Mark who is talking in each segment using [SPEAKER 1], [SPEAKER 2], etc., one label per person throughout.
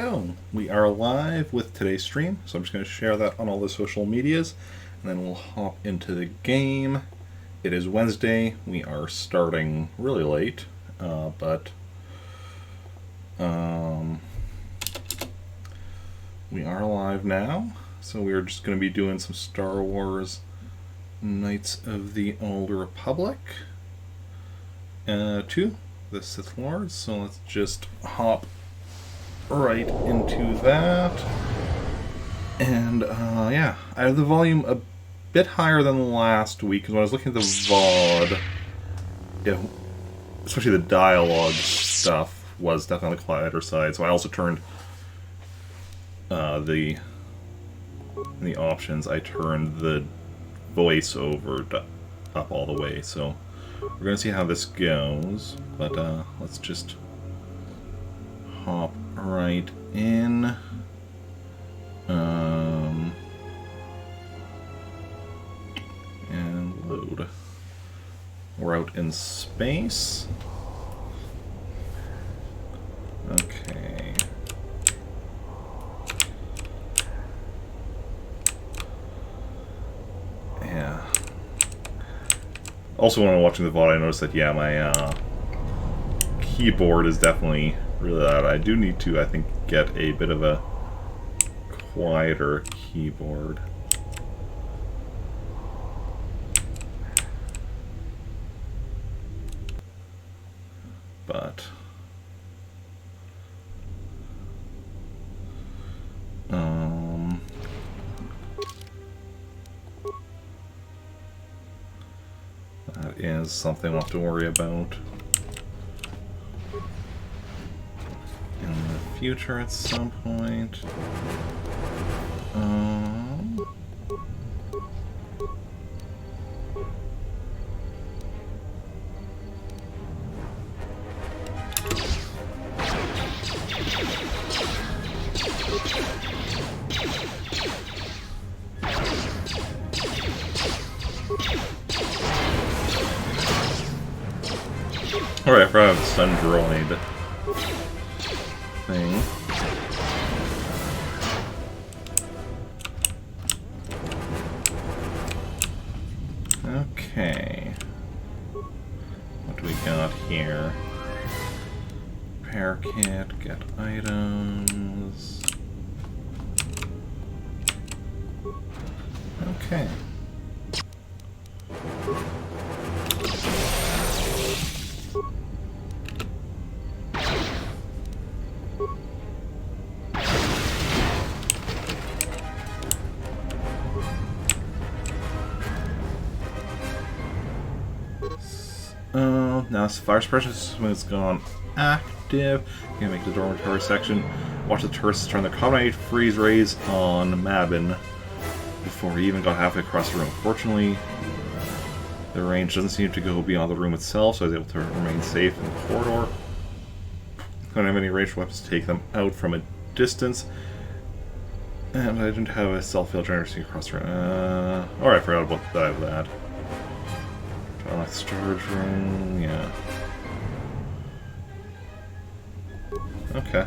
[SPEAKER 1] Oh, we are live with today's stream, so I'm just going to share that on all the social medias, and then we'll hop into the game. It is Wednesday. We are starting really late, but we are live now. So we are just going to be doing some Star Wars Knights of the Old Republic 2, the Sith Lords. So let's just hop right into that. And yeah, I have the volume a bit higher than last week because when I was looking at the VOD, yeah, especially the dialogue stuff was definitely on the quieter side. So I also turned the options. I turned the voiceover up all the way. So we're gonna see how this goes. But let's just hop right in. And load. We're out in space. Okay. Yeah. Also, when I'm watching the VOD, I noticed that, yeah, my keyboard is definitely really loud. I do need to, I think, get a bit of a quieter keyboard. But that is something we'll have to worry about in the future at some point. Alright, I forgot the stun droid thing. Okay. What do we got here? Repair kit, get items. Okay. Now fire suppression when it's gone active. You can make the dormitory section. Watch the tourists turn their combined freeze rays on Mabin before he even got halfway across the room. Fortunately, the range doesn't seem to go beyond the room itself, so I was able to remain safe in the corridor. I don't have any ranged weapons to take them out from a distance. And I didn't have a self-field generator across the room. Alright, I forgot about that. Unlock the storage room, yeah. Okay.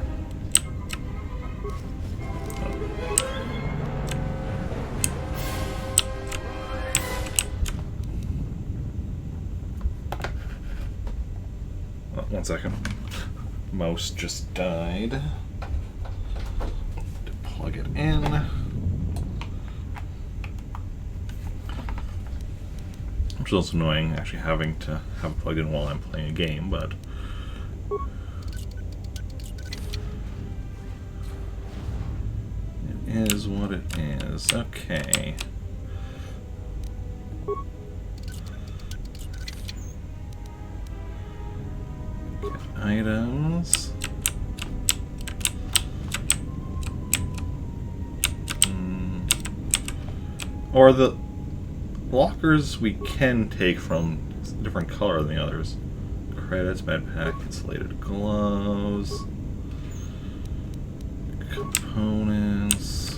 [SPEAKER 1] Oh, 1 second. Mouse just died. To plug it in. Which is also annoying, actually having to have it plugged in while I'm playing a game, but it is what it is. Okay. Get items. Or the lockers we can take from different color than the others. Credits, med pack, insulated gloves, components,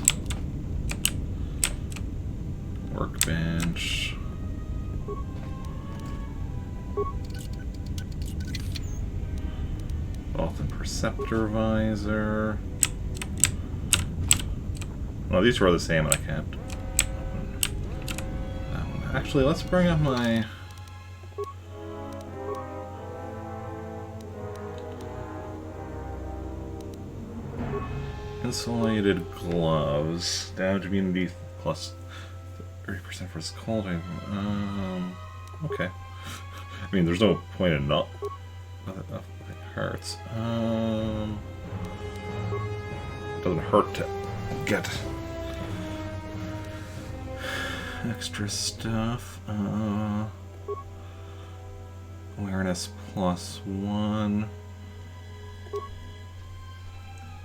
[SPEAKER 1] workbench. Off the Perceptor Visor. No, these two are the same, and I can't open that one. Actually, let's bring up my... Insulated gloves. Damage immunity plus 30% for his cold. Okay. I mean, there's no point in not... It hurts. It doesn't hurt to get extra stuff. Awareness +1.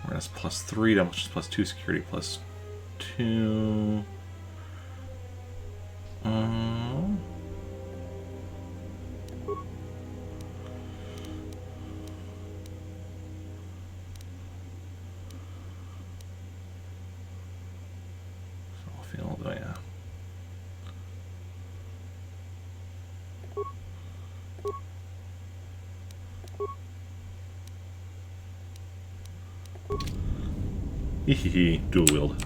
[SPEAKER 1] Awareness +3. Damage is +2. Security +2. Field, oh yeah. Hehehe, dual wield. I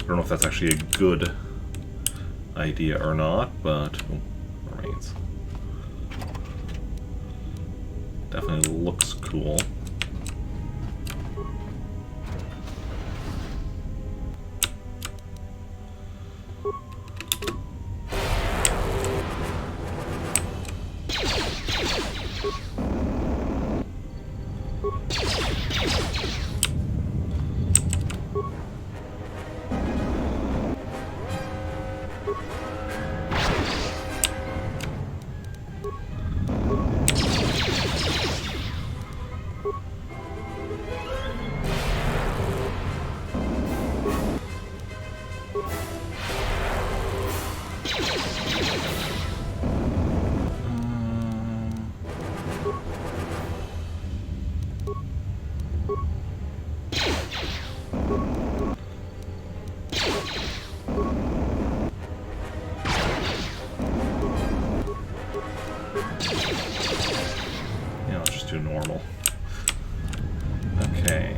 [SPEAKER 1] don't know if that's actually a good idea or not, but remains. Definitely looks cool. Yeah, let's just do normal. Okay.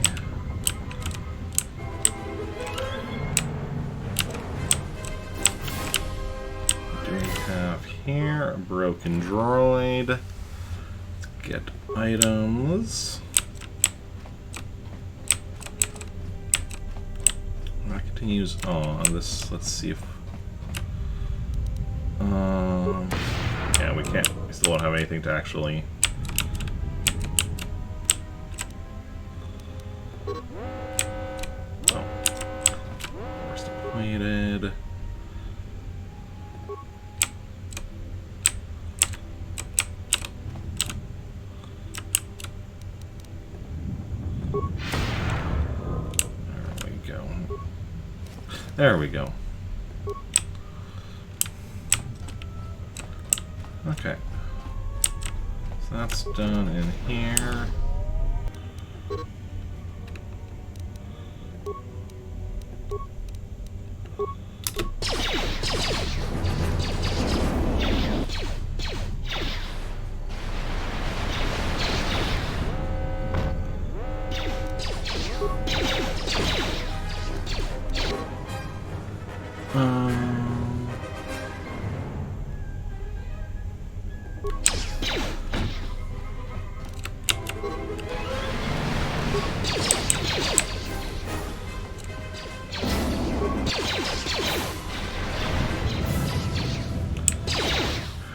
[SPEAKER 1] What do we have here? A broken droid. Let's get items. I can use on this. Let's see if. Yeah, we can't. We still don't have anything to actually. Oh, force depleted. There we go. There we go. Okay. So that's done in here.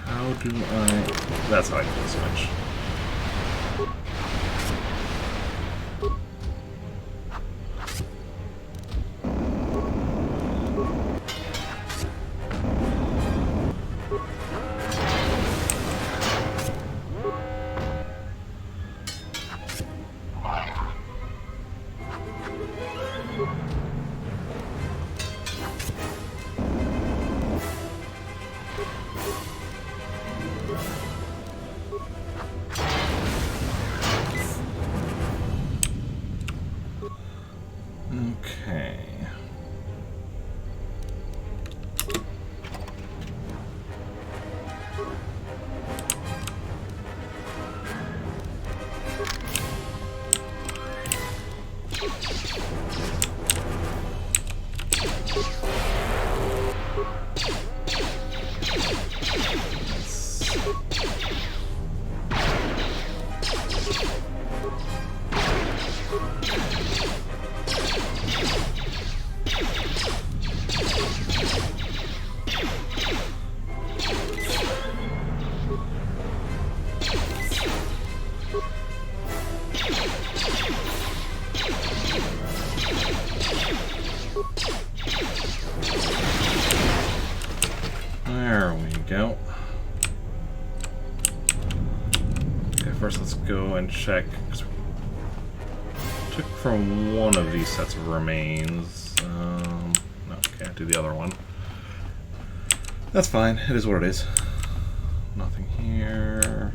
[SPEAKER 1] How do I... That's how I do the switch. Okay. go and check. Took from one of these sets of remains. No, can't do the other one. That's fine. It is what it is. Nothing here.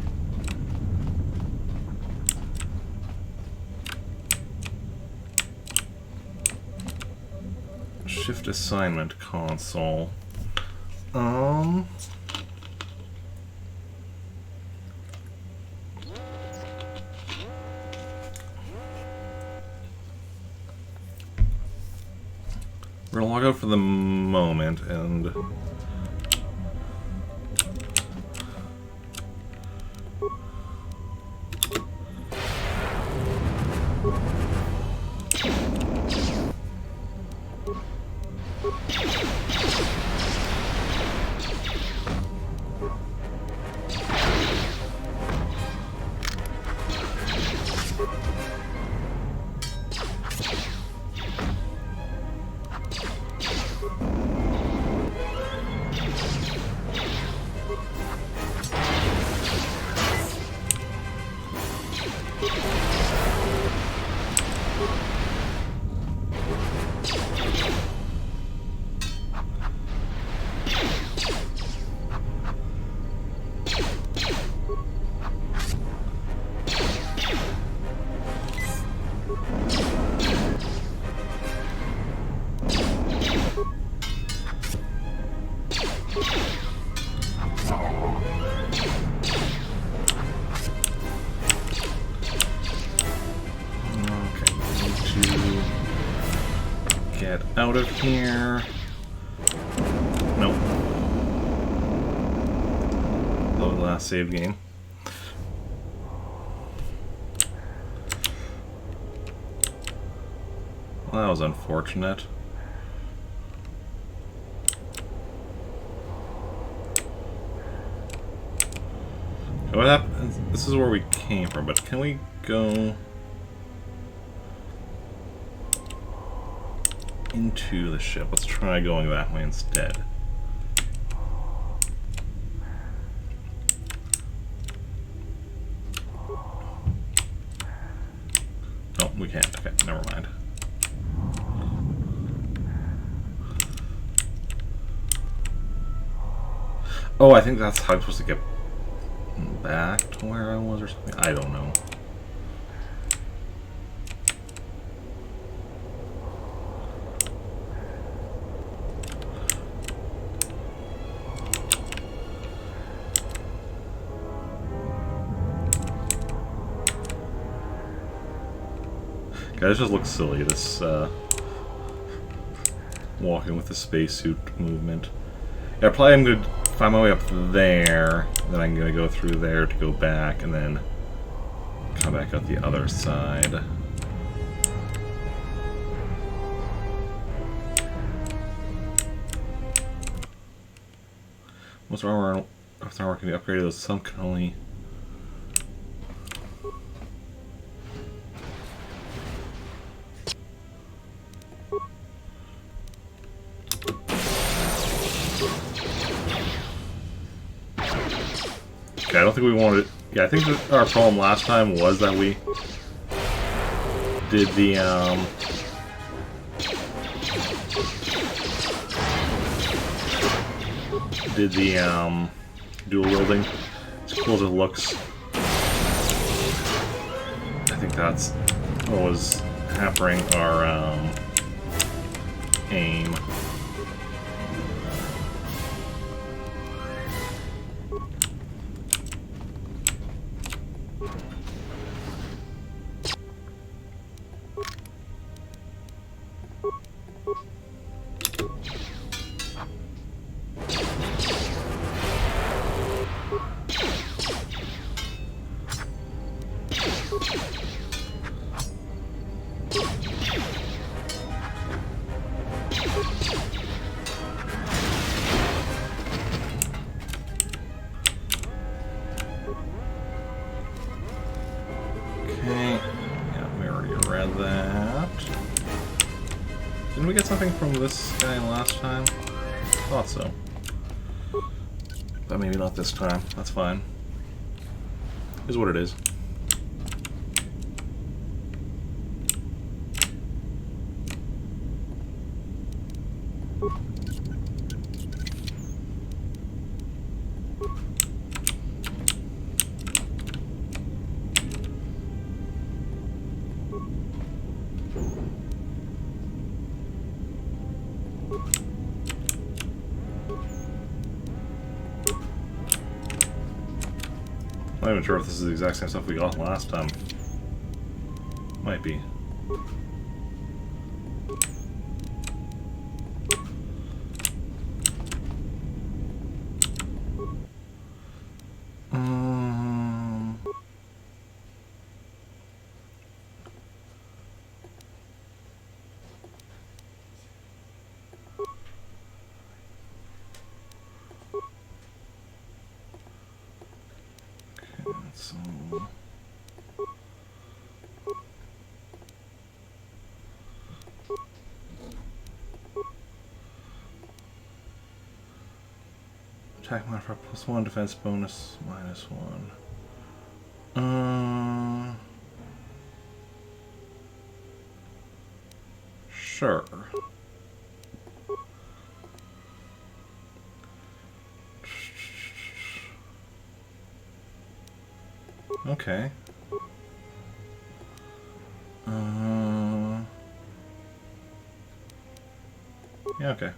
[SPEAKER 1] Shift assignment console. We're gonna log out for the moment and get out of here. Nope. Load the last save game. Well, that was unfortunate. What happened? This is where we came from, but can we go into the ship? Let's try going that way instead. Oh, we can't. Okay, never mind. Oh, I think that's how I'm supposed to get back to where I was or something. I don't know. Guys, just looks silly, this walking with the spacesuit movement. Yeah, probably I'm going to find my way up there, then I'm going to go through there to go back, and then come back out the other side. Most armor after armor can be upgraded, though some can only... Okay, I don't think we wanted... Yeah, I think that our problem last time was that we did the, dual wielding. As cool as it looks, I think that's what was hampering our, aim. Didn't we get something from this guy last time? Thought so. But maybe not this time. That's fine. Is what it is. not even sure if this is the exact same stuff we got last time. Might be. So attack modifier +1, defense bonus -1. Sure. Okay. Yeah, okay.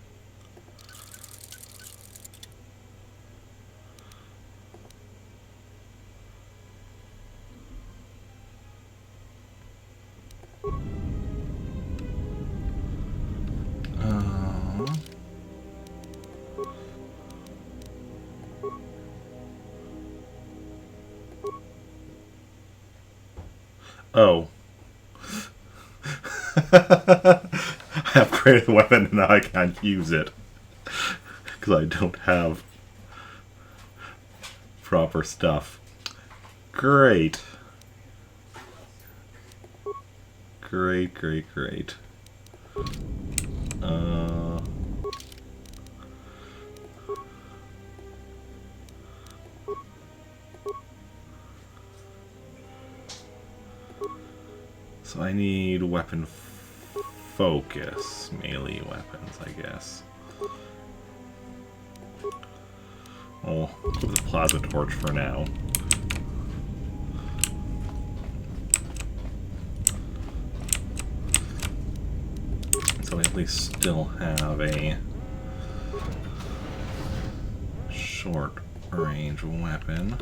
[SPEAKER 1] Oh. I upgraded the weapon and now I can't use it. Because I don't have proper stuff. Great. Great, great, great. So I need weapon focus, melee weapons, I guess. I'll go with the plasma torch for now. So I at least still have a short range weapon.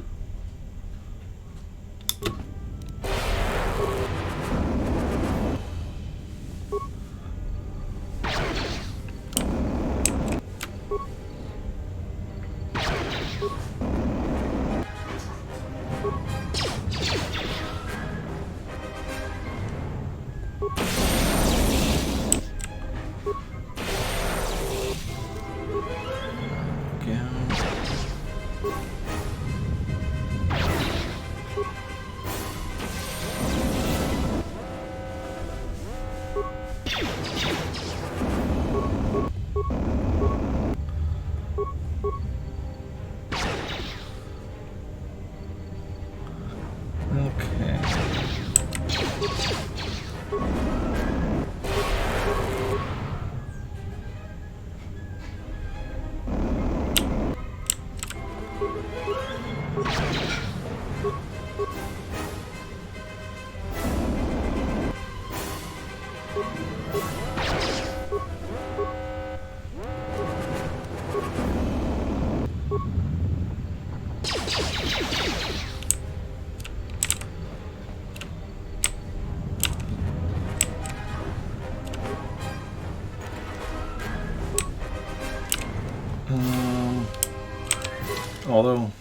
[SPEAKER 1] Although,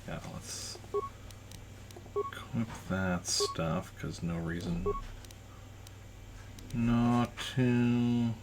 [SPEAKER 1] yeah, let's equip that stuff, because no reason not to.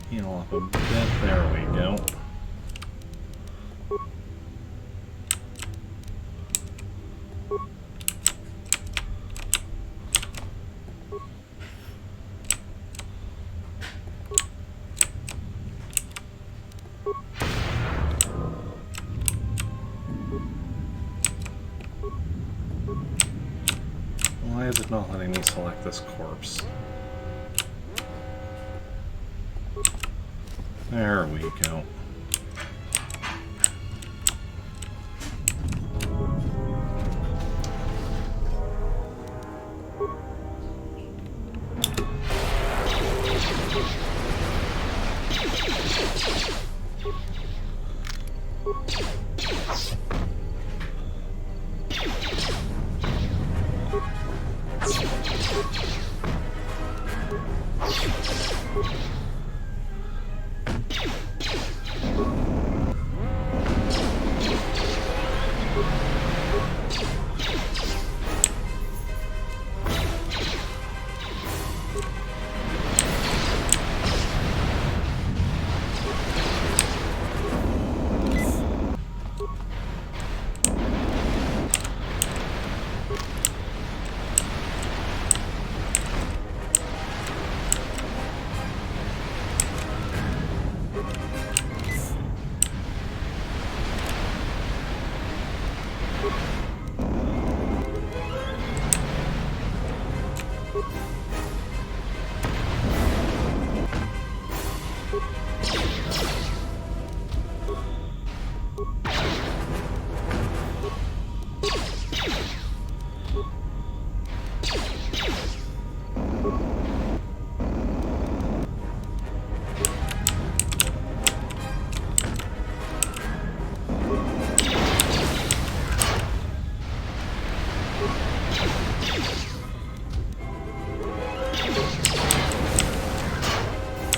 [SPEAKER 1] Heal up a bit. There we go. not letting me select this corpse. There we go.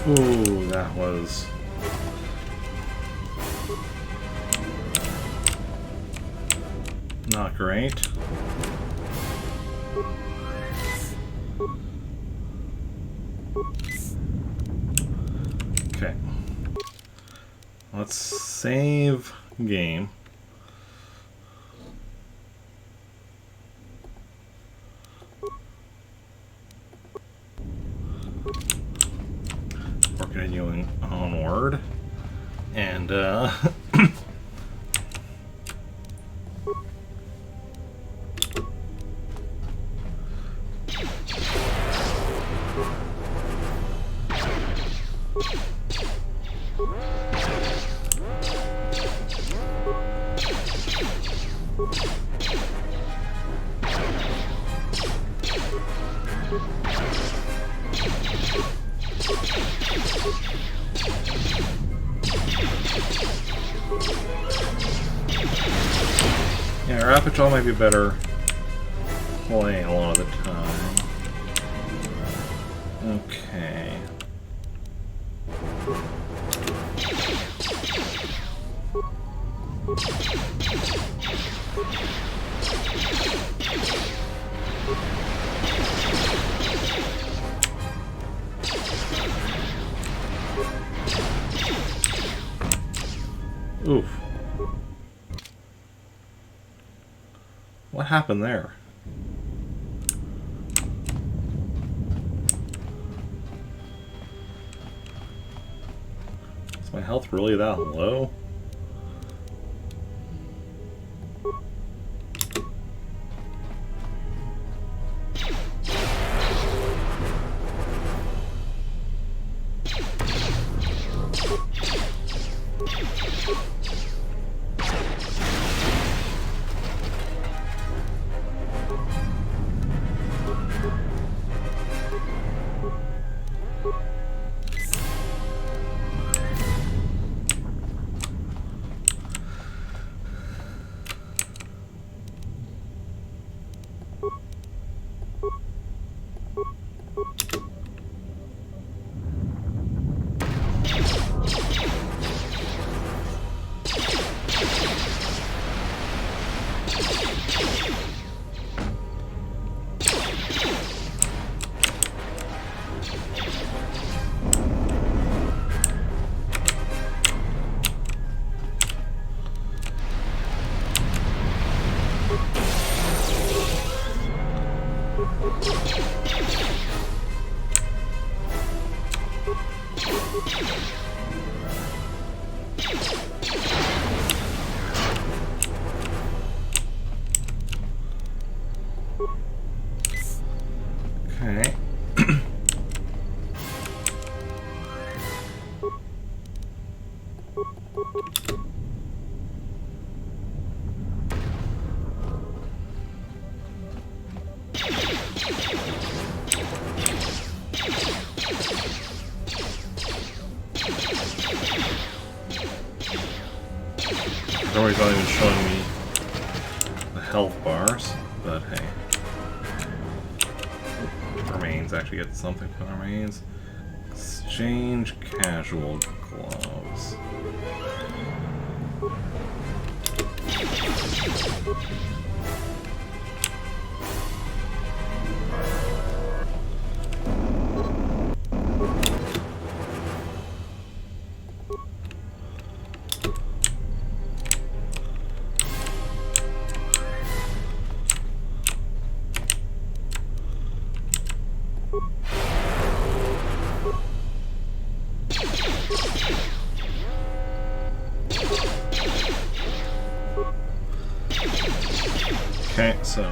[SPEAKER 1] Ooh, that was... not great. Okay. Let's save game. We're continuing onward. And, yeah, Rapid Patrol might be better play a lot of the time. Okay. Oof. What happened there? Is my health really that low? Inventory's not even showing me the health bars, but hey. Remains, actually get something from the remains. Exchange casual gloves. Okay, so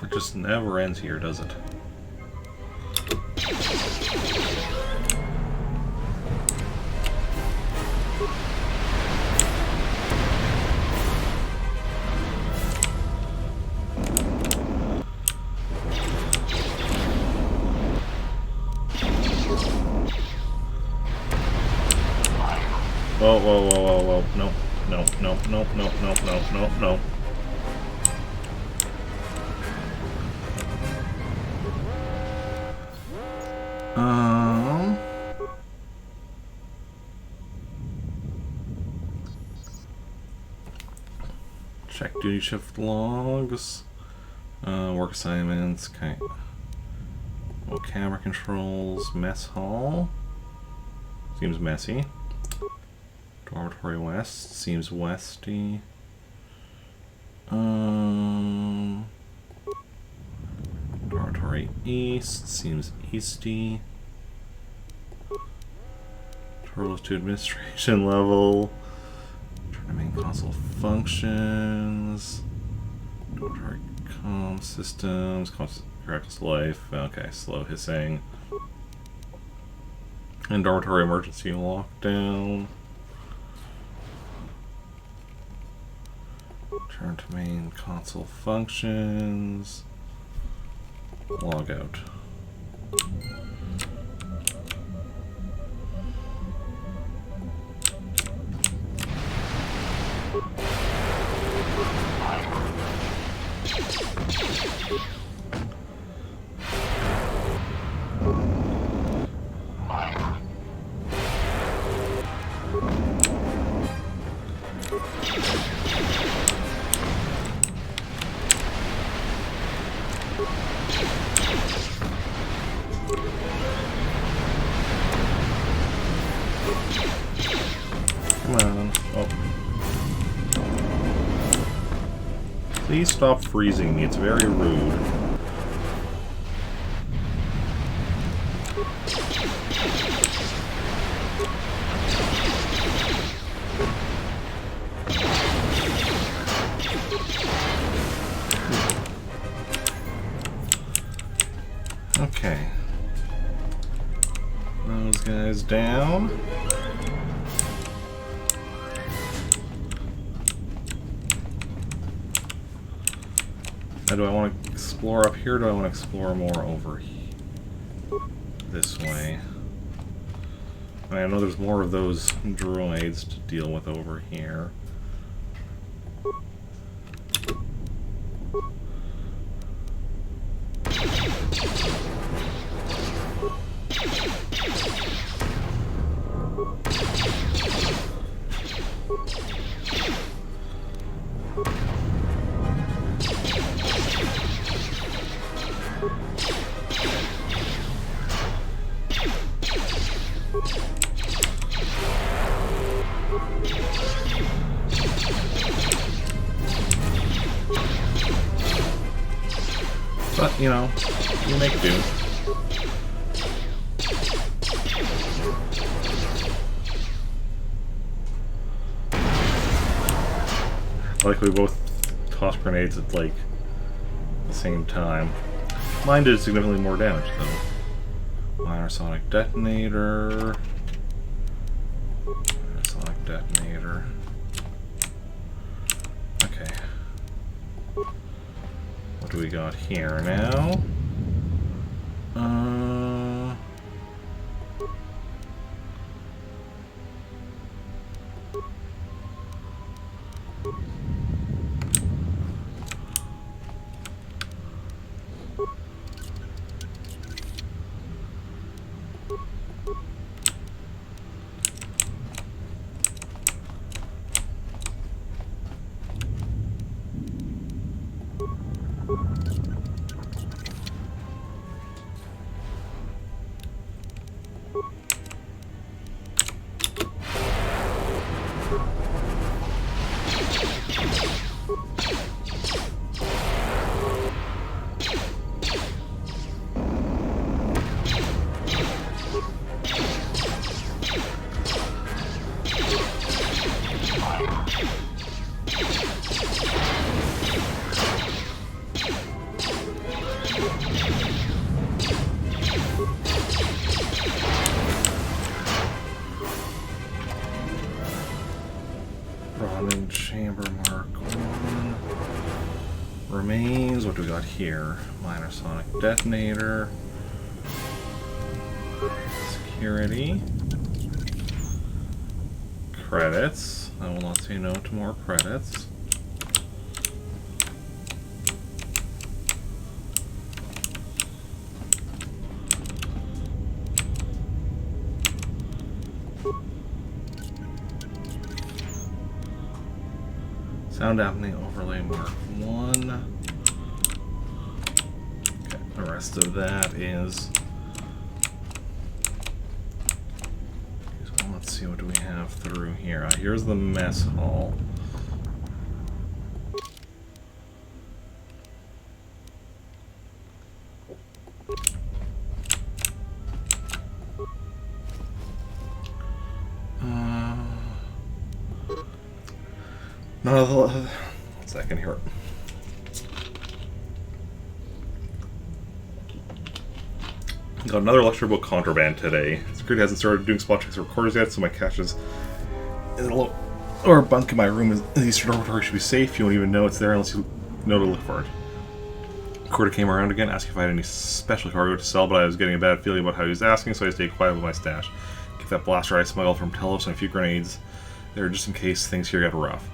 [SPEAKER 1] it just never ends here, does it? Whoa, whoa, whoa, whoa, whoa. No, no, no, no, no, no, no, no, no. Check duty shift logs. Work assignments. Okay. Well, camera controls. Mess hall. Seems messy. Dormitory west. Seems westy. Dormitory east. Seems easty. Turtles to administration level. Turn to main console functions. Dormitory comm systems. Corrects life. Okay, slow hissing. And dormitory emergency lockdown. Turn to main console functions. Log out. Come on. Oh. Please stop freezing me. It's very rude. Okay. Those guys down. Now, do I want to explore up here, or do I want to explore more over this way? I know there's more of those droids to deal with over here. But, you know, You make do. Like we both toss grenades at like the same time. Mine did significantly more damage though. Minor sonic detonator. Minor sonic detonator. Okay. What do we got here now? Remains. What do we got here? Minor sonic detonator. Security. Credits. I will not say no to more credits. Sound dampening overlay mark 1. Okay, the rest of that is. So let's see, what do we have through here? Here's the mess hall. One second here. Got another lecture about contraband today. Security hasn't started doing spot checks or recorders yet, so my cache is in a lower bunk in my room. The Eastern Dormitory should be safe. You won't even know it's there unless you know to look for it. Recorder came around again, asking if I had any special cargo to sell, but I was getting a bad feeling about how he was asking, so I stayed quiet with my stash. Get that blaster I smuggled from Telos and a few grenades there just in case things here get rough.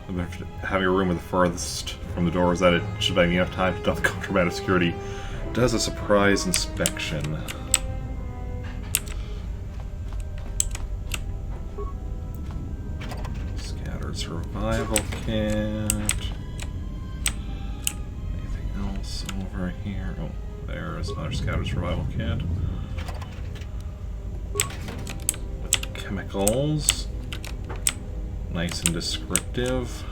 [SPEAKER 1] Having a room with the farthest from the door is that it should buy me enough time to dump the contraband. Security does a surprise inspection. Scattered survival kit. Anything else over here? Oh, there's another scattered survival kit. Chemicals. Nice and descriptive.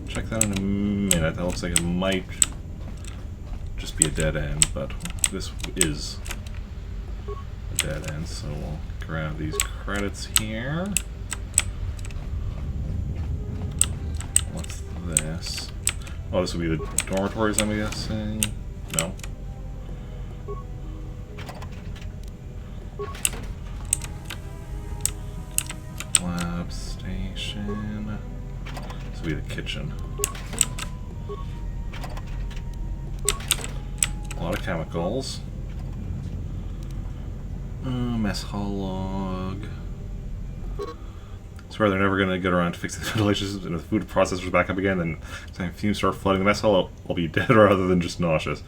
[SPEAKER 1] Check that in a minute. That looks like it might just be a dead end, but this is a dead end, so we'll grab these credits here. What's this? Oh, this would be the dormitories, I'm guessing? No? Lab station. This will be the kitchen. A lot of chemicals. Mess hall log. Swear they're never gonna get around to fixing the ventilation system and the food processors back up again. Then, time fumes start flooding the mess hall, I'll be dead rather than just nauseous.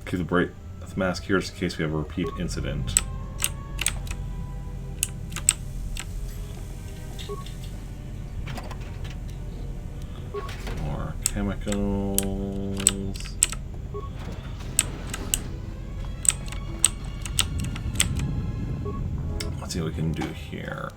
[SPEAKER 1] Keep the mask here just in case we have a repeat incident. More chemicals. Let's see what we can do here.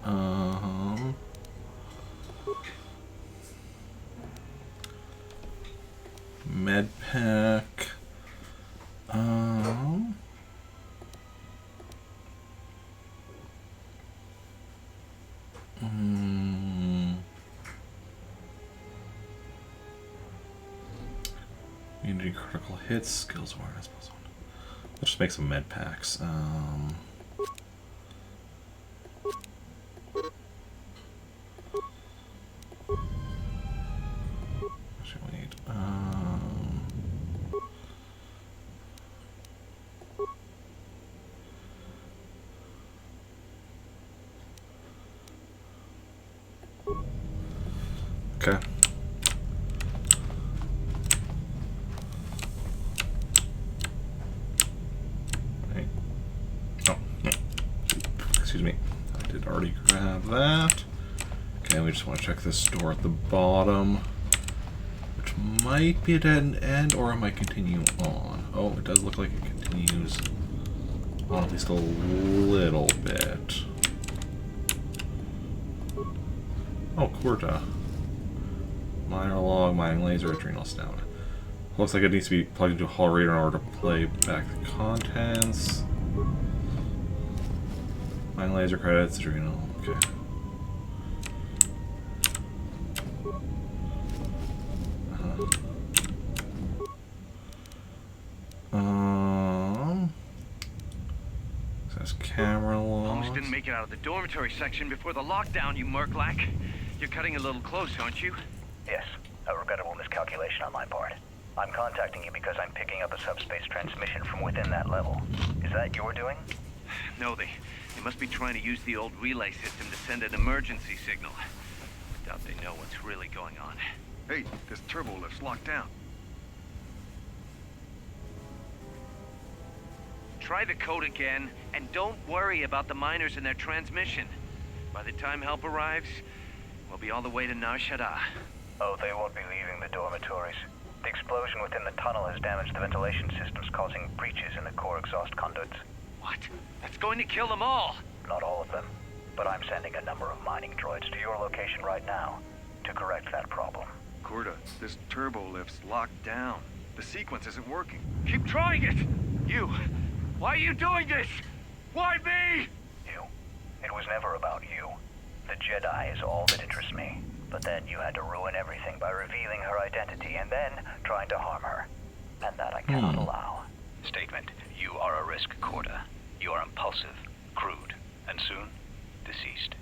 [SPEAKER 1] Immunity, critical hits, skills awareness. Let's just make some med packs. Actually, we need. Okay. Right. Oh, no. Excuse me. I did already grab that. Okay, we just want to check this door at the bottom, which might be a dead end, or it might continue on. Oh, it does look like it continues on at least a little bit. Oh, Corta. Minor log, mining laser, adrenal stamina. Looks like it needs to be plugged into a hall reader in order to play back the contents. Mining laser credits, adrenal, okay. Says camera logs.
[SPEAKER 2] Almost didn't make it out of the dormitory section before the lockdown, you murklack. You're cutting a little close, aren't you?
[SPEAKER 3] Yes, a regrettable miscalculation on my part. I'm contacting you because I'm picking up a subspace transmission from within that level. Is that your doing?
[SPEAKER 2] No, they must be trying to use the old relay system to send an emergency signal. Doubt they know what's really going on.
[SPEAKER 4] Hey, this turbo lift's locked down.
[SPEAKER 2] Try the code again, and don't worry about the miners and their transmission. By the time help arrives, we'll be all the way to Nar Shaddaa.
[SPEAKER 3] Oh, they won't be leaving the dormitories. The explosion within the tunnel has damaged the ventilation systems, causing breaches in the core exhaust conduits.
[SPEAKER 2] What? That's going to kill them all!
[SPEAKER 3] Not all of them, but I'm sending a number of mining droids to your location right now to correct that problem.
[SPEAKER 4] Corda, this turbo lift's locked down. The sequence isn't working.
[SPEAKER 2] Keep trying it! You! Why are you doing this? Why me?
[SPEAKER 3] You. It was never about you. The Jedi is all that interests me. But then you had to ruin everything by revealing her identity and then trying to harm her. And that I cannot allow.
[SPEAKER 5] Statement. You are a risk, Corda. You are impulsive, crude, and soon, deceased.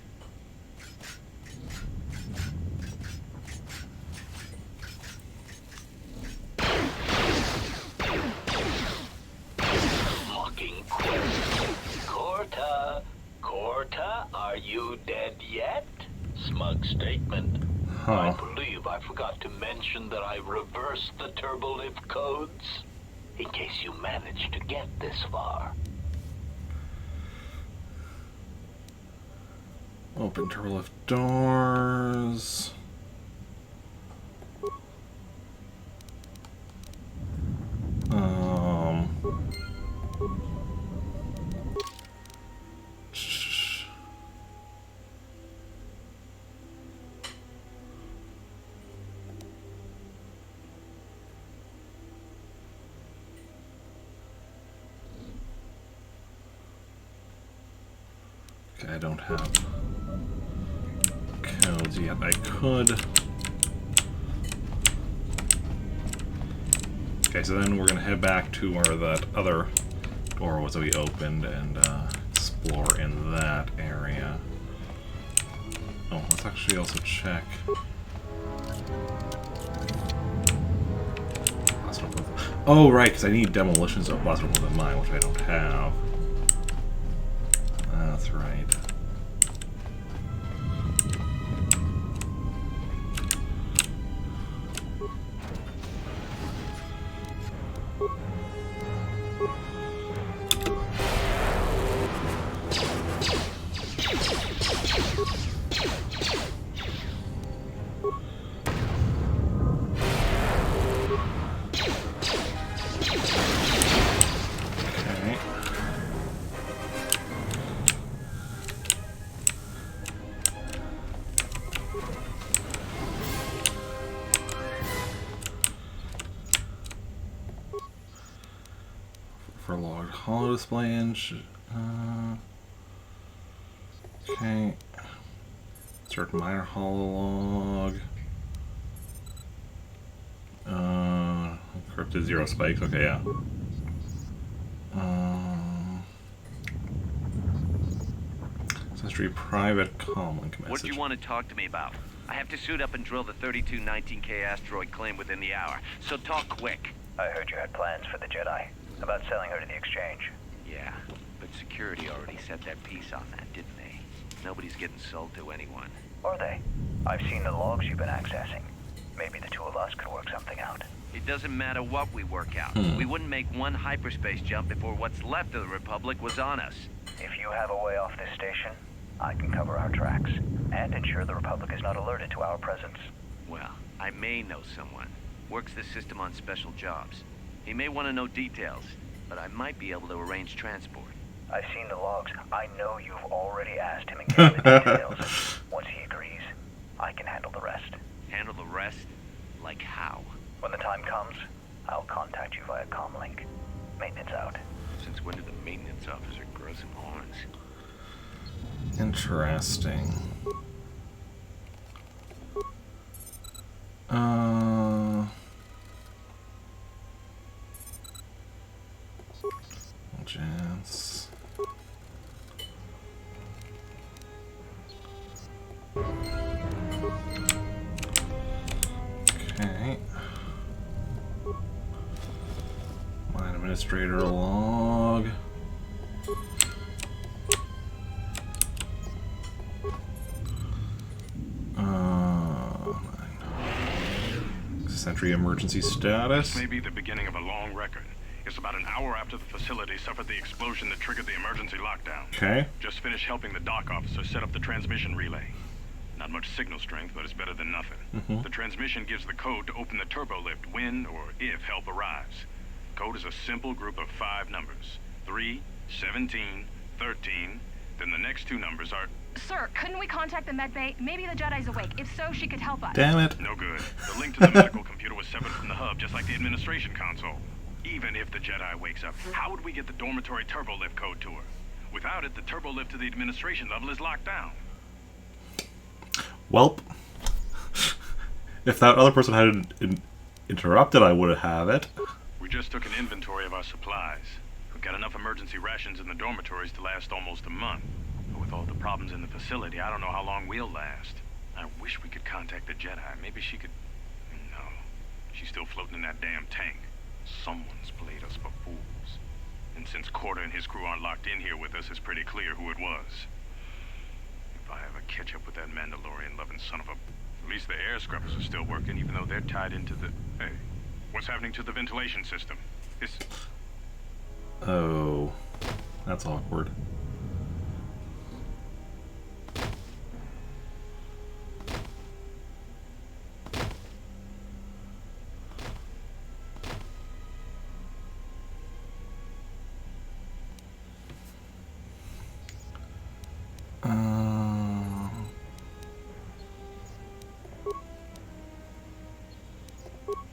[SPEAKER 6] Hawking quick. Corta, are you dead yet? Smug statement. I believe I forgot to mention that I reversed the turbolift codes, in case you managed to get this far.
[SPEAKER 1] Open turbolift doors. Okay, I don't have codes yet. I could. Okay, so then we're gonna head back to where that other door was that we opened and explore in that area. Oh, let's actually also check. Oh, right, because I need demolitions of blast open the mine, which I don't have. That's right. For logged holo display and okay. Insert minor hololog. Encrypted 0 spikes. Okay, yeah. Sensory private comlink message.
[SPEAKER 2] What do you want to talk to me about? I have to suit up and drill the 3219K asteroid claim within the hour, so talk quick.
[SPEAKER 3] I heard you had plans for the Jedi. About selling her to the exchange.
[SPEAKER 2] Yeah, but security already set that piece on that, didn't they? Nobody's getting sold to anyone.
[SPEAKER 3] Are they? I've seen the logs you've been accessing. Maybe the two of us could work something out.
[SPEAKER 2] It doesn't matter what we work out. We wouldn't make one hyperspace jump before what's left of the Republic was on us.
[SPEAKER 3] If you have a way off this station, I can cover our tracks and ensure the Republic is not alerted to our presence.
[SPEAKER 2] Well, I may know someone. Works the system on special jobs. He may want to know details, but I might be able to arrange transport.
[SPEAKER 3] I've seen the logs. I know you've already asked him and gave the details. Once he agrees, I can handle the rest.
[SPEAKER 2] Handle the rest? Like how?
[SPEAKER 3] When the time comes, I'll contact you via comlink. Maintenance out.
[SPEAKER 2] Since when did the maintenance officer grow some horns?
[SPEAKER 1] Interesting. Chance. Okay. Mine administrator log. Sentry emergency status.
[SPEAKER 7] This may be the beginning of a long record. It's about an hour after the facility suffered the explosion that triggered the emergency lockdown.
[SPEAKER 1] Okay.
[SPEAKER 7] Just finished helping the dock officer set up the transmission relay. Not much signal strength, but it's better than nothing. The transmission gives the code to open the turbo lift when or if help arrives. Code is a simple group of 5 numbers. 3, 17, 13. Then the next 2 numbers are...
[SPEAKER 8] Sir, couldn't we contact the med bay? Maybe the Jedi's awake. If so, she could help us.
[SPEAKER 1] Damn it.
[SPEAKER 7] No good. The link to the medical computer was severed from the hub, just like the administration console. Even if the Jedi wakes up, how would we get the dormitory turbo lift code to her? Without it, the turbo lift to the administration level is locked down.
[SPEAKER 1] Welp. If that other person hadn't interrupted, I would have it.
[SPEAKER 7] We just took an inventory of our supplies. We've got enough emergency rations in the dormitories to last almost a month. But with all the problems in the facility, I don't know how long we'll last. I wish we could contact the Jedi. Maybe she could... No. She's still floating in that damn tank. Someone's played us for fools. And since Corder and his crew aren't locked in here with us, it's pretty clear who it was. If I ever catch up with that Mandalorian-loving son of a... At least the air scrubbers are still working, even though they're tied into the... Hey, what's happening to the ventilation system? It's...
[SPEAKER 1] Oh, that's awkward.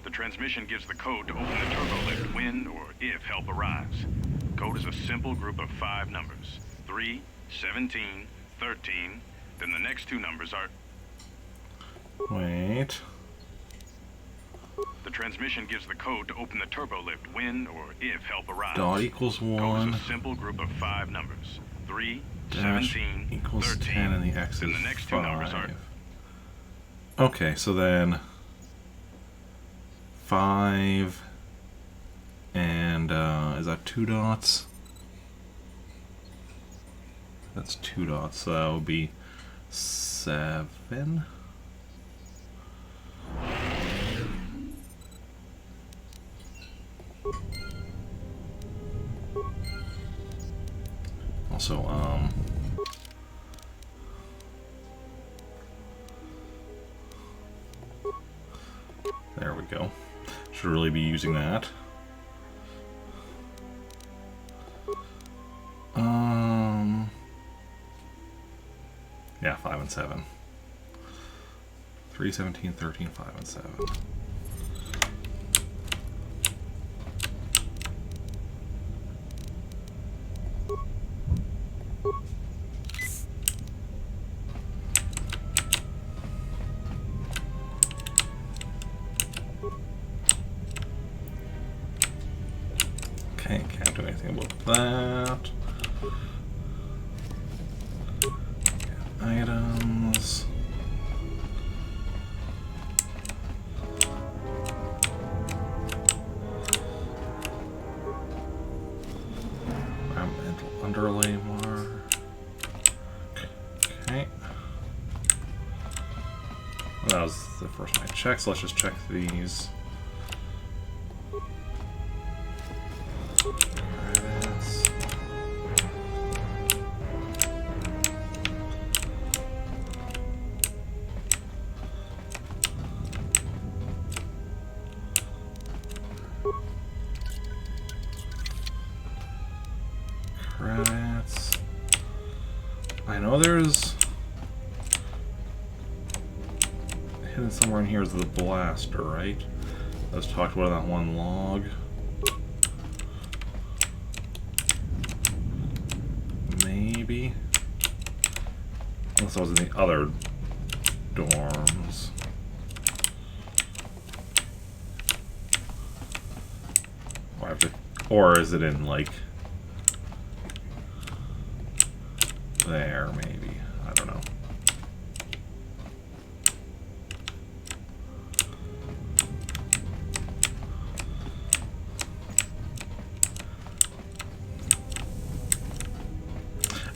[SPEAKER 7] The transmission gives the code to open the turbo lift when or if help arrives. Code is a simple group of 5 numbers. 3, 17, 13. Then the next 2 numbers are...
[SPEAKER 1] Wait.
[SPEAKER 7] The transmission gives the code to open the turbo lift when or if help arrives.
[SPEAKER 1] Dot equals
[SPEAKER 7] Code
[SPEAKER 1] 1.
[SPEAKER 7] is a simple group of 5 numbers. 3,
[SPEAKER 1] Dash
[SPEAKER 7] 17,
[SPEAKER 1] equals
[SPEAKER 7] 13.
[SPEAKER 1] 10 and the X
[SPEAKER 7] Then
[SPEAKER 1] is
[SPEAKER 7] the next 2 numbers are...
[SPEAKER 1] 5. Okay, so then 5 and is that 2 dots? That's 2 dots, so that would be 7. Also, there we go. Should really be using that. Yeah, 5 and 7. 3, 17, 13, 5 and 7. do anything about that. Items. Environmental underlay more. Okay. Well, that was the first one I checked, so let's just check these. Credits. Credits. I know there's hidden somewhere in here is the blaster, right? That was talked about in that one log. Maybe. Unless I was in the other dorms. Or, I have to, or is it in, like, there, maybe. I don't know.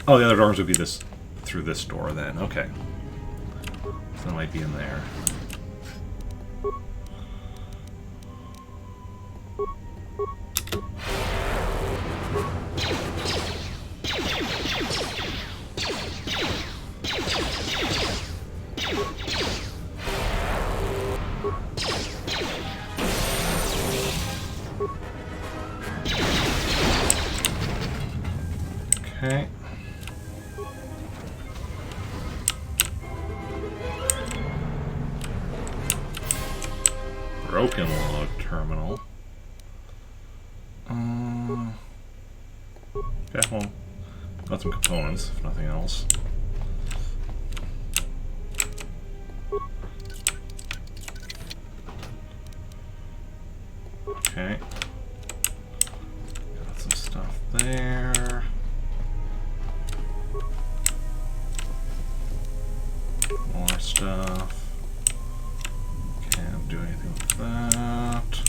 [SPEAKER 1] Oh, the other doors would be this through this door then. Okay. So it might be in there. Okay. Broken log terminal. Okay, well, got some components, if nothing else. Okay. Got some stuff there. More stuff. Can't do anything with that.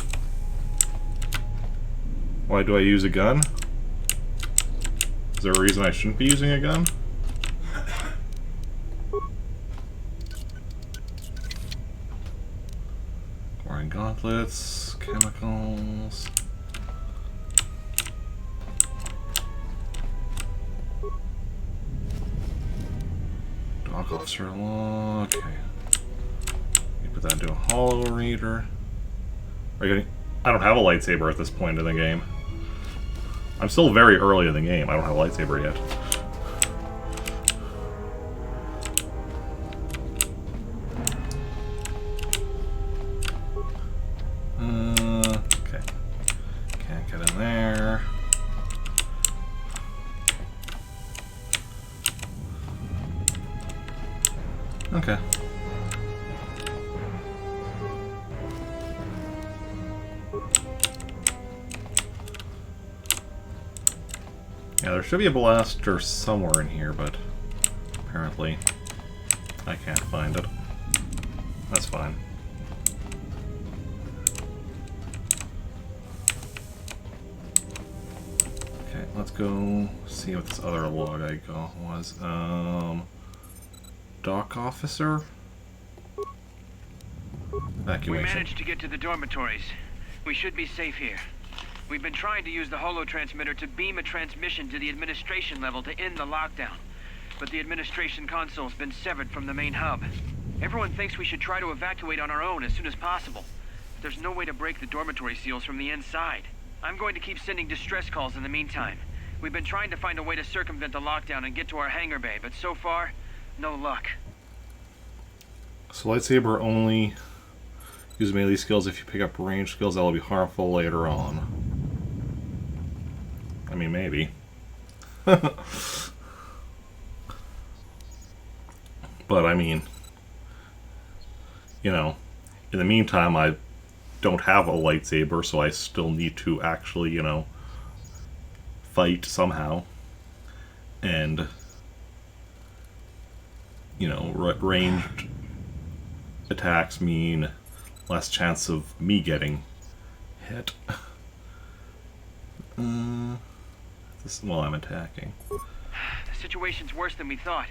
[SPEAKER 1] Why do I use a gun? Is there a reason I shouldn't be using a gun? Wearing gauntlets, chemicals. Dog officer law. Okay. You put that into a holo reader. Are you getting? I don't have a lightsaber at this point in the game. I'm still very early in the game. I don't have a lightsaber yet. Okay. Can't get in there. Okay. Yeah, there should be a blaster somewhere in here, but apparently I can't find it. That's fine. Okay, let's go see what this other log I got was. Dock officer? Evacuation.
[SPEAKER 2] We managed to get to the dormitories. We should be safe here. We've been trying to use the holo-transmitter to beam a transmission to the administration level to end the lockdown. But the administration console's been severed from the main hub. Everyone thinks we should try to evacuate on our own as soon as possible. But there's no way to break the dormitory seals from the inside. I'm going to keep sending distress calls in the meantime. We've been trying to find a way to circumvent the lockdown and get to our hangar bay, but so far, no luck.
[SPEAKER 1] So lightsaber only use melee skills if you pick up range skills that will be harmful later on. I mean, maybe. But I mean, you know, in the meantime, I don't have a lightsaber, so I still need to actually, you know, fight somehow. And, you know, ranged attacks mean less chance of me getting hit. While I'm attacking.
[SPEAKER 2] The situation's worse than we thought.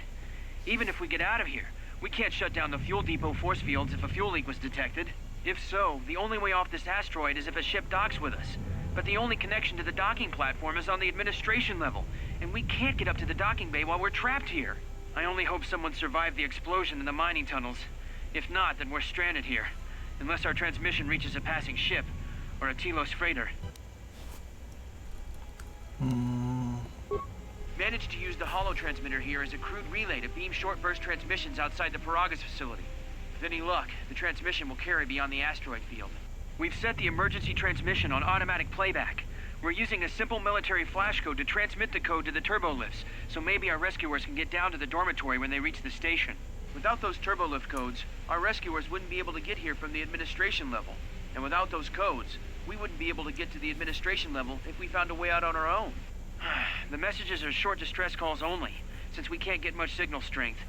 [SPEAKER 2] Even if we get out of here, we can't shut down the fuel depot force fields if a fuel leak was detected. If so, the only way off this asteroid is if a ship docks with us. But the only connection to the docking platform is on the administration level, and we can't get up to the docking bay while we're trapped here. I only hope someone survived the explosion in the mining tunnels. If not, then we're stranded here. Unless our transmission reaches a passing ship, or a Telos freighter. Managed to use the holo transmitter here as a crude relay to beam short burst transmissions outside the Paragas facility. With any luck, the transmission will carry beyond the asteroid field. We've set the emergency transmission on automatic playback. We're using a simple military flash code to transmit the code to the turbolift's, so maybe our rescuers can get down to the dormitory when they reach the station. Without those turbolift codes, our rescuers wouldn't be able to get here from the administration level. And without those codes, we wouldn't be able to get to the administration level if we found a way out on our own. The messages are short distress calls only, since we can't get much signal strength.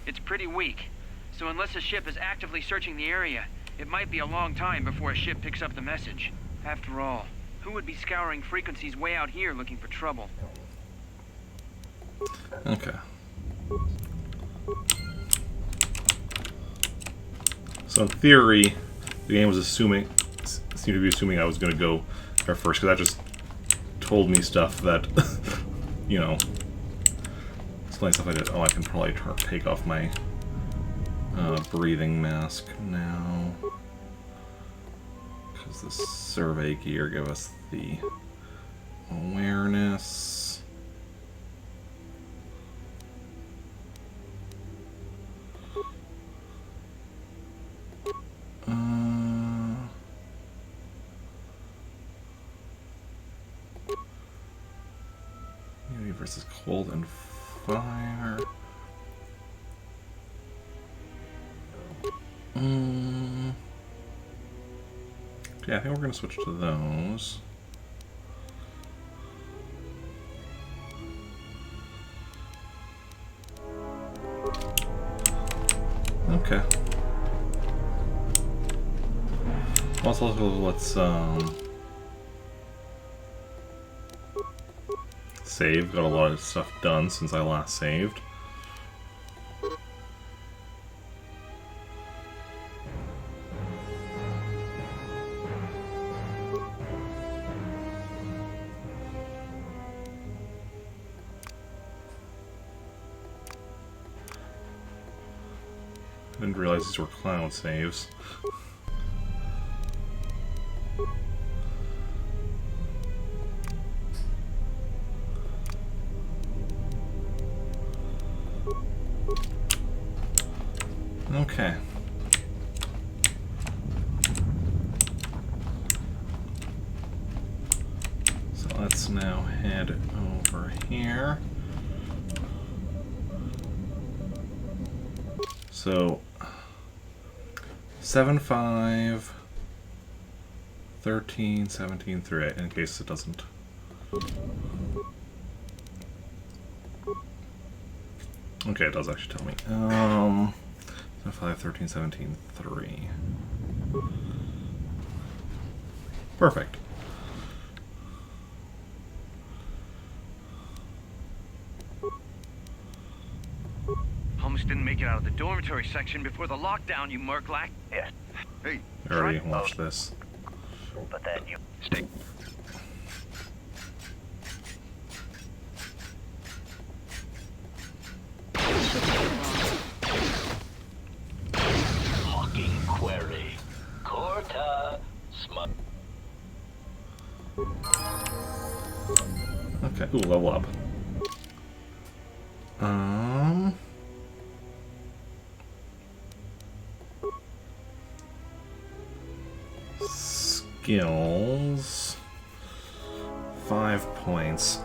[SPEAKER 2] It's pretty weak, so unless a ship is actively searching the area, it might be a long time before a ship picks up the message. After all, who would be scouring frequencies way out here looking for trouble?
[SPEAKER 1] Okay. So in theory, the game was seemed to be assuming I was going to go there first, because that just told me stuff that, you know, explain stuff I did. Oh, I can probably take off my breathing mask now, because the survey gear give us the awareness. Unity versus cold and fire. Yeah, I think we're going to switch to those. Okay. Also, let's save. Got a lot of stuff done since I last saved. I didn't realize these were cloud saves. Okay. So let's now head over here. So 7, 5, 13, 17, 3, in case it doesn't. Okay, it does actually tell me. 5, 13, 17, 3. Perfect.
[SPEAKER 2] Almost didn't make it out of the dormitory section before the lockdown, you Murklack.
[SPEAKER 3] Yes,
[SPEAKER 4] Hey,
[SPEAKER 1] I already watched this.
[SPEAKER 3] but then you...
[SPEAKER 4] stay.
[SPEAKER 6] Hawking query. Corta. Smug.
[SPEAKER 1] Okay, ooh, level up. Skills. 5 points.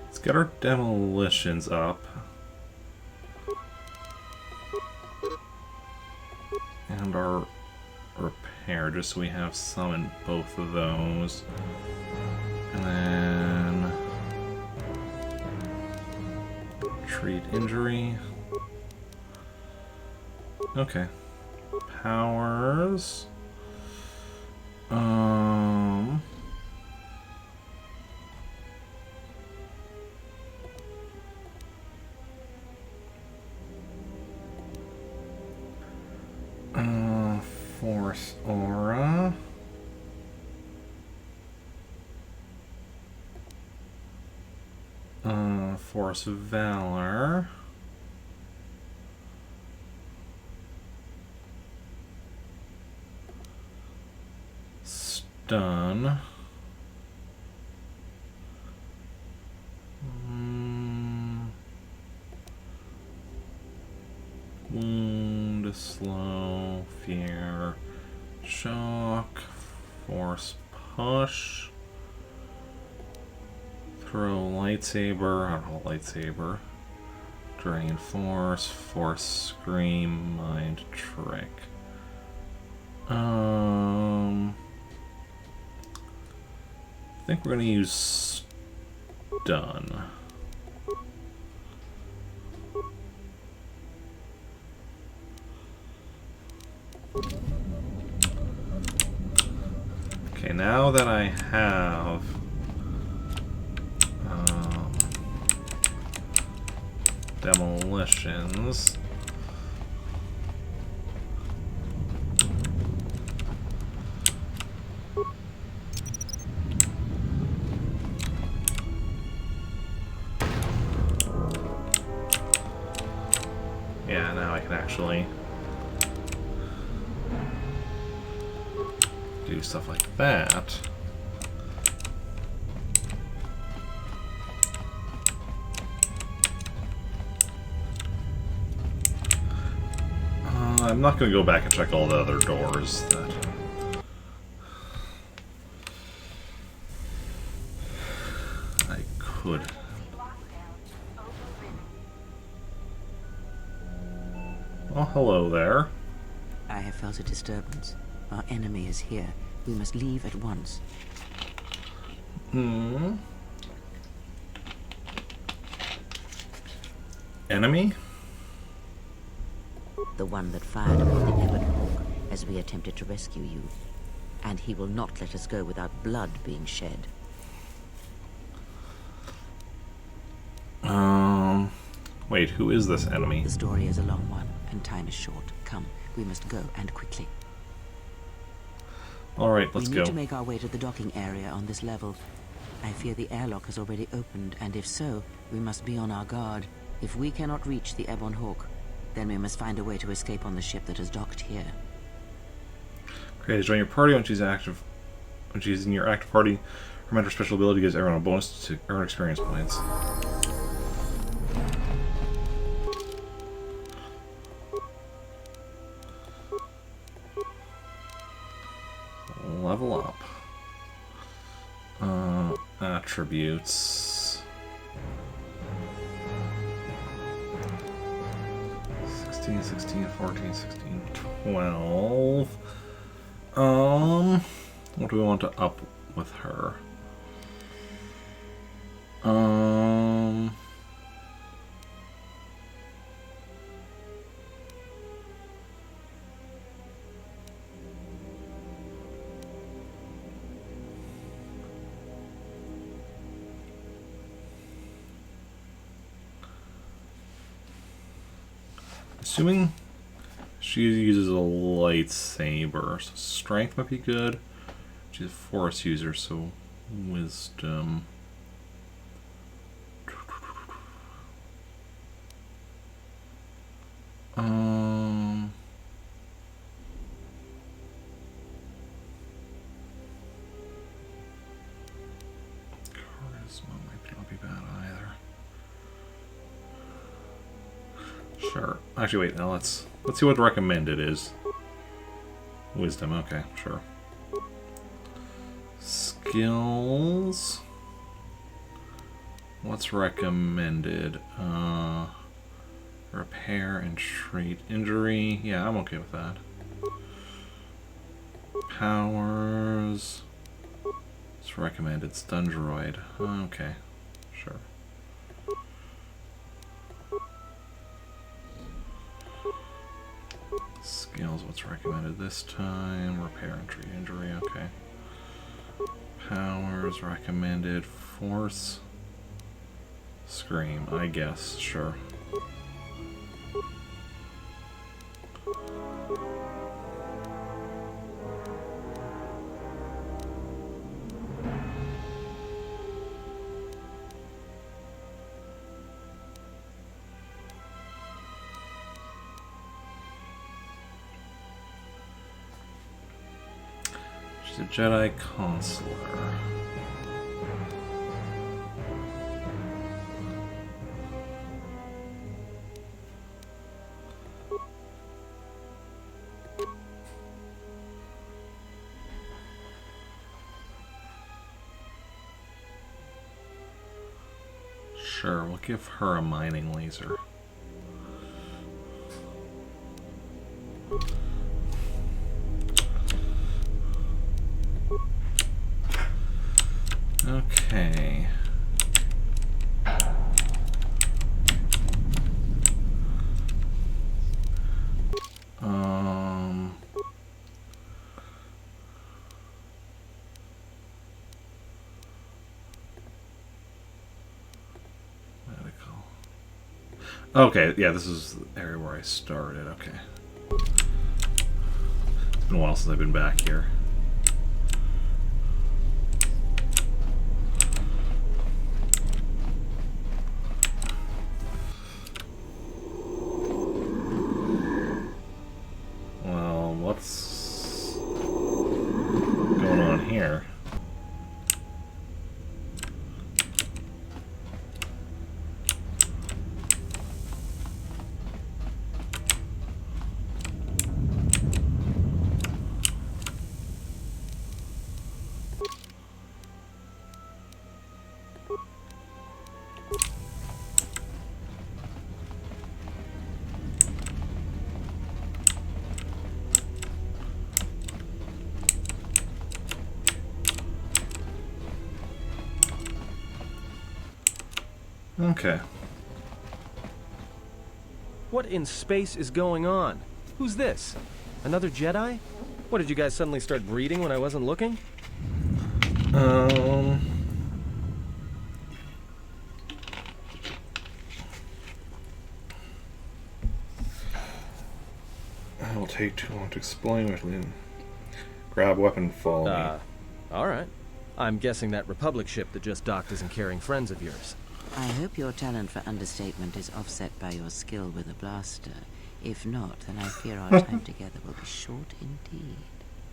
[SPEAKER 1] Let's get our demolitions up. And our repair, just so we have some in both of those. And then treat injury. Okay. Powers. Force Aura. Force Valor. Stun. Wound, slow, fear, shock, force push, throw lightsaber, I don't know, lightsaber, drain force, force scream, mind trick. I think we're gonna use stun. Okay, now that I have demolitions, yeah, now I can actually do stuff like that. I'm not going to go back and check all the other doors that I could. Oh, hello there.
[SPEAKER 9] I have felt a disturbance. Our enemy is here. We must leave at once.
[SPEAKER 1] Enemy?
[SPEAKER 9] The one that fired upon the Ebon Hawk as we attempted to rescue you. And he will not let us go without blood being shed.
[SPEAKER 1] Wait, who is this enemy?
[SPEAKER 9] The story is a long one, and time is short. Come, we must go, and quickly.
[SPEAKER 1] Alright, let's
[SPEAKER 9] We
[SPEAKER 1] go.
[SPEAKER 9] need to make our way to the docking area on this level. I fear the airlock has already opened, and if so, we must be on our guard. If we cannot reach the Ebon Hawk, then we must find a way to escape on the ship that is docked here.
[SPEAKER 1] Okay, join your party when she's active. When she's in your active party, her mentor special ability gives everyone a bonus to earn experience points. Level up. Attributes. 16, 16, 14, 16, 12. What do we want to up with her? Assuming she uses a lightsaber, so strength might be good. She's a force user, so wisdom. Charisma might not be bad either. Sure. Actually, wait. Now let's see what the recommended is. Wisdom. Okay, sure. Skills. What's recommended? Repair and treat injury. Yeah, I'm okay with that. Powers. It's recommended. Stun droid. Okay. Sure. Skills, what's recommended this time? Repair, entry, injury, okay. Powers, recommended. Force. Scream, I guess, sure. She's a Jedi Consular. Sure, we'll give her a mining laser. Okay. Medical. Okay, yeah, this is the area where I started. Okay. It's been a while since I've been back here. What's going on here? Okay.
[SPEAKER 10] What in space is going on? Who's this? Another Jedi? What, did you guys suddenly start breeding when I wasn't looking?
[SPEAKER 1] It'll take too long to explain it, Lynn. Grab weapon and follow me.
[SPEAKER 10] Alright. I'm guessing that Republic ship that just docked isn't carrying friends of yours.
[SPEAKER 9] I hope your talent for understatement is offset by your skill with a blaster. If not, then I fear our time together will be short indeed.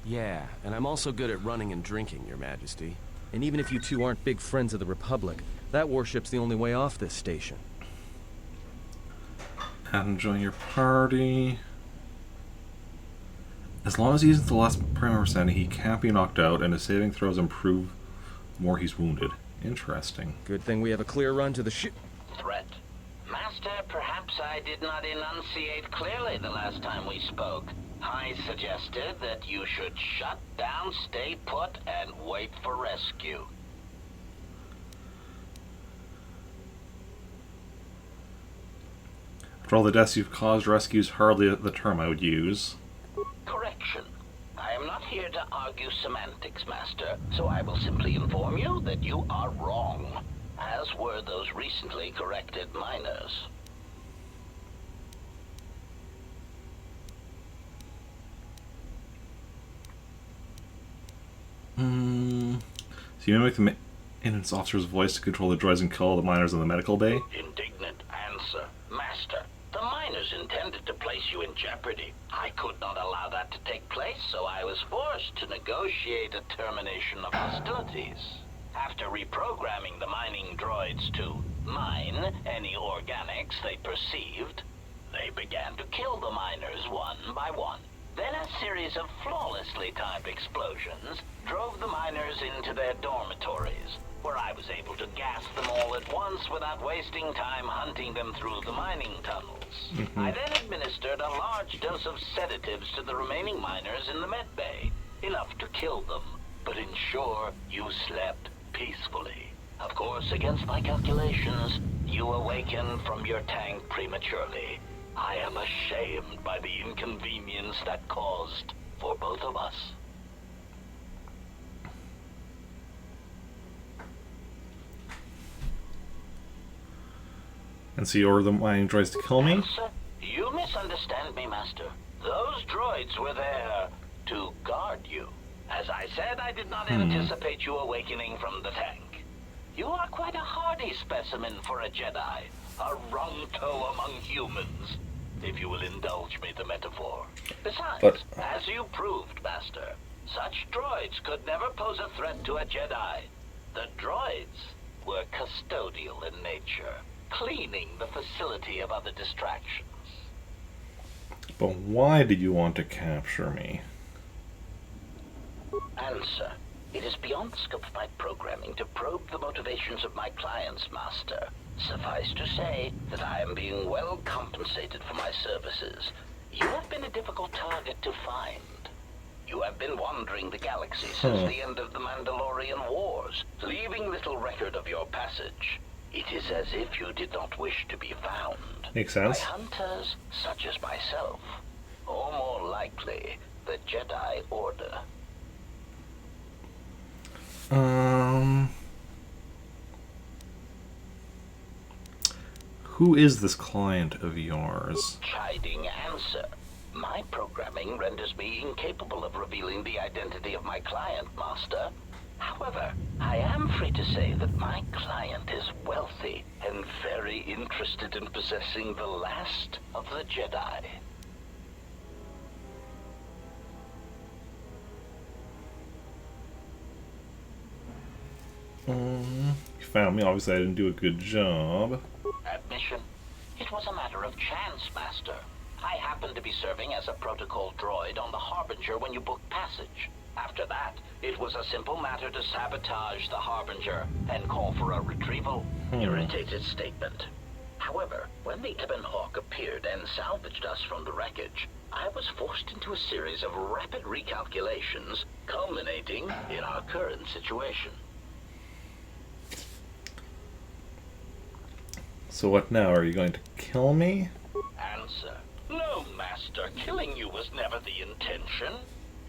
[SPEAKER 10] Yeah, and I'm also good at running and drinking, Your Majesty. And even if you two aren't big friends of the Republic, that warship's the only way off this station.
[SPEAKER 1] Have him join your party. As long as he isn't the last primer standing, he can't be knocked out, and his saving throws improve the more he's wounded. Interesting.
[SPEAKER 10] Good thing we have a clear run to the ship.
[SPEAKER 6] Threat. Master, perhaps I did not enunciate clearly the last time we spoke. I suggested that you should shut down, stay put, and wait for rescue.
[SPEAKER 1] After all the deaths you've caused, rescue's hardly the term I would use.
[SPEAKER 6] Correction. I am not here to argue semantics, Master, so I will simply inform you that you are wrong, as were those recently corrected miners.
[SPEAKER 1] So you mimic the maintenance officer's voice to control the droids and kill the miners in the medical bay?
[SPEAKER 6] Indignant answer. Master, the miners intended to place you in jeopardy. I could not allow that to take place, so I was forced to negotiate a termination of hostilities. After reprogramming the mining droids to mine any organics they perceived, they began to kill the miners one by one. Then a series of flawlessly timed explosions drove the miners into their dormitories, where I was able to gas them all at once without wasting time hunting them through the mining tunnels. I then administered a large dose of sedatives to the remaining miners in the med bay. enough to kill them, but ensure you slept peacefully. Of course, against my calculations, you awakened from your tank prematurely. I am ashamed by the inconvenience that caused for both of us.
[SPEAKER 1] And so you order the mining droids to kill me?
[SPEAKER 6] Answer? You misunderstand me, Master. Those droids were there to guard you. As I said, I did not anticipate you awakening from the tank. You are quite a hardy specimen for a Jedi. A wrong-toe among humans, if you will indulge me the metaphor. Besides, as you proved, Master, such droids could never pose a threat to a Jedi. The droids were custodial in nature, cleaning the facility of other distractions.
[SPEAKER 1] But why did you want to capture me?
[SPEAKER 6] Answer. It is beyond the scope of my programming to probe the motivations of my clients, Master. Suffice to say that I am being well compensated for my services. You have been a difficult target to find. You have been wandering the galaxy since the end of the Mandalorian Wars, leaving little record of your passage. It is as if you did not wish to be found.
[SPEAKER 1] Makes sense.
[SPEAKER 6] By hunters such as myself, or more likely, the Jedi Order.
[SPEAKER 1] Who is this client of yours?
[SPEAKER 6] Chiding answer. My programming renders me incapable of revealing the identity of my client, Master. However, I am free to say that my client is wealthy and very interested in possessing the last of the Jedi.
[SPEAKER 1] You found me. Obviously, I didn't do a good job.
[SPEAKER 6] Admission. It was a matter of chance, Master. I happened to be serving as a protocol droid on the Harbinger when you booked passage. After that, it was a simple matter to sabotage the Harbinger and call for a retrieval. Irritated statement. However, when the Ebon Hawk appeared and salvaged us from the wreckage, I was forced into a series of rapid recalculations, culminating in our current situation.
[SPEAKER 1] So what now? Are you going to kill me?
[SPEAKER 6] Answer. No, Master. Killing you was never the intention.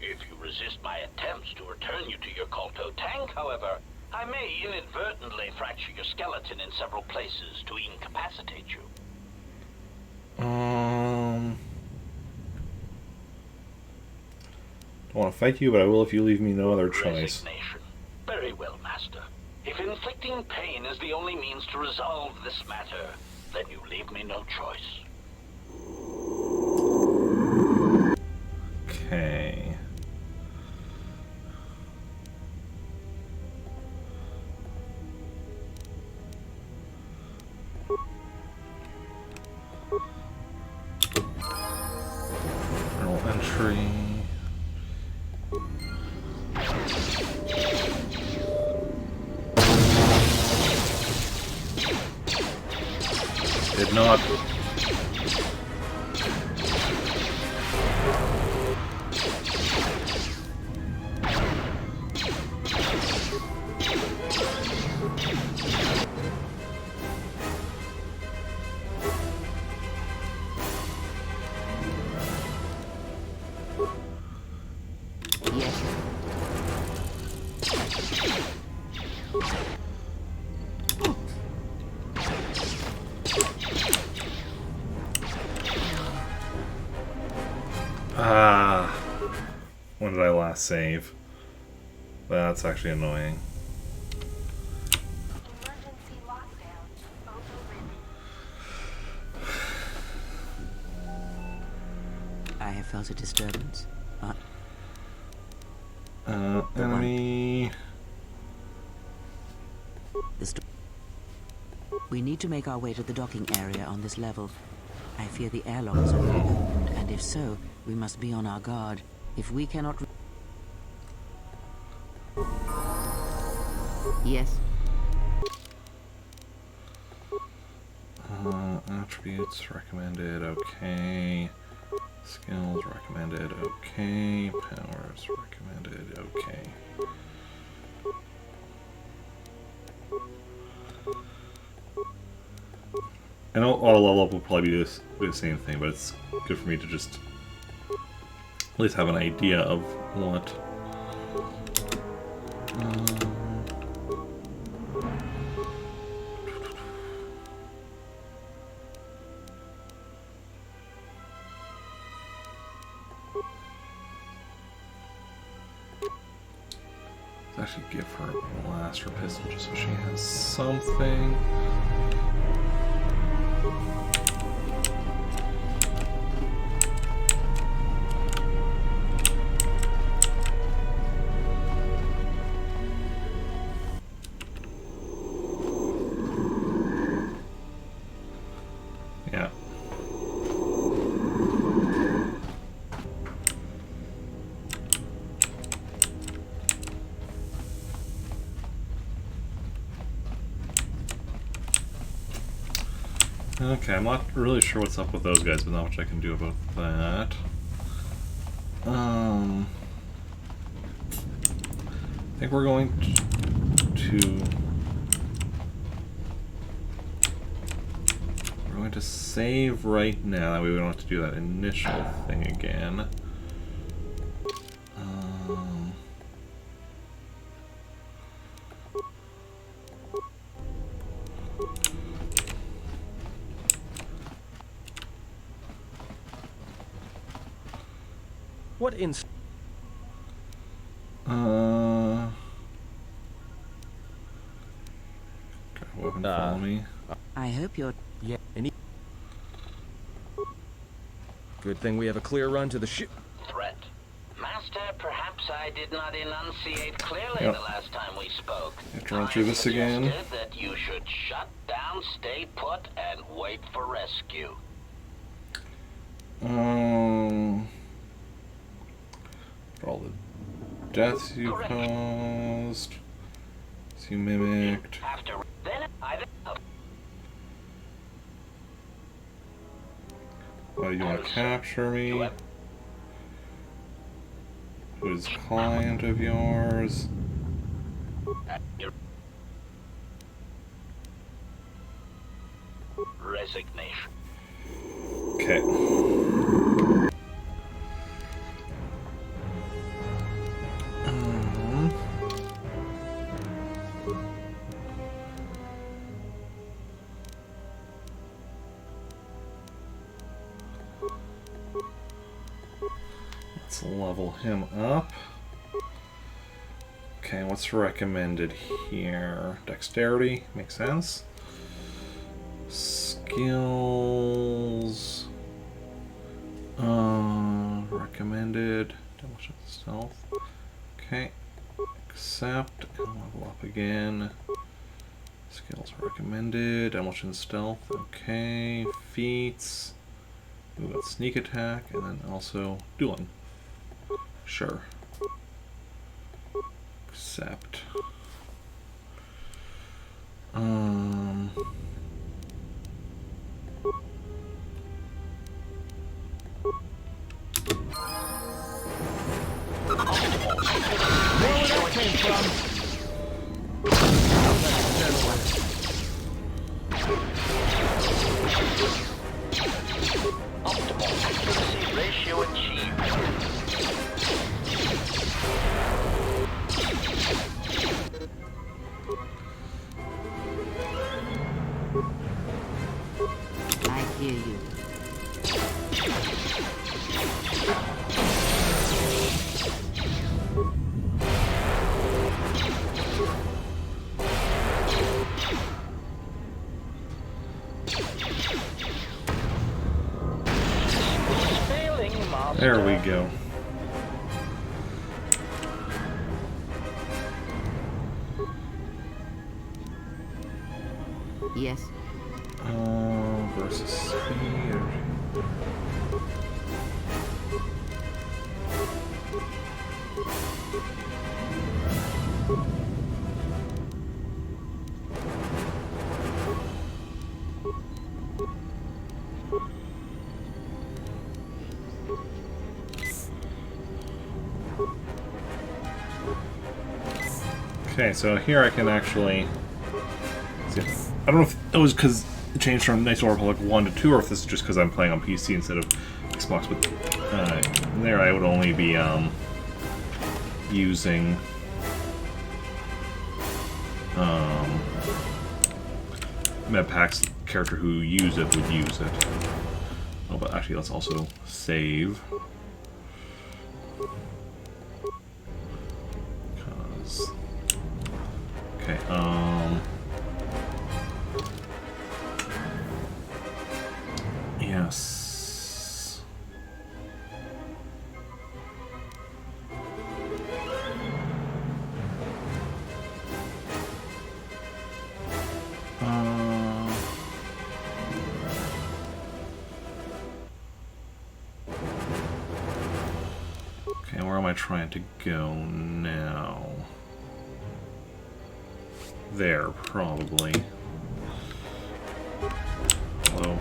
[SPEAKER 6] If you resist my attempts to return you to your Colto tank, however, I may inadvertently fracture your skeleton in several places to incapacitate you.
[SPEAKER 1] Don't want to fight you, but I will if you leave me no other choice.
[SPEAKER 6] Resignation. Very well, Master. If inflicting pain is the only means to resolve this matter, then you leave me no choice.
[SPEAKER 1] Okay. Journal entry. Did not. When did I last save? That's actually annoying.
[SPEAKER 8] Emergency lockdown overridden.
[SPEAKER 9] I have felt a disturbance.
[SPEAKER 1] Enemy.
[SPEAKER 9] We need to make our way to the docking area on this level. I fear the airlock is already opened, and if so, we must be on our guard. If we cannot... Yes.
[SPEAKER 1] Attributes recommended. Okay. Skills recommended, okay. Powers recommended, okay. I know auto level up will probably be the same thing, but it's good for me to just at least have an idea of what. Let's actually give her a blaster pistol just so she has something. Yeah. Okay, I'm not really sure what's up with those guys, but not much I can do about that. I think we're going to save right now. That way we don't have to do that initial thing again.
[SPEAKER 10] What in...
[SPEAKER 1] Weapon follow me.
[SPEAKER 9] I hope you're...
[SPEAKER 10] Yeah, any... Good thing we have a clear run to the ship.
[SPEAKER 6] Threat. Master, perhaps I did not enunciate clearly
[SPEAKER 1] Yep.
[SPEAKER 6] the last time we spoke.
[SPEAKER 1] Have to run through this again.
[SPEAKER 6] I suggested that you should shut down, stay put, and wait for rescue.
[SPEAKER 1] For all the deaths you caused, as you mimicked.
[SPEAKER 6] After then,
[SPEAKER 1] Why do you want to capture me? Who's client of yours?
[SPEAKER 6] Resignation.
[SPEAKER 1] Okay. Let's level him up. Okay, what's recommended here? Dexterity, makes sense. Skills. Recommended. Demolition stealth. Okay. Accept and level up again. Skills recommended. Demolition stealth. Okay. Feats. Ooh, that's sneak attack, and then also dueling. Sure. Accept.
[SPEAKER 6] Optimal accuracy ratio achieved.
[SPEAKER 9] I hear you.
[SPEAKER 1] There we go.
[SPEAKER 9] Yes.
[SPEAKER 1] Versus speed. Okay, so here I can actually... See, I don't know if it was because it changed from Knights of the Republic 1 to 2, or if this is just because I'm playing on PC instead of Xbox, but there I would only be using Medpack's character who used it would use it. Oh, but actually let's also save. Because... Okay, yes. Okay, where am I trying to go now? There, probably. Although,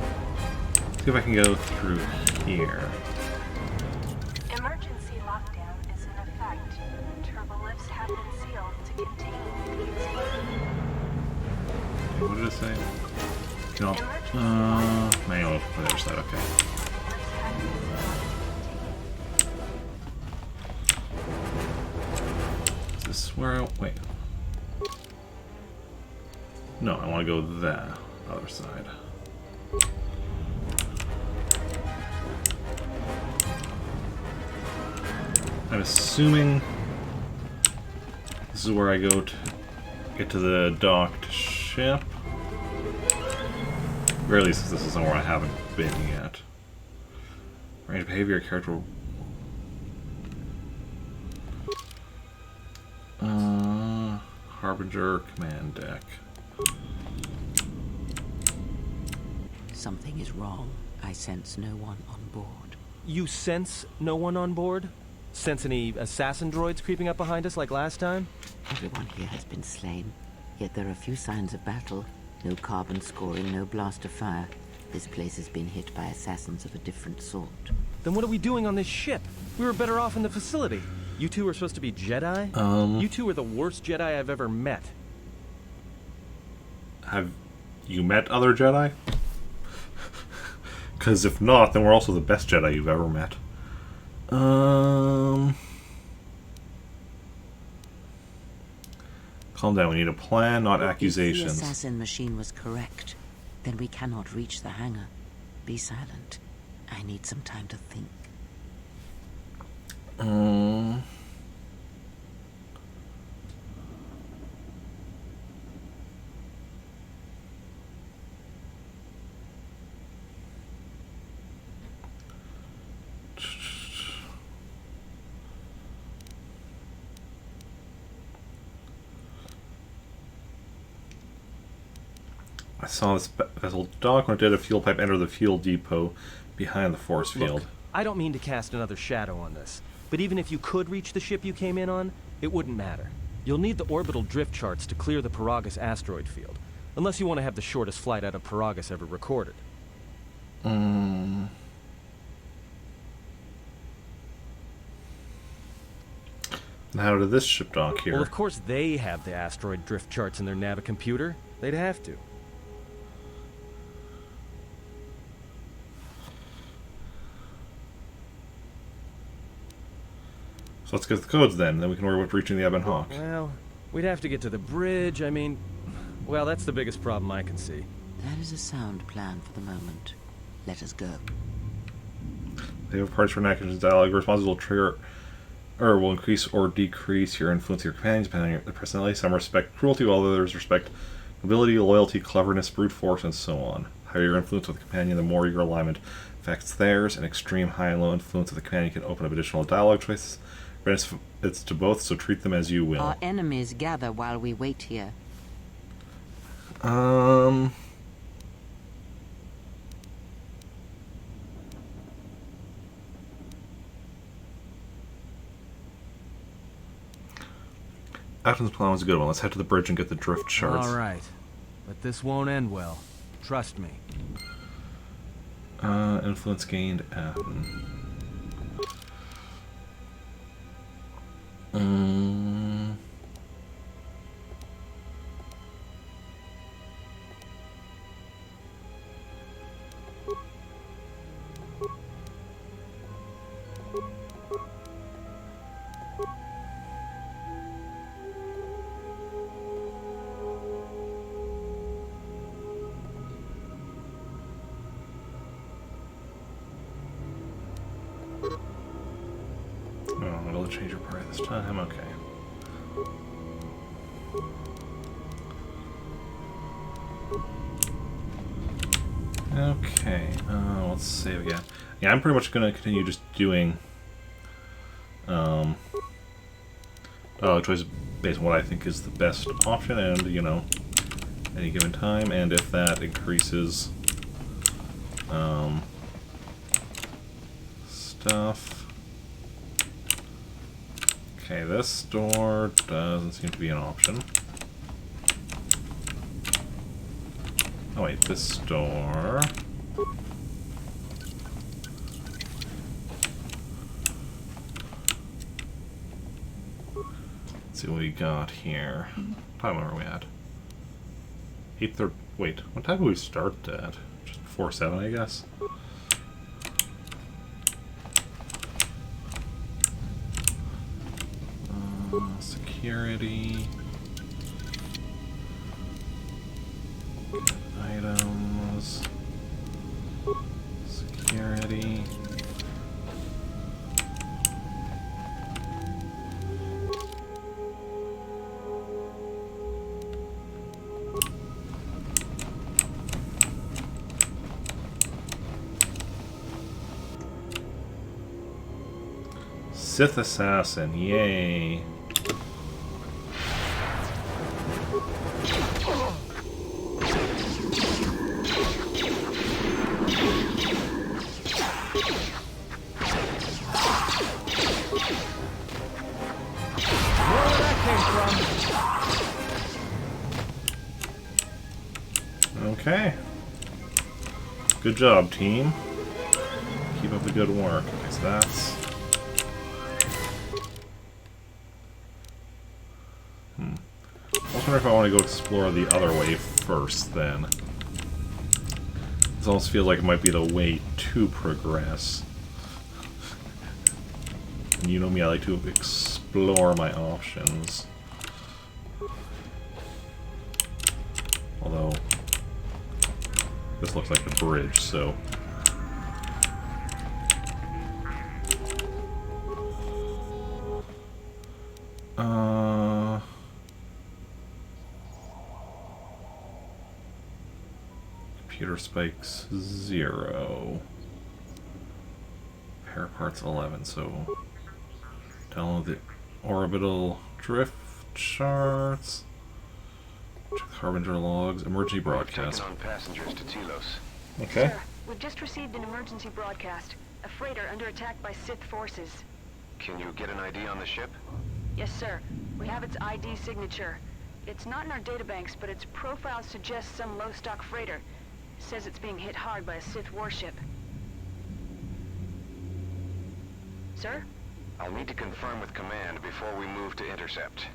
[SPEAKER 1] see if I can go through here.
[SPEAKER 8] Emergency lockdown is in effect. Turbolifts have been sealed to contain the explosion.
[SPEAKER 1] Okay, what did it say? Manual on the other side, okay. Is this where I... Wait. No, I want to go that other side. I'm assuming this is where I go to get to the docked ship. At the very least, this is somewhere I haven't been yet. Range of behavior, character. Harbinger, command deck.
[SPEAKER 9] Something is wrong. I sense no one on board.
[SPEAKER 10] You sense no one on board? Sense any assassin droids creeping up behind us like last time?
[SPEAKER 9] Everyone here has been slain, yet there are few signs of battle. No carbon scoring, no blast of fire. This place has been hit by assassins of a different sort.
[SPEAKER 10] Then what are we doing on this ship? We were better off in the facility. You two are supposed to be Jedi? You two are the worst Jedi I've ever met.
[SPEAKER 1] Have you met other Jedi? Because if not, then we're also the best Jedi you've ever met. Calm down, we need a plan, not accusations.
[SPEAKER 9] If the assassin machine was correct, then we cannot reach the hangar. Be silent. I need some time to think.
[SPEAKER 1] I saw this vessel dock when it did a fuel pipe enter the fuel depot behind the force field.
[SPEAKER 10] Look, I don't mean to cast another shadow on this, but even if you could reach the ship you came in on, it wouldn't matter. You'll need the orbital drift charts to clear the Paragus asteroid field, unless you want to have the shortest flight out of Paragus ever recorded.
[SPEAKER 1] And how did this ship dock here?
[SPEAKER 10] Well, of course they have the asteroid drift charts in their Navicomputer. They'd have to.
[SPEAKER 1] So let's get the codes then we can worry about reaching the Ebon Hawk.
[SPEAKER 10] Well, we'd have to get to the bridge. I mean, well, that's the biggest problem I can see.
[SPEAKER 9] That is a sound plan for the moment. Let us go.
[SPEAKER 1] They have parts for actions dialogue. Responses will trigger or will increase or decrease your influence of your companions depending on their personality. Some respect cruelty, while others respect nobility, loyalty, cleverness, brute force, and so on. The higher your influence with the companion, the more your alignment affects theirs. An extreme high and low influence of the companion can open up additional dialogue choices. It's to both, so treat them as you will.
[SPEAKER 9] Our enemies gather while we wait here.
[SPEAKER 1] Afton's plan was a good one. Let's head to the bridge and get the drift charts.
[SPEAKER 10] All right, but this won't end well. Trust me.
[SPEAKER 1] Influence gained Afton. to change your party this time. Okay. Okay, let's save again. Yeah, I'm pretty much going to continue just doing choice based on what I think is the best option and, you know, any given time, and if that increases stuff. Okay, this door doesn't seem to be an option. Oh wait, this door. Let's see what we got here. What time are we at? 8:30. Wait, what time did we start at? Just before 7, I guess. Security. Items. Security. Sith Assassin, yay. Okay. Good job, team. Keep up the good work. Okay, so that's... I was wondering if I want to go explore the other way first, then. This almost feels like it might be the way to progress. And you know me, I like to explore my options. Although, this looks like the bridge, so... Computer spikes 0. Pair parts 11, so... Download the orbital drift charts. Check Harbinger logs. Emergency broadcast.
[SPEAKER 11] On passengers to Telos.
[SPEAKER 1] Okay.
[SPEAKER 8] Sir, we've just received an emergency broadcast. A freighter under attack by Sith forces.
[SPEAKER 11] Can you get an ID on the ship?
[SPEAKER 8] Yes, sir. We have its ID signature. It's not in our databanks, but its profile suggests some low-stock freighter. Says it's being hit hard by a Sith warship. Sir?
[SPEAKER 11] I'll need to confirm with command before we move to intercept.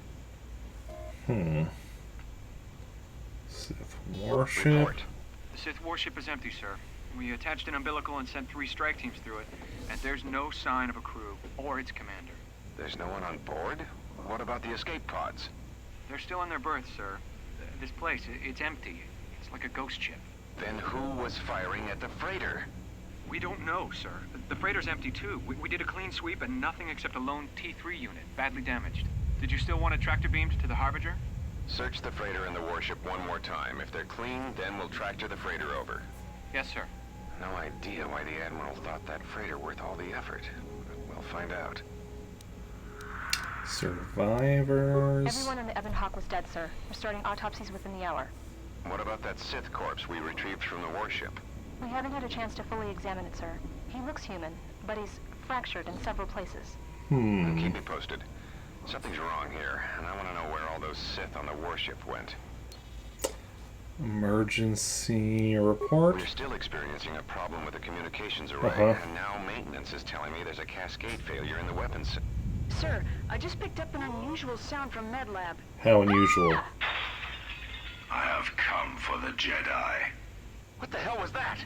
[SPEAKER 1] Sith warship.
[SPEAKER 11] Report.
[SPEAKER 2] The Sith warship is empty, sir. We attached an umbilical and sent 3 strike teams through it, and there's no sign of a crew or its commander.
[SPEAKER 11] There's no one on board? What about the escape pods?
[SPEAKER 2] They're still in their berths, sir. This place, it's empty. It's like a ghost ship.
[SPEAKER 11] Then who was firing at the freighter?
[SPEAKER 2] We don't know, sir. The freighter's empty, too. We did a clean sweep and nothing except a lone T3 unit, badly damaged. Did you still want it tractor beamed to the Harbinger?
[SPEAKER 11] Search the freighter and the warship one more time. If they're clean, then we'll tractor the freighter over.
[SPEAKER 2] Yes, sir.
[SPEAKER 11] No idea why the Admiral thought that freighter worth all the effort. But we'll find out.
[SPEAKER 1] Survivors.
[SPEAKER 8] Everyone in the Ebon Hawk was dead, sir. We're starting autopsies within the hour.
[SPEAKER 11] What about that Sith corpse we retrieved from the warship?
[SPEAKER 8] We haven't had a chance to fully examine it, sir. He looks human, but he's fractured in several places.
[SPEAKER 11] Keep me posted. Something's wrong here, and I want to know where all those Sith on the warship went.
[SPEAKER 1] Emergency report.
[SPEAKER 11] We're still experiencing a problem with the communications array, and now maintenance is telling me there's a cascade failure in the weapons.
[SPEAKER 8] Sir, I just picked up an unusual sound from MedLab.
[SPEAKER 1] How unusual.
[SPEAKER 6] I have come for the Jedi.
[SPEAKER 11] What the hell was that?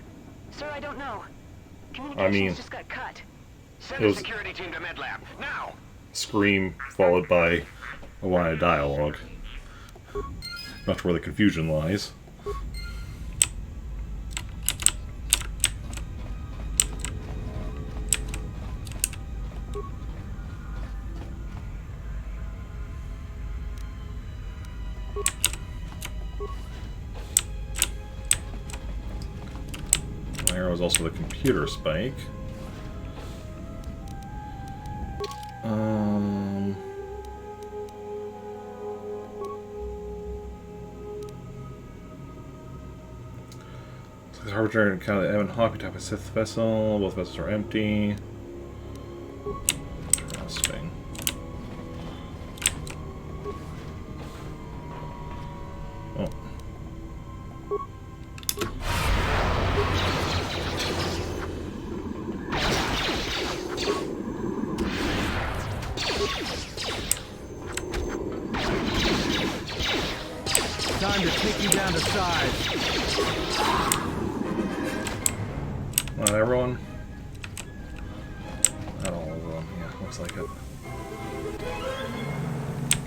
[SPEAKER 8] Sir, I don't know. Communications just got cut.
[SPEAKER 11] Send a security team to MedLab, now!
[SPEAKER 1] Scream followed by a line of dialogue. Not where the confusion lies. arrow is also the computer spike. The Harbinger encountered the Evan Hawk attack a Sith vessel. Both vessels are empty. Interesting. Oh.
[SPEAKER 10] Time to take you down to size.
[SPEAKER 1] Not everyone. Not all of them. Yeah, looks like it.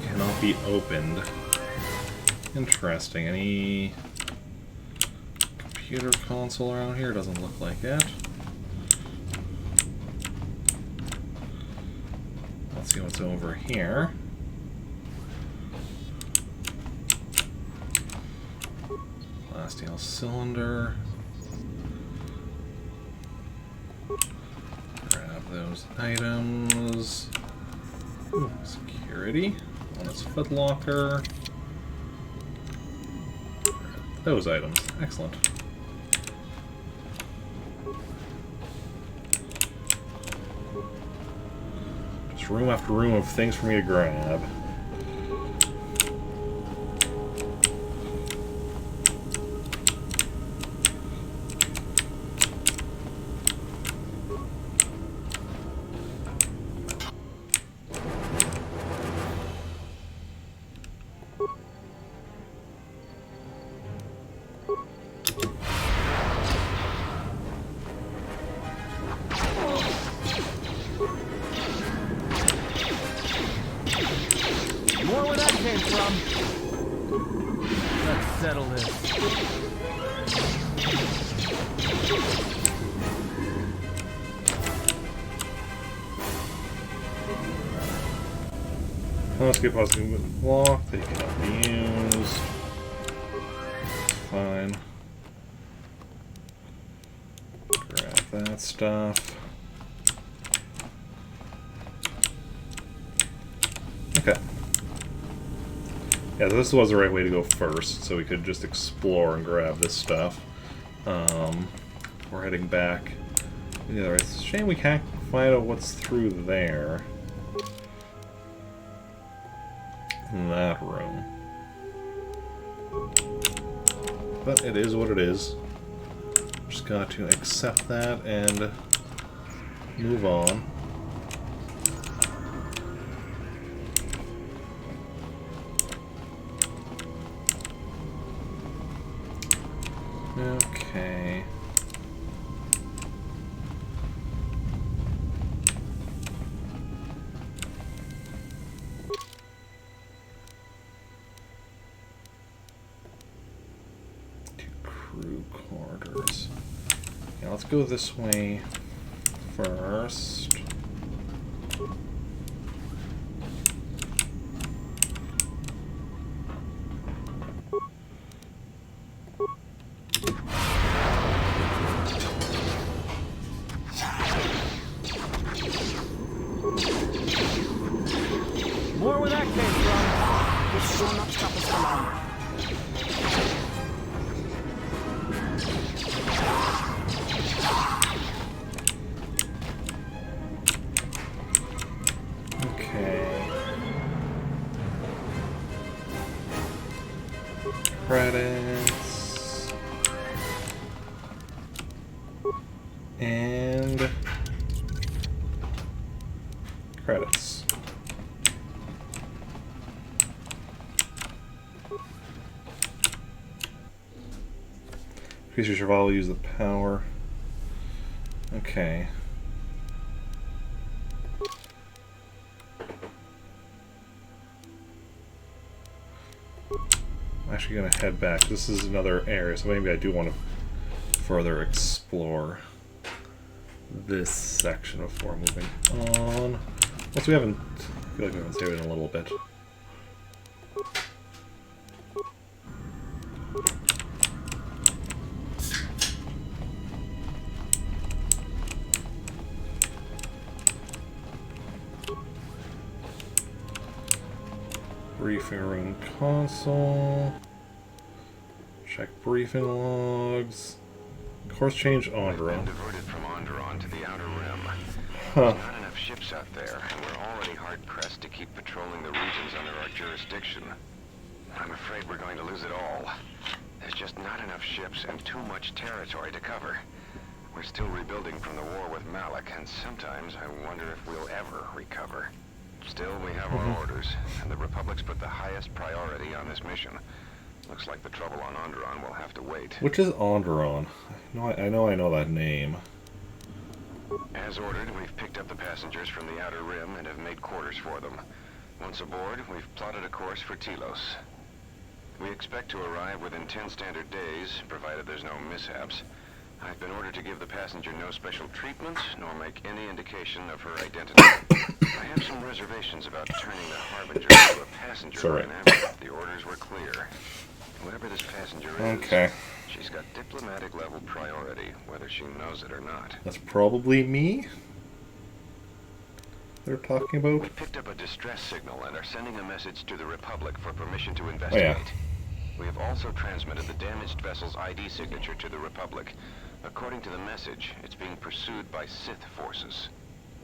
[SPEAKER 1] Cannot be opened. Interesting. Any computer console around here? Doesn't look like it. Let's see what's over here. Plasteel cylinder. Grab those items. Ooh, security. One is footlocker. Those items. Excellent. Just room after room of things for me to grab.
[SPEAKER 10] More where that came from. Let's settle this.
[SPEAKER 1] Let's get positive block. They cannot be used. Fine. Grab that stuff. Okay. Yeah, this was the right way to go first, so we could just explore and grab this stuff. We're heading back. Yeah, it's a shame we can't find out what's through there. In that room. But it is what it is. Just got to accept that and move on. Okay. To crew quarters. Yeah, let's go this way first.
[SPEAKER 10] More where that came from.
[SPEAKER 8] This will not stop us for long.
[SPEAKER 1] Okay. Credits. And credits. Increase your survival, use the power. Okay. I'm actually going to head back. This is another area, so maybe I do want to further explore this section before moving on. Once we haven't, I feel like we haven't saved it in a little bit. Briefing room console. Check briefing logs. Course change Onderon.
[SPEAKER 11] Diverted from Onderon to the Outer Rim.
[SPEAKER 1] Huh.
[SPEAKER 11] There's not enough ships out there, and we're already hard-pressed to keep patrolling the regions under our jurisdiction. I'm afraid we're going to lose it all. There's just not enough ships and too much territory to cover. We're still rebuilding from the war with Malik, and sometimes I wonder if we'll ever recover. Still, we have our orders, and the Republic's put the highest priority on this mission. Looks like the trouble on Onderon will have to wait.
[SPEAKER 1] Which is Onderon? I know that name.
[SPEAKER 11] As ordered, we've picked up the passengers from the Outer Rim and have made quarters for them. Once aboard, we've plotted a course for Telos. We expect to arrive within 10 standard days, provided there's no mishaps. I've been ordered to give the passenger no special treatment, nor make any indication of her identity. I have some reservations about turning the Harbinger into a passenger liner, but the orders were clear. Whoever this passenger is, she's got diplomatic level priority, whether she knows it or not.
[SPEAKER 1] That's probably me? They're talking about?
[SPEAKER 11] We picked up a distress signal and are sending a message to the Republic for permission to investigate.
[SPEAKER 1] Oh, yeah.
[SPEAKER 11] We have also transmitted the damaged vessel's ID signature to the Republic. According to the message, it's being pursued by Sith forces.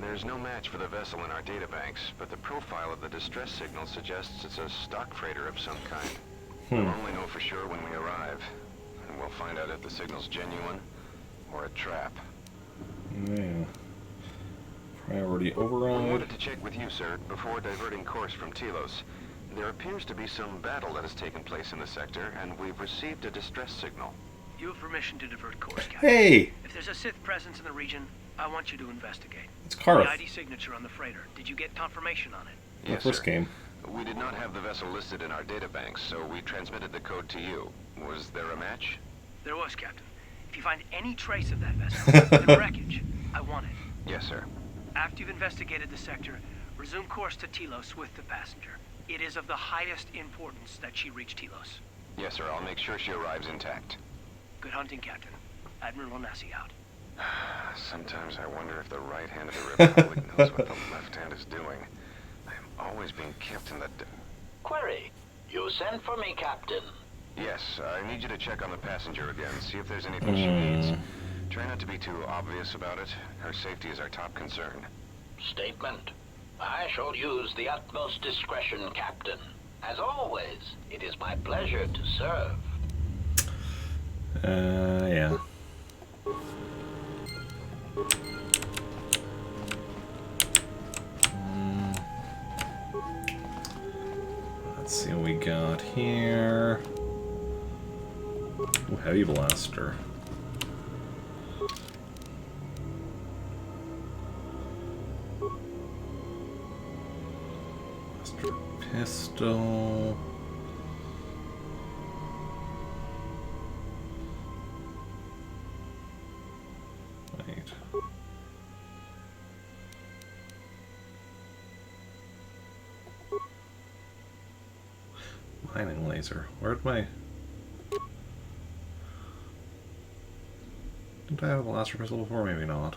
[SPEAKER 11] There's no match for the vessel in our databanks, but the profile of the distress signal suggests it's a stock freighter of some kind. We'll only know for sure when we arrive, and we'll find out if the signal's genuine or a trap.
[SPEAKER 1] Yeah. Priority
[SPEAKER 11] I
[SPEAKER 1] override.
[SPEAKER 11] wanted to check with you, sir, before diverting course from Telos. There appears to be some battle that has taken place in the sector, and we've received a distress signal.
[SPEAKER 2] You have permission to divert course, Captain.
[SPEAKER 1] Hey!
[SPEAKER 2] If there's a Sith presence in the region, I want you to investigate.
[SPEAKER 1] It's Karth.
[SPEAKER 2] The ID signature on the freighter. Did you get confirmation on it?
[SPEAKER 11] Yes,
[SPEAKER 1] first
[SPEAKER 11] sir.
[SPEAKER 1] game.
[SPEAKER 11] We did not have the vessel listed in our databanks, so we transmitted the code to you. Was there a match?
[SPEAKER 2] There was, Captain. If you find any trace of that vessel, the wreckage, I want it.
[SPEAKER 11] Yes, sir.
[SPEAKER 2] After you've investigated the sector, resume course to Telos with the passenger. It is of the highest importance that she reach Telos.
[SPEAKER 11] Yes, sir. I'll make sure she arrives intact.
[SPEAKER 2] Good hunting, Captain. Admiral Onasi out.
[SPEAKER 11] Sometimes I wonder if the right hand of the Republic knows what the left hand is doing. I am always being kept in the...
[SPEAKER 6] Query. You sent for me, Captain.
[SPEAKER 11] Yes, I need you to check on the passenger again, see if there's anything she needs. Try not to be too obvious about it. Her safety is our top concern.
[SPEAKER 6] Statement. I shall use the utmost discretion, Captain. As always, it is my pleasure to serve.
[SPEAKER 1] Yeah. Let's see what we got here. Ooh, heavy blaster. Blaster pistol. Wait. Mining laser. Where'd my... Didn't I have a blaster pistol before? Maybe not.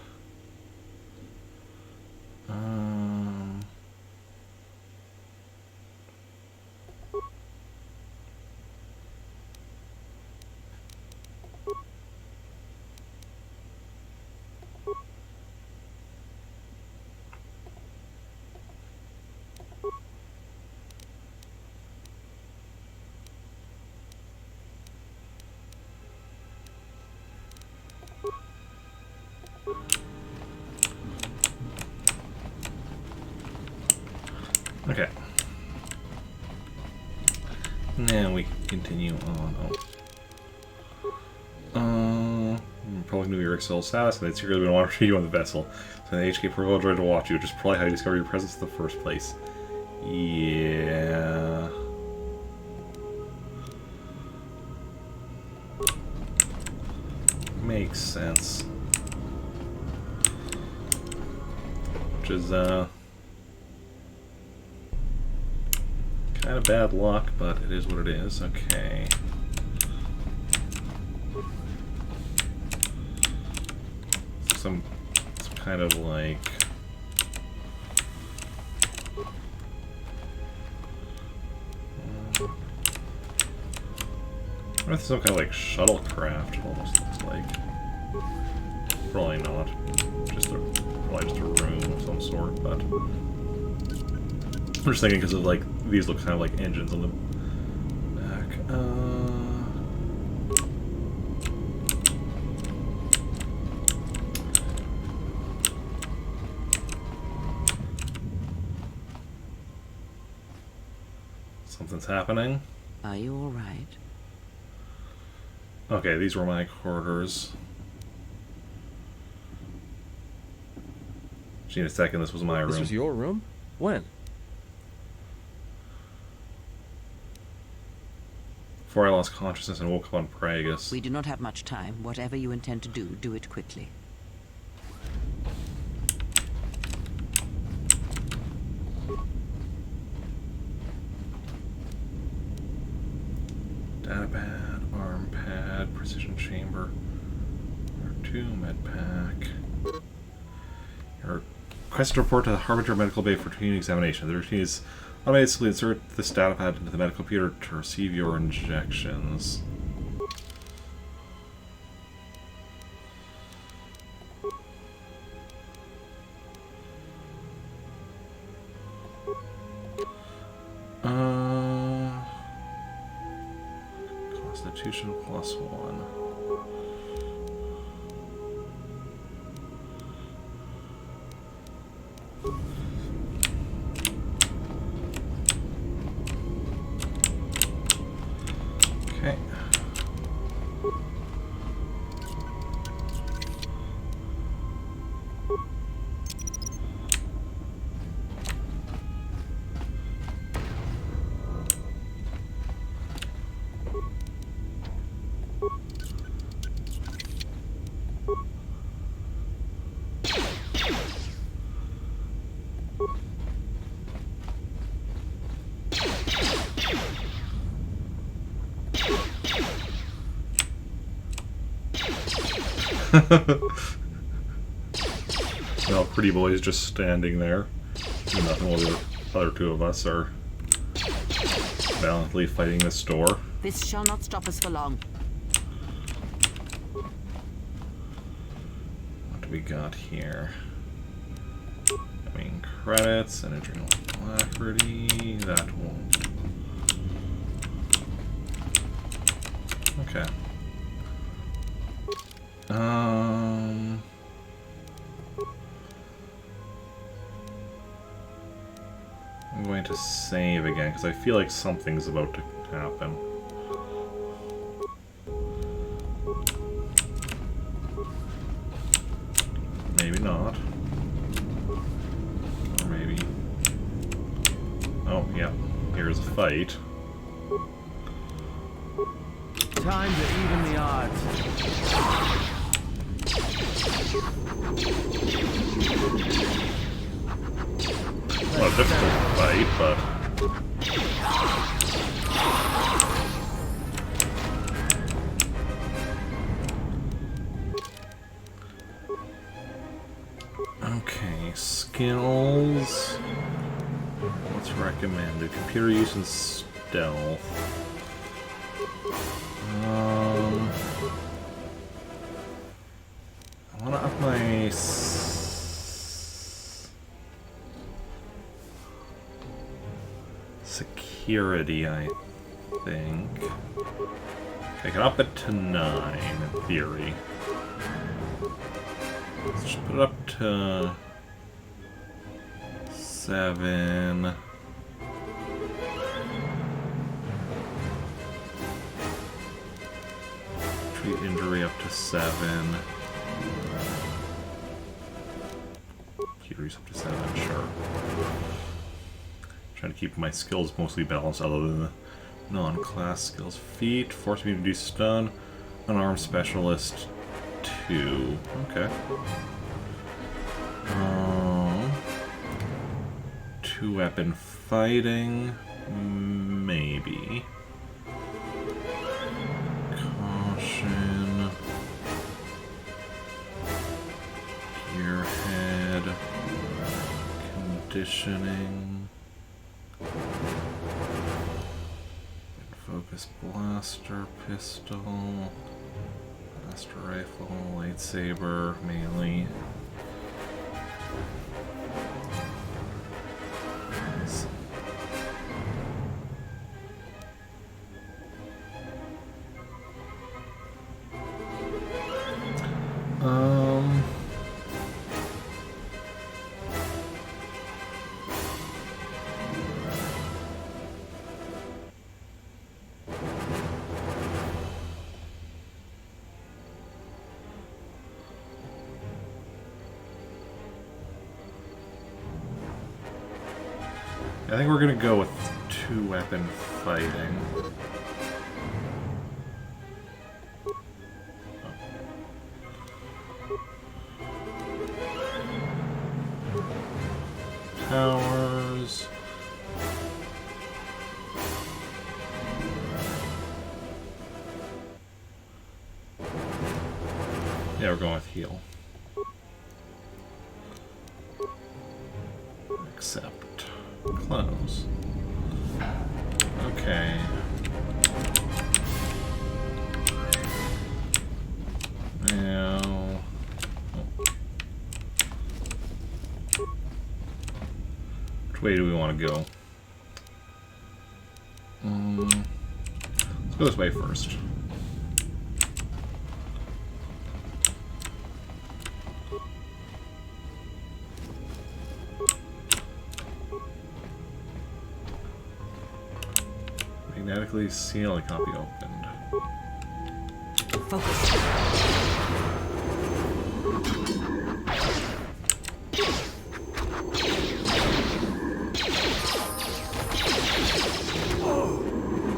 [SPEAKER 1] Okay. Now we continue on. Probably knew your external status, and they'd secretly been monitoring you on the vessel. So the HK protocol tried to watch you, which is probably how you discovered your presence in the first place. Yeah. Makes sense. Which is, kind of bad luck, but it is what it is. Okay. Some kind of like... It's some kind of like shuttlecraft, almost looks like. Probably not. Probably just a room of some sort, but I'm just thinking because of like these look kind of like engines on the back. Something's happening.
[SPEAKER 9] Are you all right?
[SPEAKER 1] Okay, these were my quarters. Just need a second, this was my room.
[SPEAKER 10] This was your room? When?
[SPEAKER 1] Before I lost consciousness and woke up on Pragus.
[SPEAKER 9] We do not have much time. Whatever you intend to do, do it quickly.
[SPEAKER 1] Data pad, arm pad, precision chamber, R2 med pack. Your request to report to the Harbinger Medical Bay for routine examination. The routine is automatically insert this data pad into the medical computer to receive your injections. Constitution +1. Okay. Well, Pretty Boy's just standing there. Do nothing while the other two of us are valiantly fighting this door.
[SPEAKER 9] This shall not stop us for long.
[SPEAKER 1] What do we got here? I mean, credits and adrenal alacrity. That won't. Okay. I'm going to save again because I feel like something's about to happen. Maybe not. Or maybe. Oh, yeah. Here's a fight.
[SPEAKER 12] Time to even the odds.
[SPEAKER 1] Well, a difficult fight, but... Okay, skills... What's recommended? Computer use and stealth. I want to up my... security, I think. I can up it to 9, in theory. Let's just put it up to 7. Treat injury up to 7. Injuries up to 7, sure. Trying to keep my skills mostly balanced other than the non-class skills. Feet, force me to do stun. Unarmed specialist 2. Okay. 2-weapon fighting. Maybe. Caution. Gearhead. Conditioning. Focus This blaster, pistol, blaster rifle, lightsaber, melee. I think we're gonna go with 2-weapon fighting. Towers. Yeah, we're going with heal. Accept. Close. Okay. Now... which way do we want to go? Let's go this way first. Magnetically seal, it can't be opened.
[SPEAKER 9] Focus.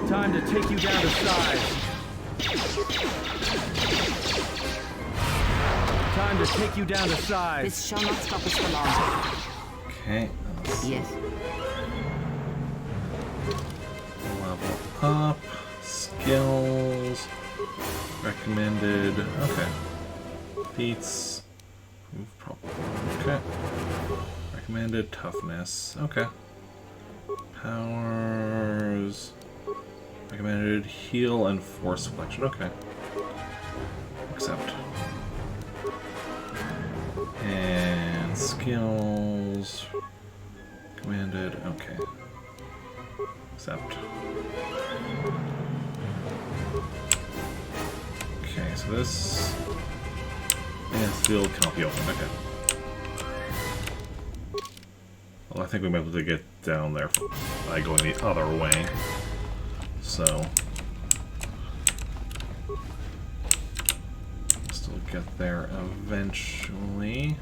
[SPEAKER 12] Time to take you down to size. Time to take you down to size.
[SPEAKER 9] This shall not stop us for long.
[SPEAKER 1] Okay.
[SPEAKER 9] Yes.
[SPEAKER 1] Level up. Skills. Recommended. Okay. Feats. Move problem. Okay. Recommended toughness. Okay. Powers. Recommended heal and force selection. Okay. Accept. And skills. Commanded. Okay. Accept. Okay, so this and field cannot be opened. Okay. Well, I think we might be able to get down there by going the other way. So still get there eventually.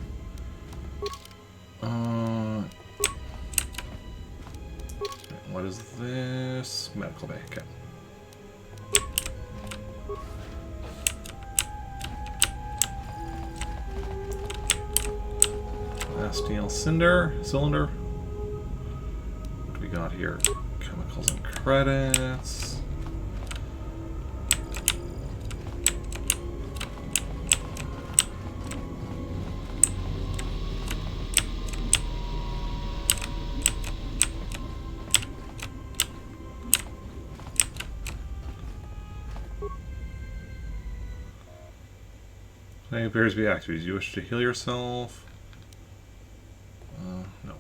[SPEAKER 1] What is this? Medical bay. Okay. Steel cylinder. What do we got here? Chemicals and credits. It appears to be activities. You wish to heal yourself? No.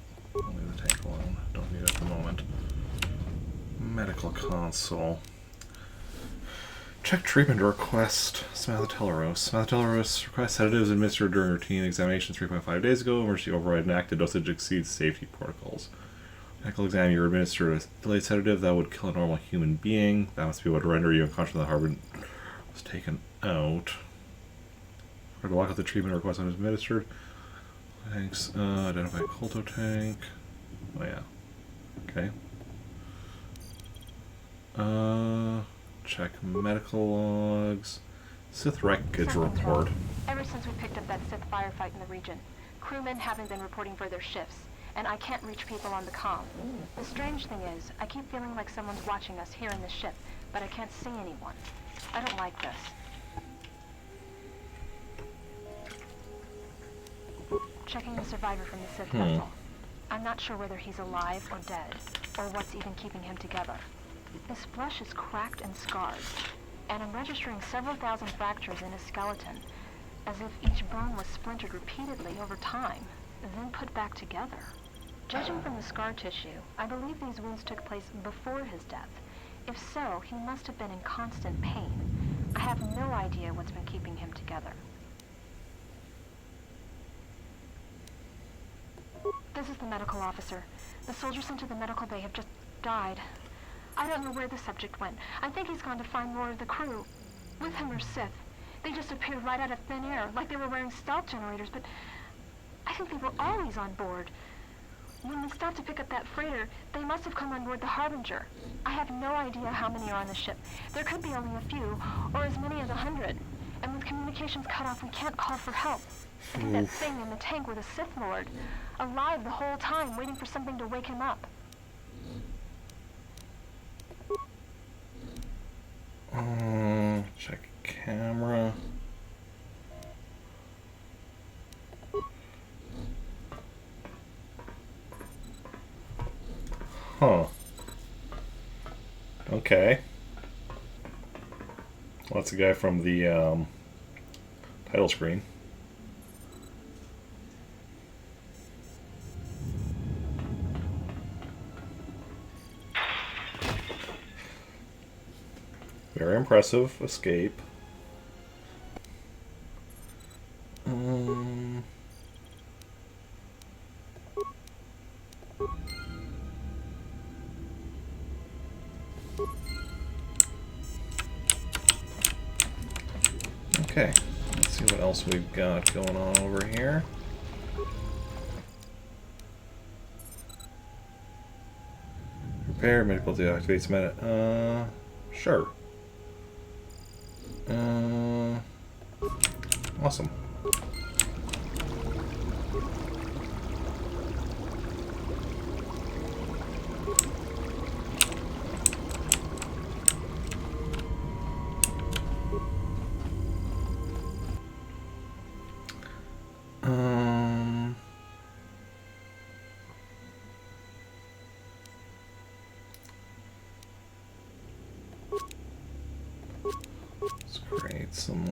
[SPEAKER 1] Only the tank alone. Don't need it at the moment. Medical console. Check treatment request. Samantha Teleros. Samantha Teleros requests sedatives administered during routine examination 3.5 days ago. Emergency override enacted. Dosage exceeds safety protocols. Medical exam. You were administered a delayed sedative that would kill a normal human being. That must be what would render you unconscious when the harbor was taken out. To walk out the treatment request when administered. Thanks. Identify Colto tank. Oh yeah. Okay. Check medical logs. Sith wreckage report.
[SPEAKER 13] Ever since we picked up that Sith firefight in the region, crewmen haven't been reporting for their shifts, and I can't reach people on the comm. The strange thing is, I keep feeling like someone's watching us here in the ship, but I can't see anyone. I don't like this. Checking the survivor from the Sith vessel. I'm not sure whether he's alive or dead, or what's even keeping him together. His flesh is cracked and scarred, and I'm registering several thousand fractures in his skeleton, as if each bone was splintered repeatedly over time, then put back together. Judging from the scar tissue, I believe these wounds took place before his death. If so, he must have been in constant pain. I have no idea what's been keeping him together. This is the medical officer. The soldiers sent to the medical bay have just died. I don't know where the subject went. I think he's gone to find more of the crew. With him are Sith. They just appeared right out of thin air, like they were wearing stealth generators, but I think they were always on board. When we stopped to pick up that freighter, they must have come on board the Harbinger. I have no idea how many are on the ship. There could be only a few, or as many as 100. And with communications cut off, we can't call for help. I think that thing in the tank was a Sith Lord, alive the whole time, waiting for something to wake him up.
[SPEAKER 1] Check camera. Huh. Okay. Well, that's the guy from the title screen. Very impressive escape. Okay, let's see what else we've got going on over here. Repair medical deactivates minute. Sure. Awesome. Let's create some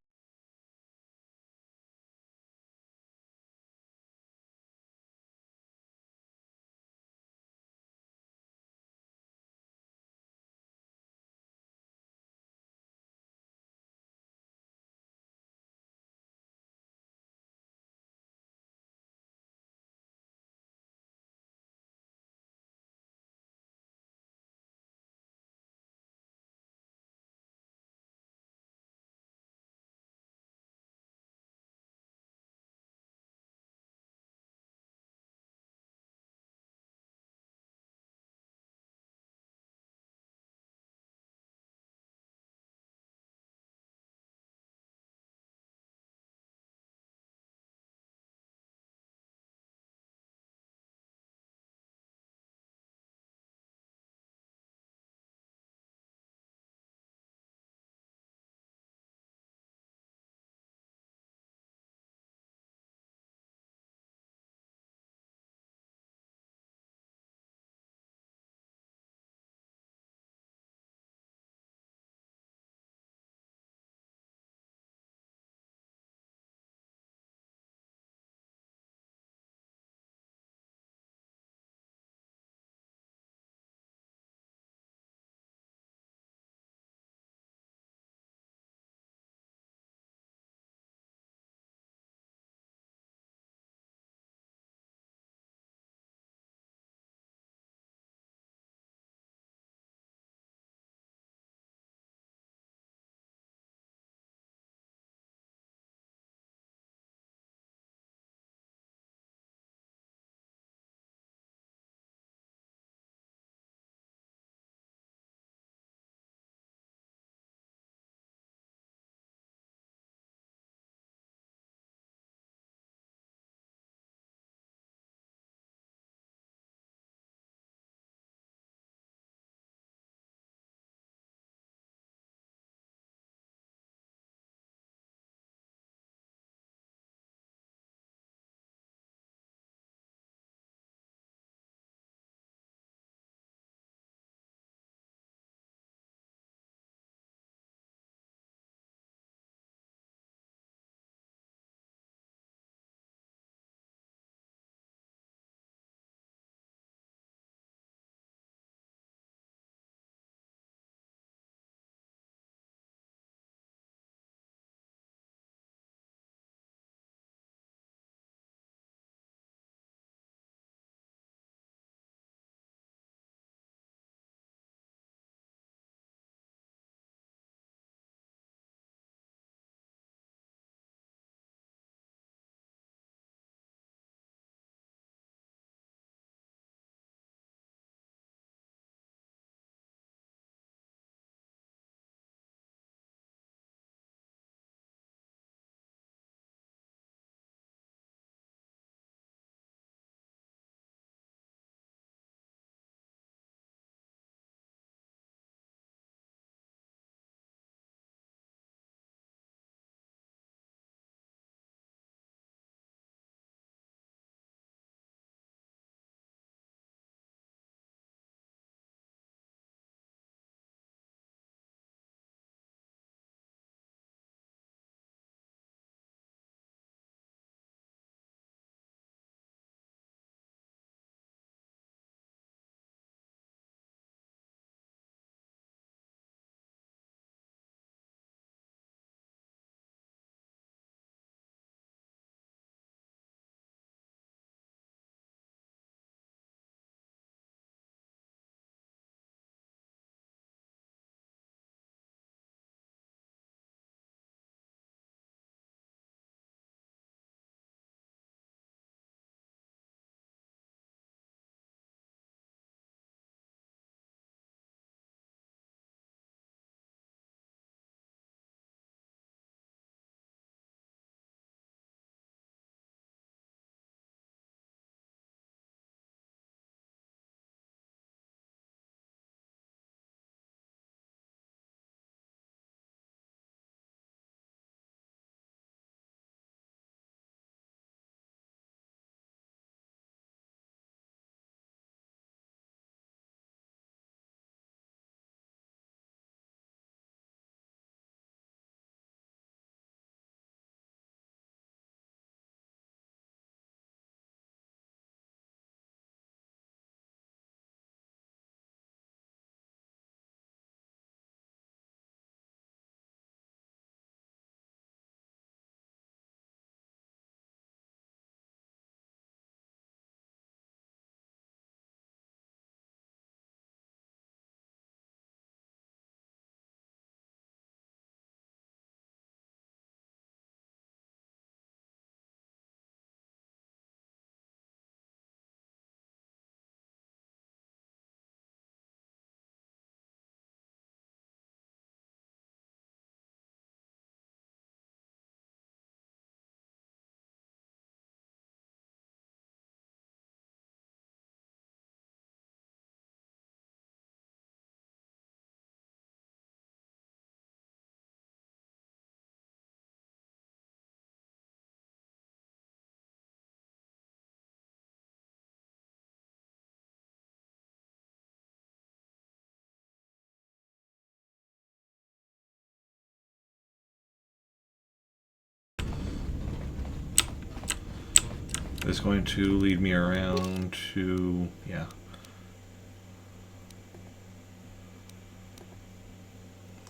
[SPEAKER 1] is going to lead me around to... yeah.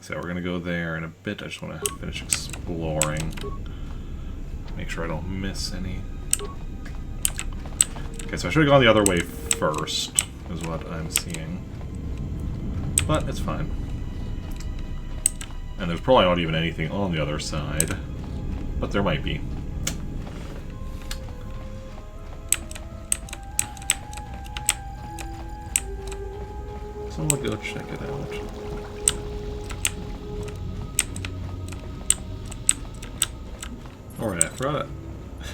[SPEAKER 1] So we're going to go there in a bit. I just want to finish exploring. Make sure I don't miss any. Okay, so I should have gone the other way first, is what I'm seeing. But it's fine. And there's probably not even anything on the other side. But there might be. So I'm gonna go check it out. Alright, I forgot it.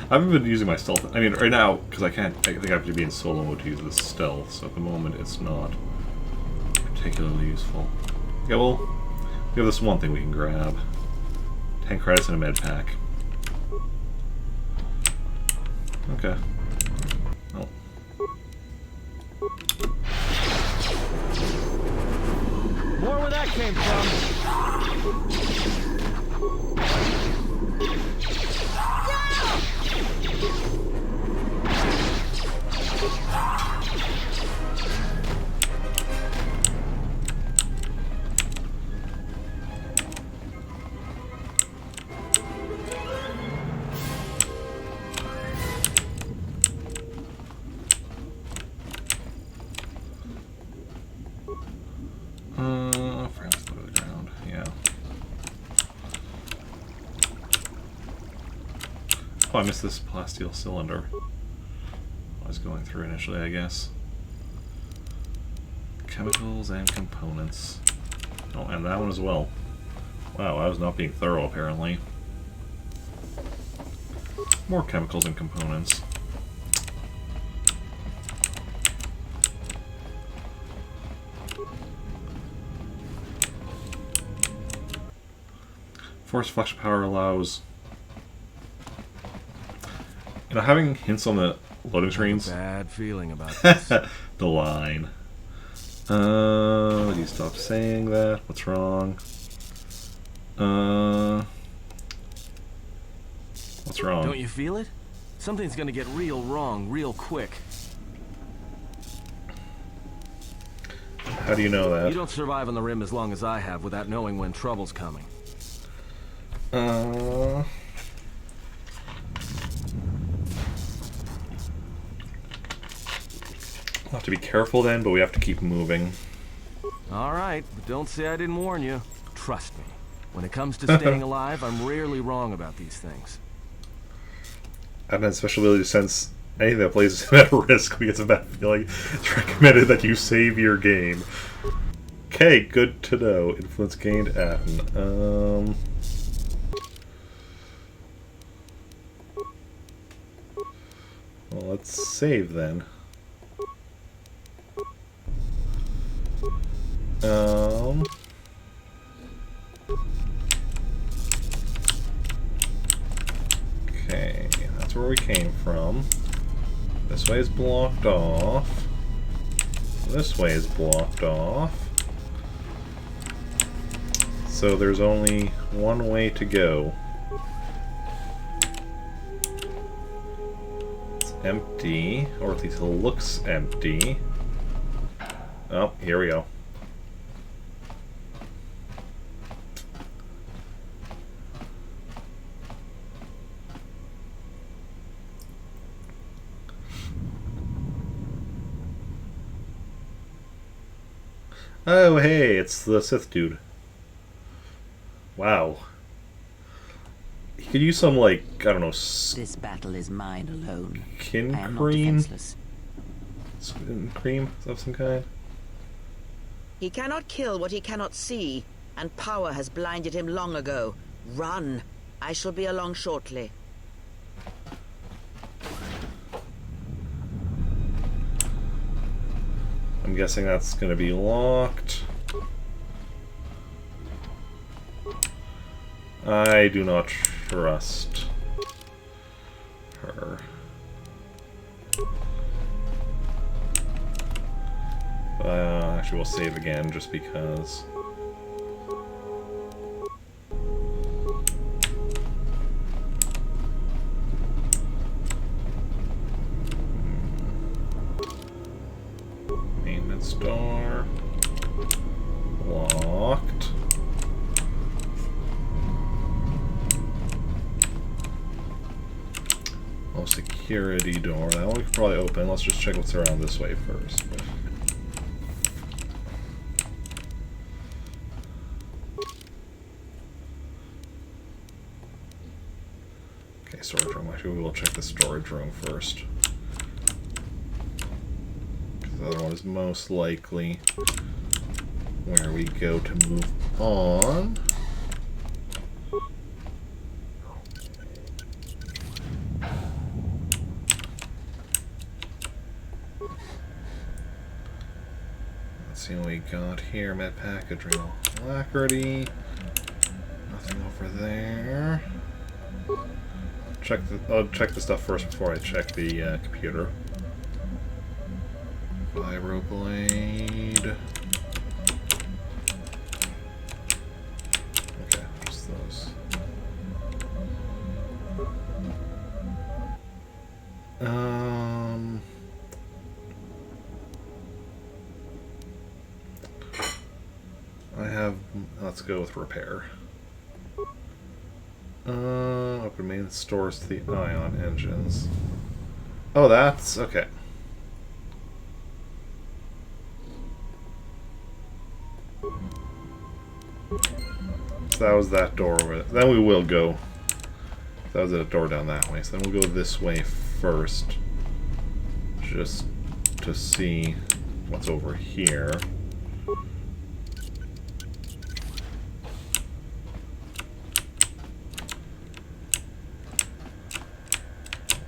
[SPEAKER 1] I haven't been using my stealth. I mean, right now, because I think I have to be in solo mode to use the stealth, so at the moment it's not particularly useful. Okay, well, we have this one thing we can grab. 10 credits and a med pack. Okay. Oh.
[SPEAKER 12] More where that came from.
[SPEAKER 1] Let's go to the ground. Yeah. Oh, I missed this plasteel cylinder. I was going through initially, I guess. Chemicals and components. Oh, and that one as well. Wow, I was not being thorough, apparently. More chemicals and components. Force flex power allows... You know, having hints on the loading screens...
[SPEAKER 12] Bad feeling about this.
[SPEAKER 1] The line. You stop saying that. What's wrong? What's wrong?
[SPEAKER 12] Don't you feel it? Something's gonna get real wrong real quick.
[SPEAKER 1] How do you know that?
[SPEAKER 12] You don't survive on the rim as long as I have without knowing when trouble's coming.
[SPEAKER 1] I'll have to be careful then, but we have to keep moving.
[SPEAKER 12] Alright, but don't say I didn't warn you. Trust me. When it comes to staying alive, I'm rarely wrong about these things.
[SPEAKER 1] I have a special ability to sense anything that plays at risk. We get a bad feeling. It's recommended that you save your game. Okay, good to know. Influence gained Atten. Well, let's save then. Okay, that's where we came from. This way is blocked off. This way is blocked off. So there's only one way to go. It's empty, or at least it looks empty. Oh, here we go. Oh, hey, it's the Sith dude. Wow. He could use some, like, I don't know...
[SPEAKER 9] This battle is mine alone.
[SPEAKER 1] Skin
[SPEAKER 9] I am
[SPEAKER 1] cream?
[SPEAKER 9] not defenseless.
[SPEAKER 1] Skin cream of some kind?
[SPEAKER 14] He cannot kill what he cannot see, and power has blinded him long ago. Run. I shall be along shortly.
[SPEAKER 1] I'm guessing that's going to be locked. I do not trust her. Actually, we'll save again just because. Maintenance door. Locked. Oh, security door. That one we could probably open. Let's just check what's around this way first. Okay, storage room. Actually, we will check the storage room first. Because the other one is most likely where we go to move on. Let's see what we got here. Med pack, adrenal alacrity. Nothing over there. I'll check the stuff first before I check the computer. Vibroblade. Okay, just those. I have. Let's go with repair. Open main stores to the ion engines. Oh, that's okay. So that was that door over there. Then we will go. That was a door down that way. So then we'll go this way first. Just to see what's over here.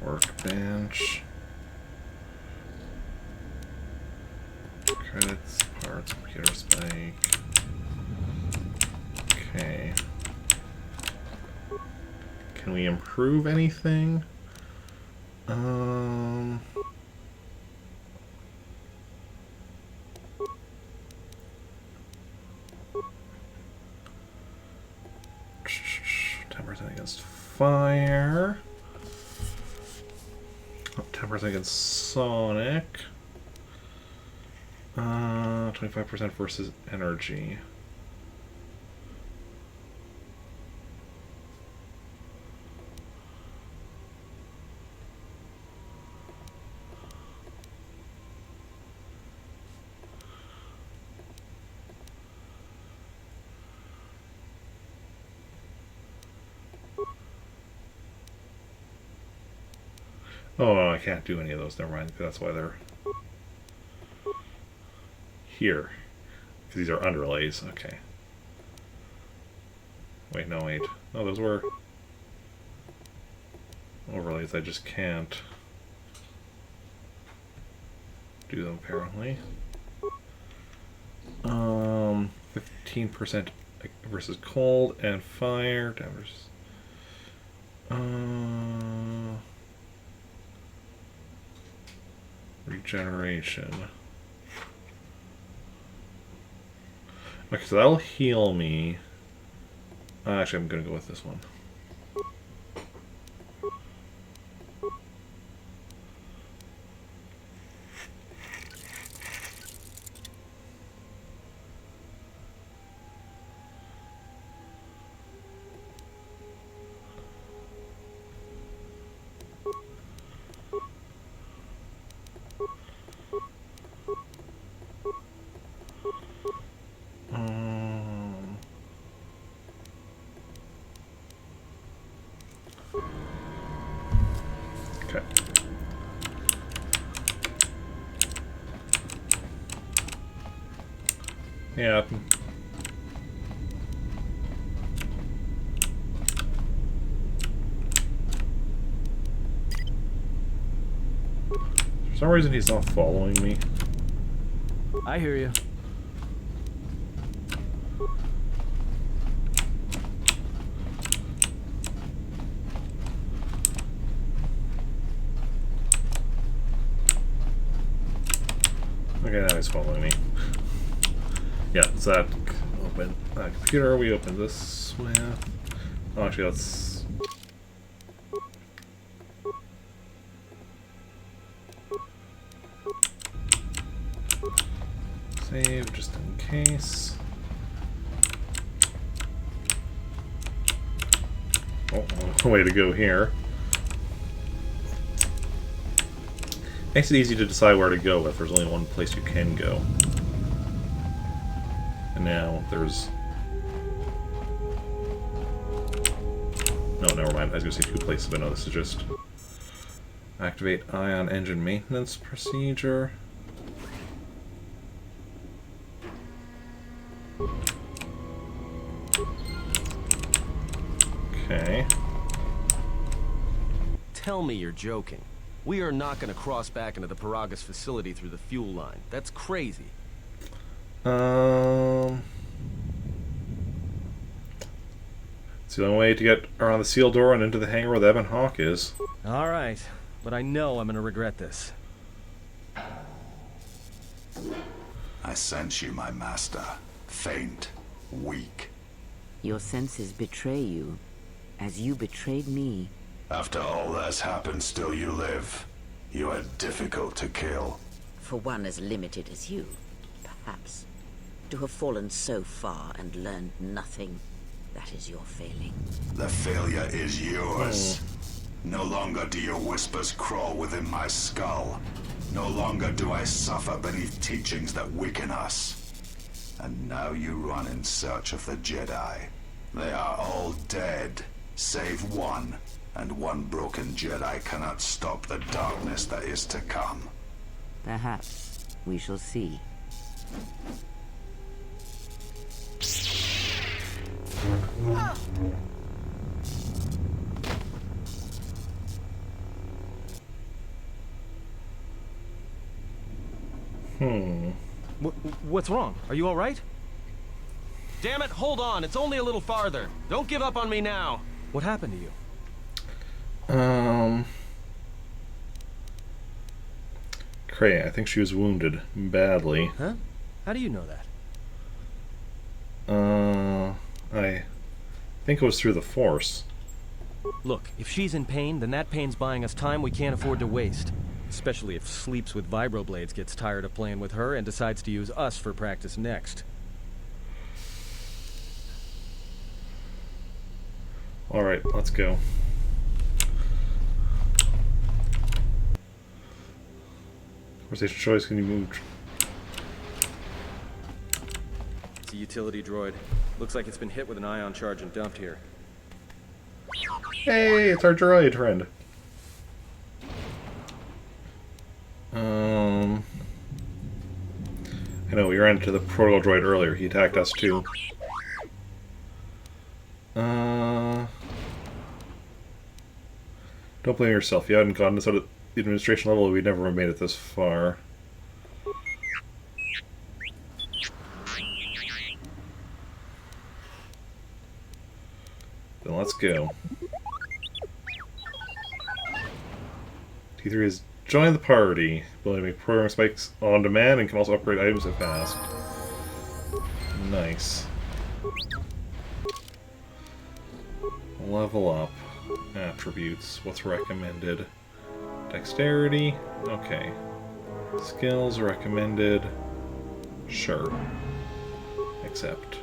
[SPEAKER 1] Workbench. Credits, parts, computer spike. Okay. Can we improve anything? Temper against fire. 10% against Sonic. 25% versus energy. Oh, I can't do any of those. Never mind. That's why they're here. Because these are underlays. Okay. Wait, no, wait. No, those were overlays. I just can't do them, apparently. 15% versus cold and fire. Damage. Regeneration. Okay, so that'll heal me. Actually, I'm gonna go with this one. Okay. Yeah. For some reason he's not following me.
[SPEAKER 10] I hear you.
[SPEAKER 1] Okay, now he's following me. Yeah, so that open computer we open this with. Oh, actually, let's. Save just in case. Oh, way to go here. Makes it easy to decide where to go if there's only one place you can go. And now there's... No, never mind. I was going to say 2 places, but no, this is just... Activate ion engine maintenance procedure. Okay.
[SPEAKER 10] Tell me you're joking. We are not going to cross back into the Paragus facility through the fuel line. That's crazy.
[SPEAKER 1] It's the only way to get around the sealed door and into the hangar where the Ebon Hawk is.
[SPEAKER 10] All right, but I know I'm going to regret this.
[SPEAKER 15] I sense you, my master. Faint, weak.
[SPEAKER 9] Your senses betray you, as you betrayed me.
[SPEAKER 15] After all that's happened, still you live. You are difficult to kill.
[SPEAKER 9] For one as limited as you, perhaps. To have fallen so far and learned nothing, that is your failing.
[SPEAKER 15] The failure is yours. No longer do your whispers crawl within my skull. No longer do I suffer beneath teachings that weaken us. And now you run in search of the Jedi. They are all dead, save one. And one broken Jedi cannot stop the darkness that is to come.
[SPEAKER 9] Perhaps. We shall see.
[SPEAKER 10] What's wrong? Are you all right? Damn it, hold on. It's only a little farther. Don't give up on me now. What happened to you?
[SPEAKER 1] Cray, I think she was wounded badly.
[SPEAKER 10] Huh? How do you know that?
[SPEAKER 1] I think it was through the Force.
[SPEAKER 10] Look, if she's in pain, then that pain's buying us time we can't afford to waste. Especially if Sleeps with Vibroblades gets tired of playing with her and decides to use us for practice next.
[SPEAKER 1] Alright, let's go. Conversation choice, can you move?
[SPEAKER 10] It's a utility droid. Looks like it's been hit with an ion charge and dumped here.
[SPEAKER 1] Hey, it's our droid friend. I know, we ran into the protocol droid earlier. He attacked us too. Don't blame yourself. If you hadn't gotten this out of the administration level, we'd never have made it this far. Then let's go. T3 has joined the party. Ability to make program spikes on demand and can also upgrade items if asked. Nice. Level up. Attributes. What's recommended? Dexterity? Okay. Skills recommended. Sure. Accept.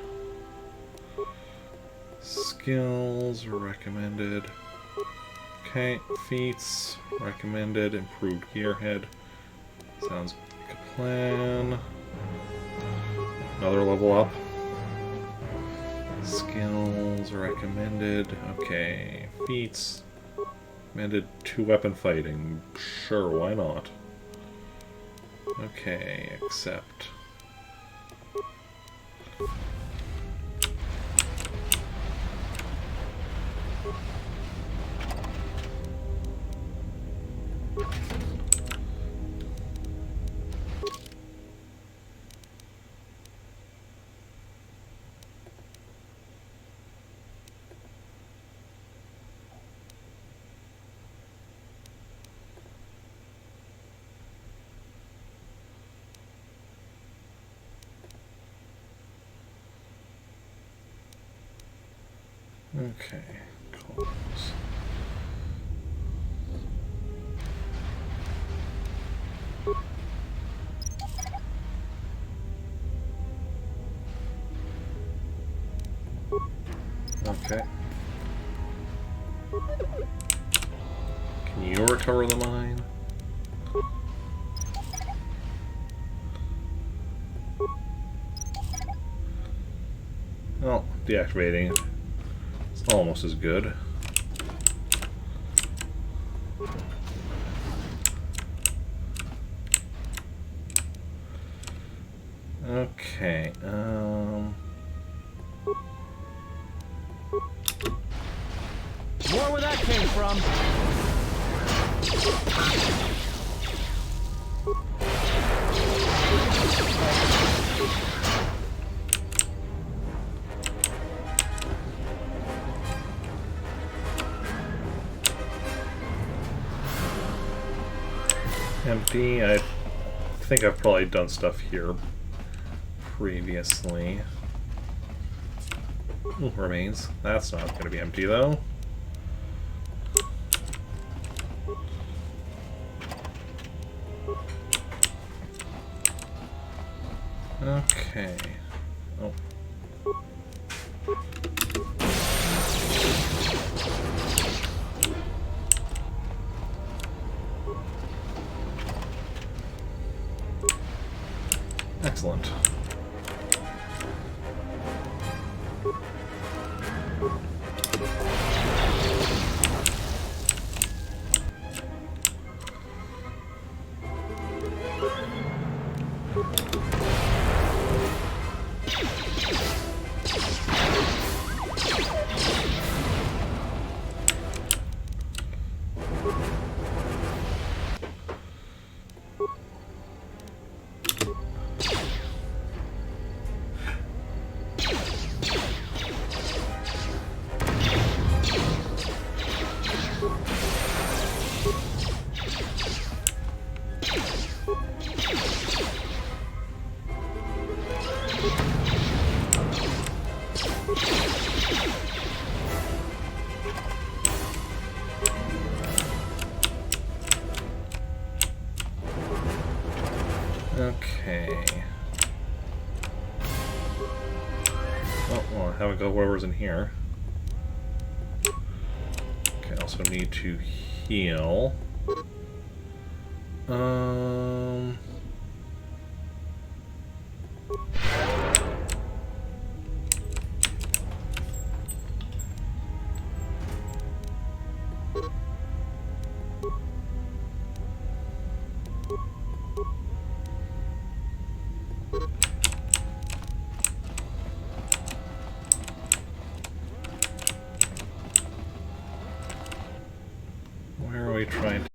[SPEAKER 1] Skills recommended. Okay, feats recommended. Improved gearhead. Sounds like a plan. Another level up. Skills recommended. Okay, feats recommended. 2 weapon fighting. Sure, why not? Okay, accept. Okay, close. Okay. Can you recover the mine? Well, deactivating is almost as good. Okay,
[SPEAKER 10] More where that came from.
[SPEAKER 1] empty. I think I've probably done stuff here previously. Ooh, remains. That's not going to be empty, though. Okay. Oh. Excellent. Okay. Oh, well, I haven't got whatever's in here. Okay, I also need to heal. Where are we trying to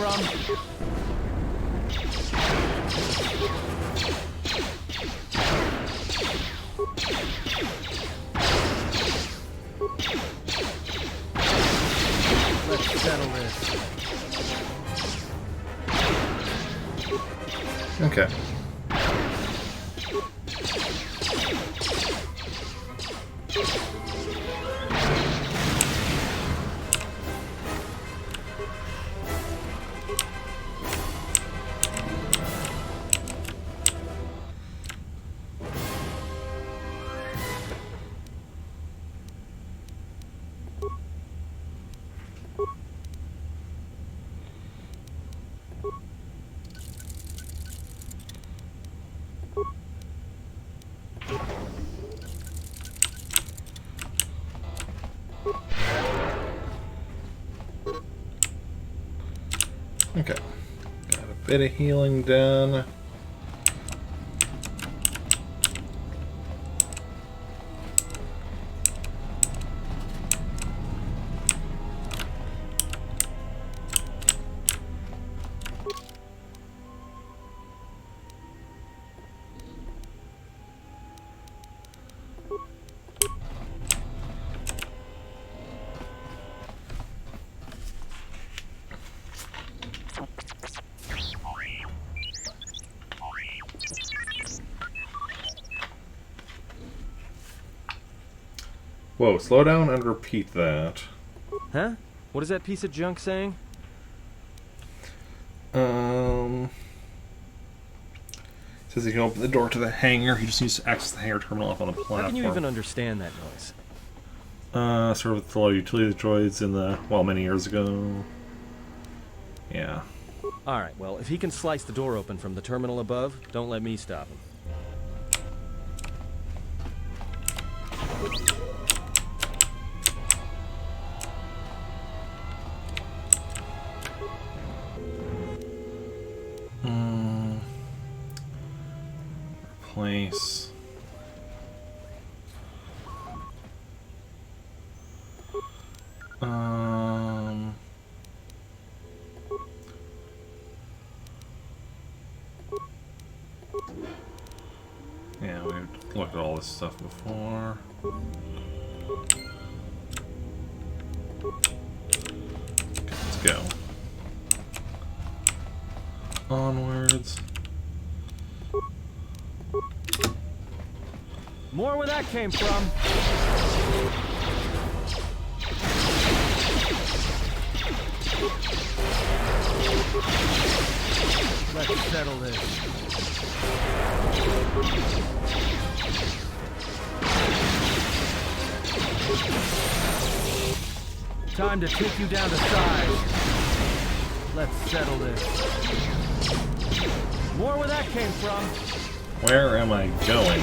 [SPEAKER 10] from? Let's settle this.
[SPEAKER 1] Okay. Okay. Got a bit of healing done. Whoa, slow down and repeat that.
[SPEAKER 10] Huh? What is that piece of junk saying?
[SPEAKER 1] Says he can open the door to the hangar. He just needs to access the hangar terminal up on the platform.
[SPEAKER 10] How can you even understand that noise?
[SPEAKER 1] Sort of with a lot of utility droids in the, well, many years ago. Yeah.
[SPEAKER 10] Alright, well, if he can slice the door open from the terminal above, don't let me stop him.
[SPEAKER 1] Replace. Yeah, we've looked at all this stuff before. Okay, let's go. Onwards.
[SPEAKER 10] More where that came from. Let's settle this. Time to take you down to size. Let's settle this. More where that came from.
[SPEAKER 1] Where am I going?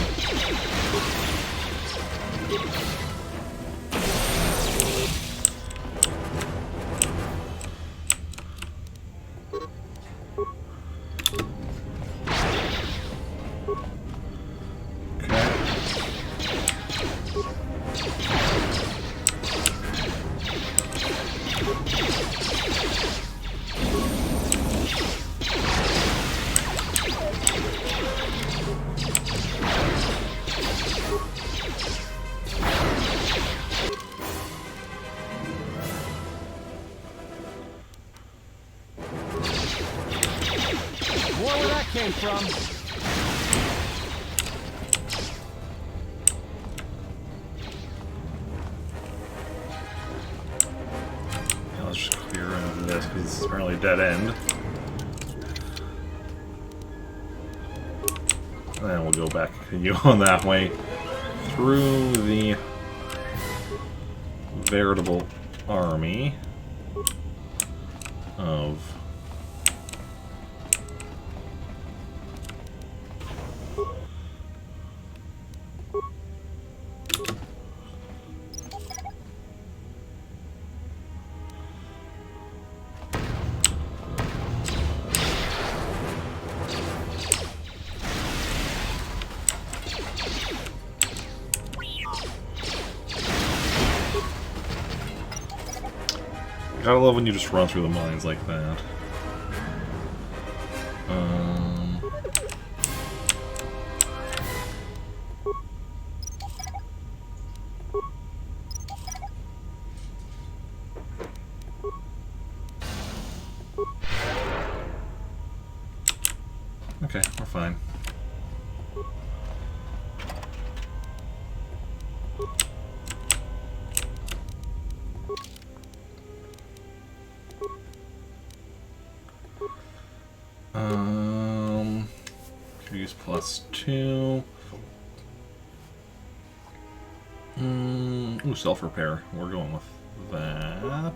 [SPEAKER 10] Came from.
[SPEAKER 1] Yeah, let's just clear out of this because it's apparently a dead end. And then we'll go back and continue on that way through the veritable army of gotta love when you just run through the mines like that. okay, we're fine. Could use +2. Ooh, self-repair. We're going with that.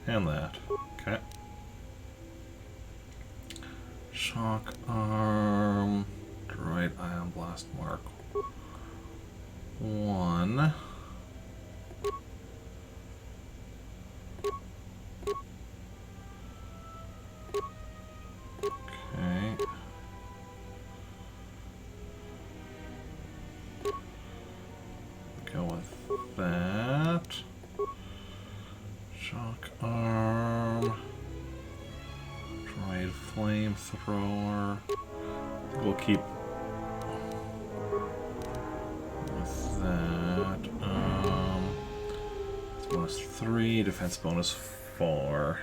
[SPEAKER 1] And that. Okay. Shock arm. Droid ion blast mark 1. Okay. Go with that. Shock arm. Droid flamethrower. We'll keep with that. It's -3, defense bonus 4.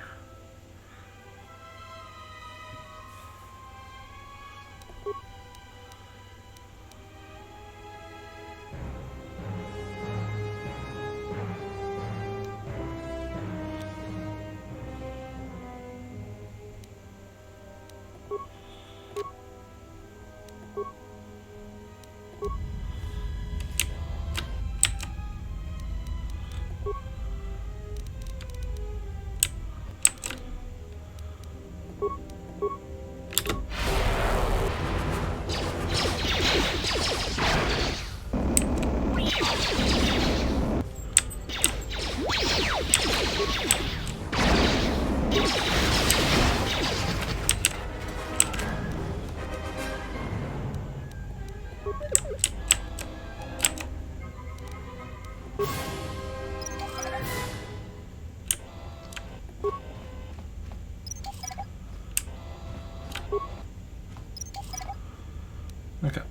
[SPEAKER 1] Okay.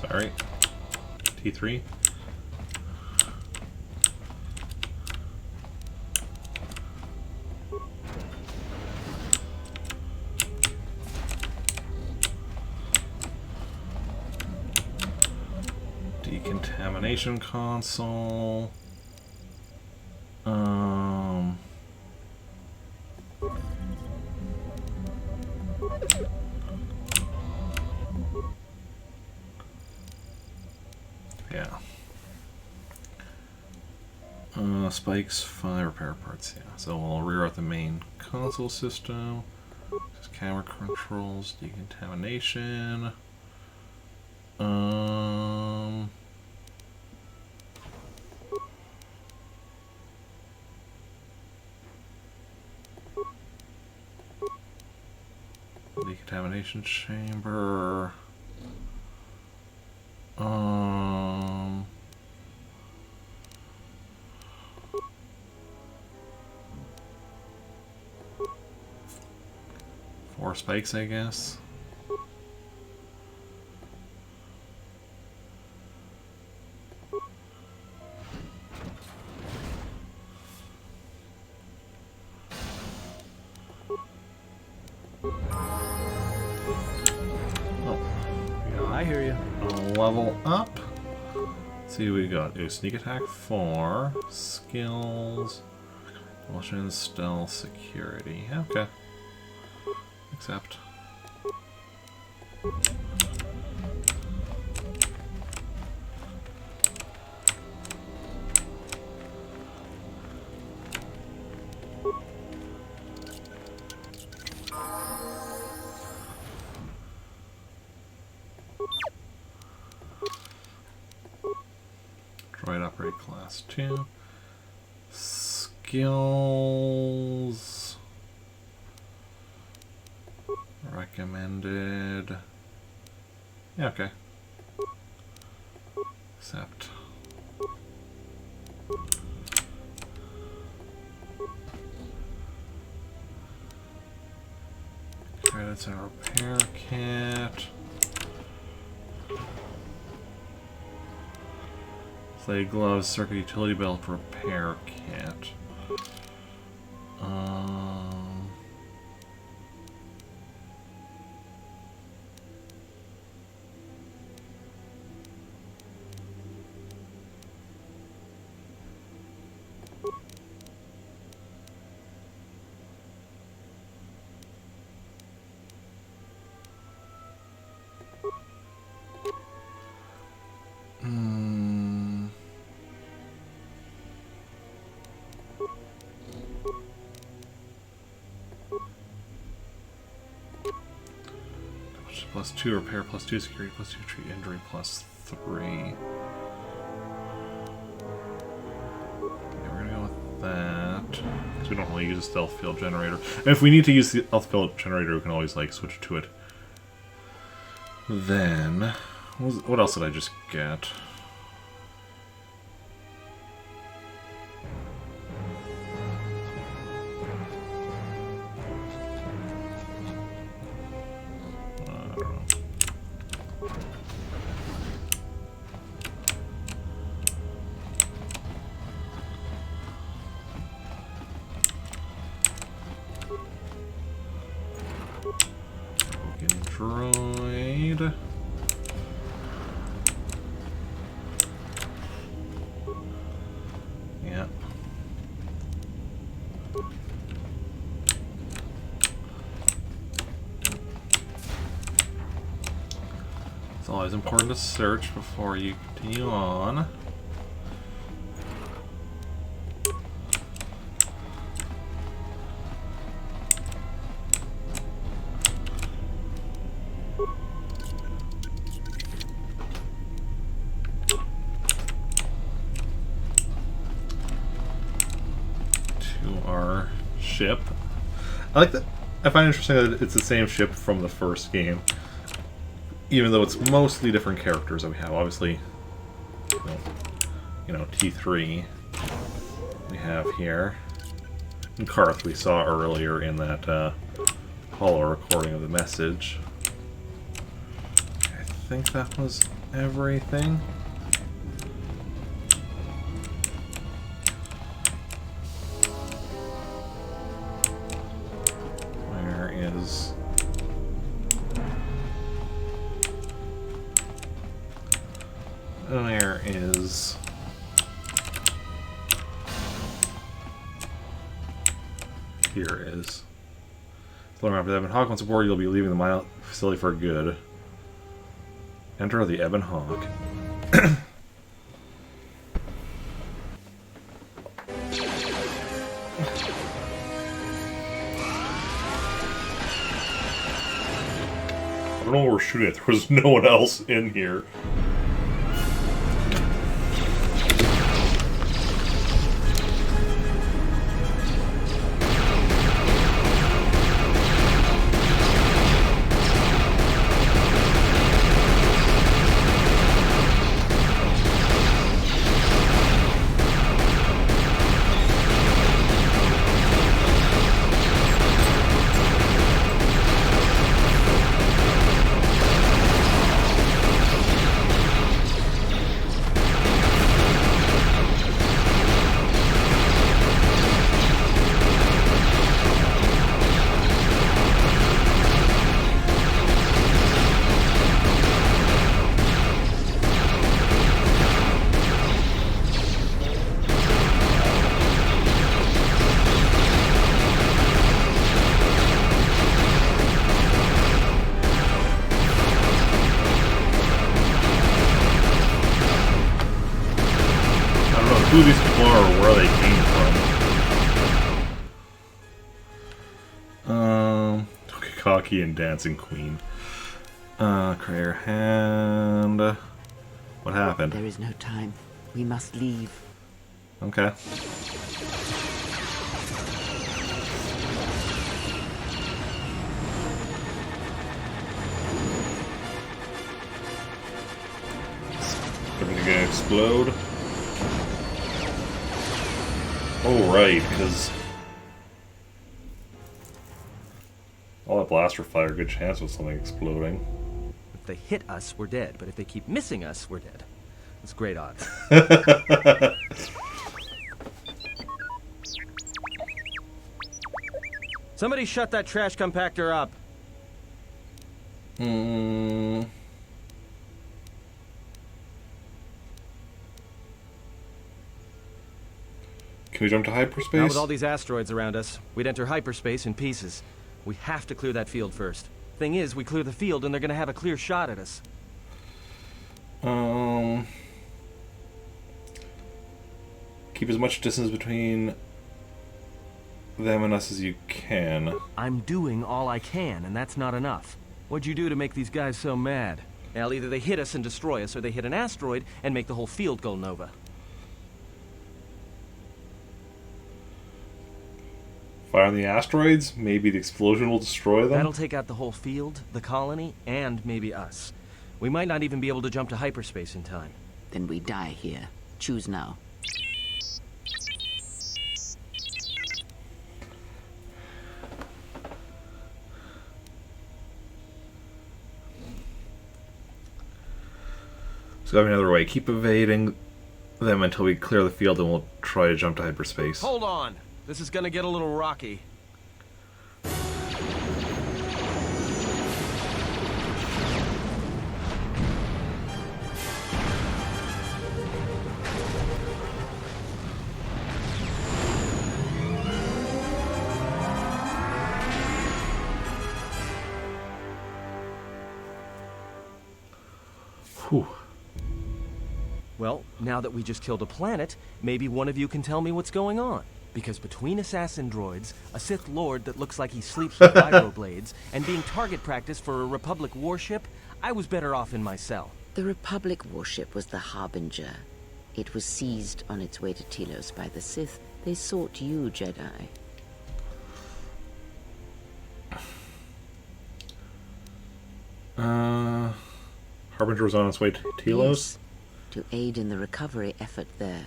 [SPEAKER 1] Sorry. T3. Decontamination console. Yeah. Spikes, 5 repair parts, yeah. So we'll rear out the main console system. Just camera controls, decontamination. Decontamination chamber. Four spikes, I guess.
[SPEAKER 10] I hear you.
[SPEAKER 1] Level up. Let's see what we got. Ooh, sneak attack 4. Skills. Motion, stealth, security. Okay. Accept. Droid operate class 2. Skills. Recommended. Yeah, okay. Accept. Credits and repair kit. Plate gloves, circuit utility belt repair kit. +2 repair, +2 security, +2 treat injury, +3. Yeah, we're gonna go with that. Because we don't really use a stealth field generator. And if we need to use the stealth field generator, we can always like switch to it. Then, what else did I just get? Droid. Yeah. It's always important to search before you continue on. Our ship. I like that. I find it interesting that it's the same ship from the first game, even though it's mostly different characters that we have. Obviously, you know, T3 we have here, and Karth we saw earlier in that holo recording of the message. I think that was everything. There is here is. Learn after the Ebon Hawk. Once aboard, you'll be leaving the mine facility for good. Enter the Ebon Hawk. I don't know what we're shooting at. There was no one else in here. Who these people are or where they came from. Okay, Cocky and Dancing Queen. Crater Hand. What happened?
[SPEAKER 9] There is no time. We must leave.
[SPEAKER 1] Okay. Everything gonna explode? Oh, right, because all that blaster fire, good chance of something exploding.
[SPEAKER 10] If they hit us, we're dead, but if they keep missing us, we're dead. It's great odds. Somebody shut that trash compactor up.
[SPEAKER 1] Can we jump to hyperspace?
[SPEAKER 10] Now with all these asteroids around us, we'd enter hyperspace in pieces. We have to clear that field first. Thing is, we clear the field and they're gonna have a clear shot at us.
[SPEAKER 1] Keep as much distance between them and us as you can.
[SPEAKER 10] I'm doing all I can, and that's not enough. What'd you do to make these guys so mad? Well, either they hit us and destroy us, or they hit an asteroid and make the whole field go nova.
[SPEAKER 1] Fire on the asteroids? Maybe the explosion will destroy them?
[SPEAKER 10] That'll take out the whole field, the colony, and maybe us. We might not even be able to jump to hyperspace in time.
[SPEAKER 9] Then we die here. Choose now.
[SPEAKER 1] There's gotta be another way. Keep evading them until we clear the field, and we'll try to jump to hyperspace.
[SPEAKER 10] Hold on! This is gonna get a little rocky.
[SPEAKER 1] Whew.
[SPEAKER 10] Well, now that we just killed a planet, maybe one of you can tell me what's going on. Because between assassin droids, a Sith Lord that looks like he sleeps with vibroblades, and being target practice for a Republic warship, I was better off in my cell.
[SPEAKER 9] The Republic warship was the Harbinger. It was seized on its way to Telos by the Sith. They sought you, Jedi.
[SPEAKER 1] Harbinger was on its way to Telos?
[SPEAKER 9] Yes, to aid in the recovery effort there.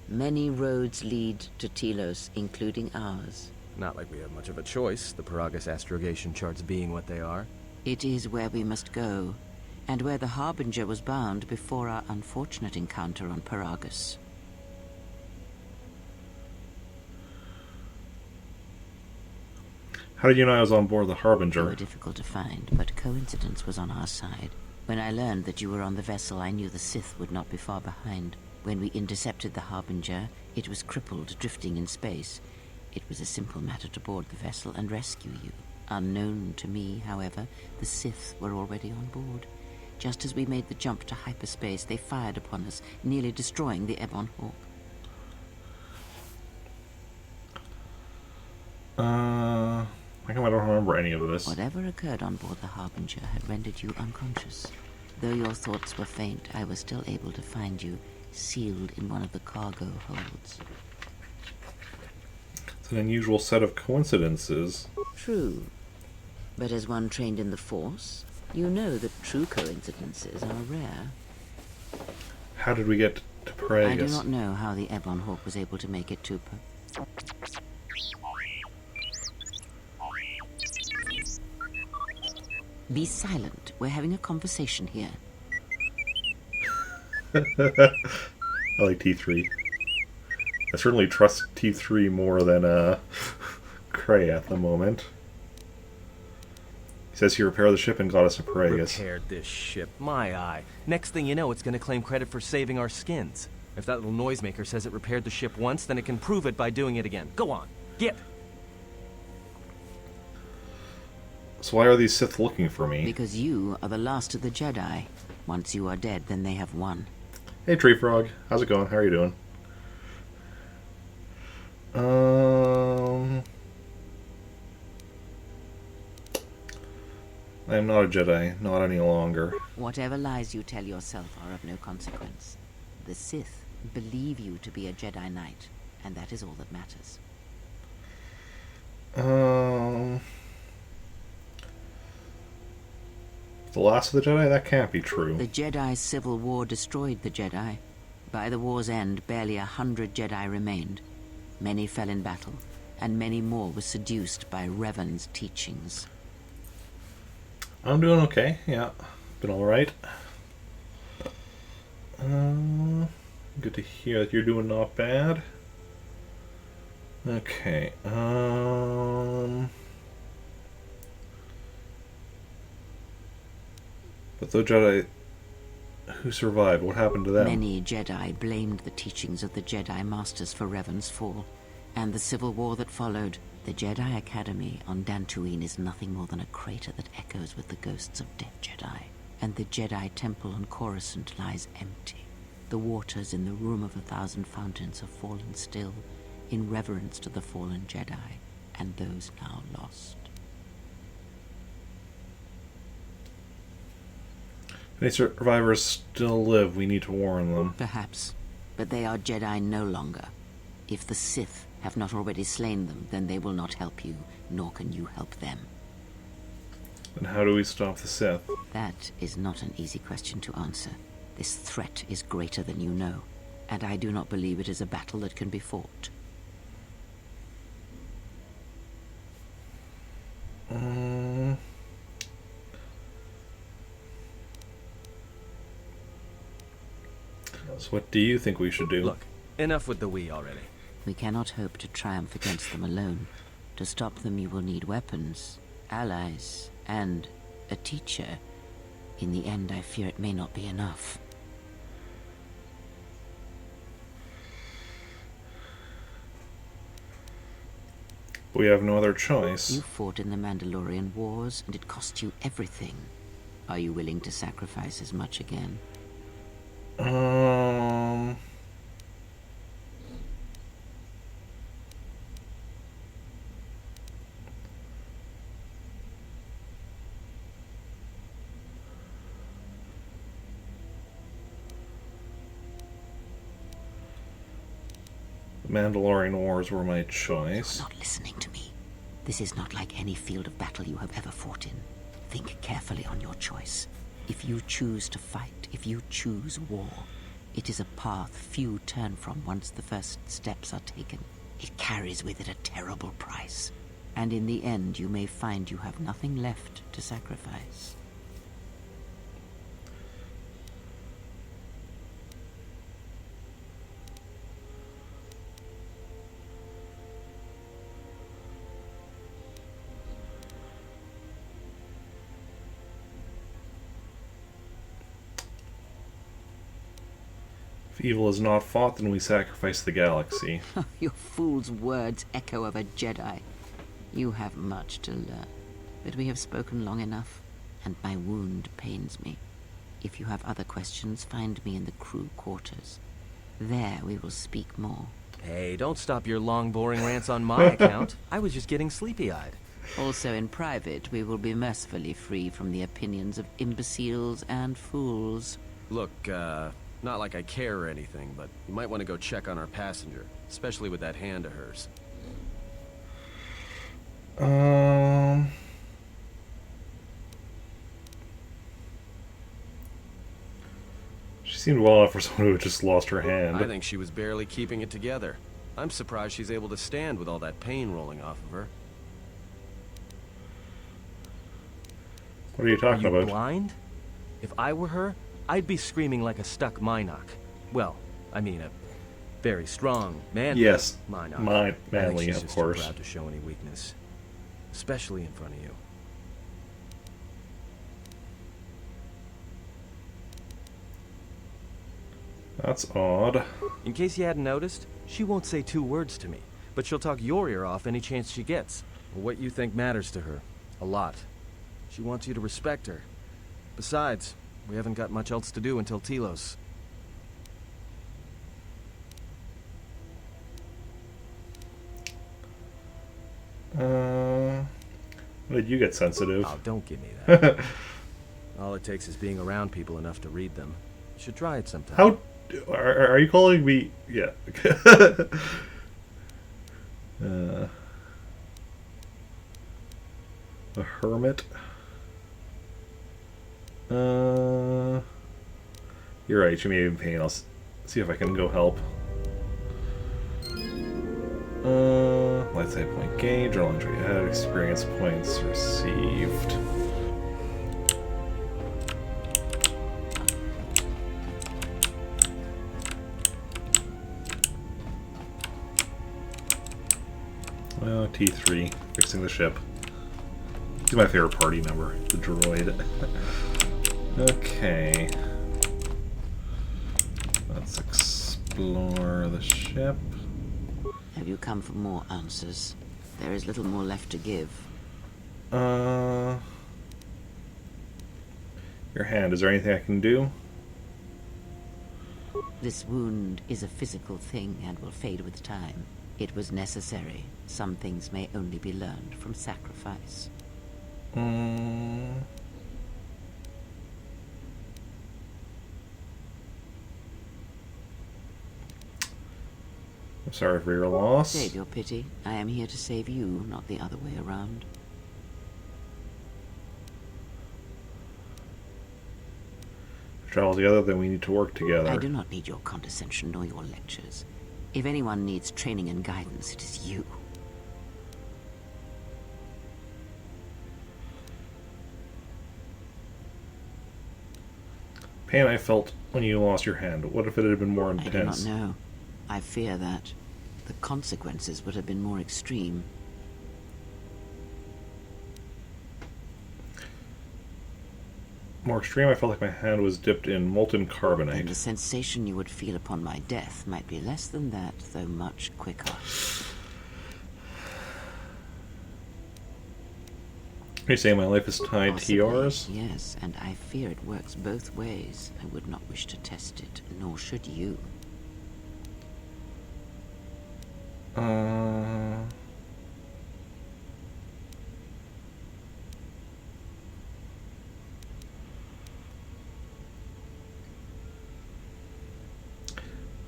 [SPEAKER 9] Many roads lead to Telos, including ours.
[SPEAKER 10] Not like we have much of a choice, the Paragus astrogation charts being what they are.
[SPEAKER 9] It is where we must go, and where the Harbinger was bound before our unfortunate encounter on Paragus.
[SPEAKER 1] How did you know I was on board the
[SPEAKER 9] You
[SPEAKER 1] Harbinger?
[SPEAKER 9] were difficult to find, but coincidence was on our side. When I learned that you were on the vessel, I knew the Sith would not be far behind. When we intercepted the Harbinger, it was crippled, drifting in space. It was a simple matter to board the vessel and rescue you. Unknown to me, however, the Sith were already on board. Just as we made the jump to hyperspace, they fired upon us, nearly destroying the Ebon Hawk.
[SPEAKER 1] How come I don't remember any of this?
[SPEAKER 9] Whatever occurred on board the Harbinger had rendered you unconscious. Though your thoughts were faint, I was still able to find you, sealed in one of the cargo holds.
[SPEAKER 1] It's an unusual set of coincidences.
[SPEAKER 9] True. But as one trained in the Force, you know that true coincidences are rare.
[SPEAKER 1] How did we get to Paragus?
[SPEAKER 9] I do not know how the Ebon Hawk was able to make it to Be silent. We're having a conversation here.
[SPEAKER 1] I like T3. I certainly trust T3 more than Cray at the moment. He says he repaired the ship and got us to Paragus.
[SPEAKER 10] Repaired this ship. My eye. Next thing you know, it's gonna claim credit for saving our skins. If that little noisemaker says it repaired the ship once, then it can prove it by doing it again. Go on. Get!
[SPEAKER 1] So why are these Sith looking for me?
[SPEAKER 9] Because you are the last of the Jedi. Once you are dead, then they have won.
[SPEAKER 1] Hey, Tree Frog. How's it going? How are you doing? I am not a Jedi. Not any longer.
[SPEAKER 9] Whatever lies you tell yourself are of no consequence. The Sith believe you to be a Jedi Knight, and that is all that matters.
[SPEAKER 1] The last of the Jedi? That can't be true.
[SPEAKER 9] The Jedi Civil War destroyed the Jedi. By the war's end, barely 100 Jedi remained. Many fell in battle, and many more were seduced by Revan's teachings.
[SPEAKER 1] I'm doing okay, yeah. Been alright. Good to hear that you're doing not bad. Okay, but the Jedi who survived, what happened to them?
[SPEAKER 9] Many Jedi blamed the teachings of the Jedi Masters for Revan's fall, and the civil war that followed. The Jedi Academy on Dantooine is nothing more than a crater that echoes with the ghosts of dead Jedi, and the Jedi Temple on Coruscant lies empty. The waters in the Room of 1,000 Fountains have fallen still, in reverence to the fallen Jedi, and those now lost.
[SPEAKER 1] If any survivors still live, we need to warn them.
[SPEAKER 9] Perhaps, but they are Jedi no longer. If the Sith have not already slain them, then they will not help you, nor can you help them.
[SPEAKER 1] Then how do we stop the Sith?
[SPEAKER 9] That is not an easy question to answer. This threat is greater than you know, and I do not believe it is a battle that can be fought.
[SPEAKER 1] So what do you think we should do?
[SPEAKER 10] Look, enough with the we already.
[SPEAKER 9] We cannot hope to triumph against them alone. To stop them, you will need weapons, allies, and a teacher. In the end, I fear it may not be enough.
[SPEAKER 1] We have no other choice.
[SPEAKER 9] You fought in the Mandalorian Wars, and it cost you everything. Are you willing to sacrifice as much again?
[SPEAKER 1] Mandalorian Wars were my choice.
[SPEAKER 9] You're not listening to me. This is not like any field of battle you have ever fought in. Think carefully on your choice. If you choose to fight, if you choose war, it is a path few turn from once the first steps are taken. It carries with it a terrible price. And in the end, you may find you have nothing left to sacrifice.
[SPEAKER 1] If evil is not fought, then we sacrifice the galaxy.
[SPEAKER 9] Your fool's words echo of a Jedi. You have much to learn, but we have spoken long enough, and my wound pains me. If you have other questions, find me in the crew quarters. There we will speak more.
[SPEAKER 10] Hey, don't stop your long, boring rants on my account. I was just getting sleepy-eyed.
[SPEAKER 9] Also in private, we will be mercifully free from the opinions of imbeciles and fools.
[SPEAKER 10] Look, not like I care or anything, but you might want to go check on our passenger, especially with that hand of hers.
[SPEAKER 1] She seemed well enough for someone who had just lost her hand.
[SPEAKER 10] I think she was barely keeping it together. I'm surprised she's able to stand with all that pain rolling off of her.
[SPEAKER 1] What are you talking about?
[SPEAKER 10] Blind? If I were her, I'd be screaming like a stuck Minoc. Well, I mean a very strong, manly Minoc.
[SPEAKER 1] Manly,
[SPEAKER 10] she's
[SPEAKER 1] of
[SPEAKER 10] just
[SPEAKER 1] course.
[SPEAKER 10] Too proud to show any weakness, especially in front of you.
[SPEAKER 1] That's odd.
[SPEAKER 10] In case you hadn't noticed, she won't say 2 words to me, but she'll talk your ear off any chance she gets. What you think matters to her. A lot. She wants you to respect her. Besides, we haven't got much else to do until Telos.
[SPEAKER 1] When did you get sensitive?
[SPEAKER 10] Oh, don't give me that. All it takes is being around people enough to read them. You should try it sometime.
[SPEAKER 1] How... Are you calling me... Yeah. A hermit? You're right, you may be in pain. I'll see if I can go help. Let's say point gain, journal entry ahead, experience points received. P3, fixing the ship. He's my favorite party member, the droid. Okay. Let's explore the ship.
[SPEAKER 9] Have you come for more answers? There is little more left to give.
[SPEAKER 1] Your hand, is there anything I can do?
[SPEAKER 9] This wound is a physical thing and will fade with time. It was necessary. Some things may only be learned from sacrifice.
[SPEAKER 1] I'm sorry for your loss.
[SPEAKER 9] Save your pity. I am here to save you, not the other way around.
[SPEAKER 1] If we travel together, then we need to work together.
[SPEAKER 9] I do not need your condescension nor your lectures. If anyone needs training and guidance, it is you.
[SPEAKER 1] Pain I felt when you lost your hand. What if it had been more intense?
[SPEAKER 9] I do not know. I fear that the consequences would have been more extreme.
[SPEAKER 1] More extreme, I felt like my hand was dipped in molten carbonate.
[SPEAKER 9] And the sensation you would feel upon my death might be less than that, though much quicker.
[SPEAKER 1] You're saying my life is tied
[SPEAKER 9] Possibly,
[SPEAKER 1] to yours?
[SPEAKER 9] Yes, and I fear it works both ways. I would not wish to test it, nor should you.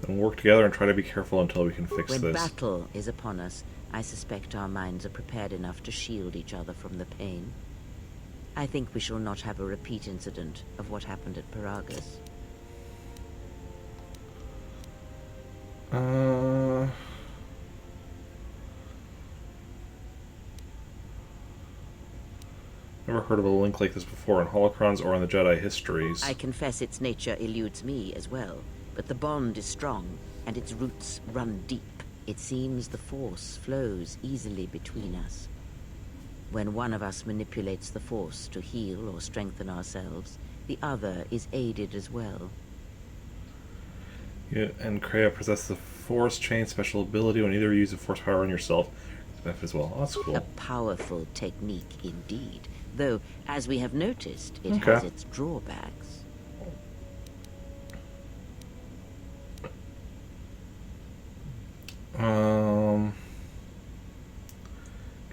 [SPEAKER 1] Then work together and try to be careful until we can fix
[SPEAKER 9] When
[SPEAKER 1] this.
[SPEAKER 9] battle is upon us, I suspect our minds are prepared enough to shield each other from the pain. I think we shall not have a repeat incident of what happened at Paragus.
[SPEAKER 1] Never heard of a link like this before in holocrons or in the Jedi histories.
[SPEAKER 9] I confess its nature eludes me as well, but the bond is strong, and its roots run deep. It seems the Force flows easily between us. When one of us manipulates the Force to heal or strengthen ourselves, the other is aided as well.
[SPEAKER 1] You and Kreia possess the Force Chain special ability when either you use the Force power on yourself. Benefit as well. Oh, that's cool.
[SPEAKER 9] A powerful technique indeed, though, as we have noticed, it
[SPEAKER 1] Okay.
[SPEAKER 9] has its drawbacks.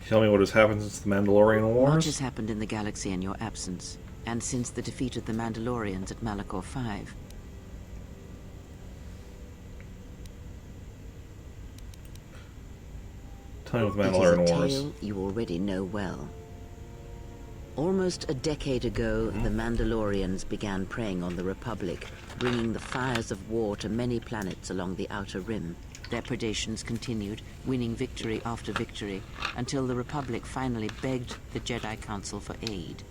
[SPEAKER 1] Tell me what has happened since the Mandalorian Wars?
[SPEAKER 9] Much has happened in the galaxy in your absence, and since the defeat of the Mandalorians at Malachor 5.
[SPEAKER 1] Tell me what the
[SPEAKER 9] It is a
[SPEAKER 1] Mandalorian Wars.
[SPEAKER 9] tale you already know well. Almost a decade ago, the Mandalorians began preying on the Republic, bringing the fires of war to many planets along the Outer Rim. Their predations continued, winning victory after victory, until the Republic finally begged the Jedi Council for aid.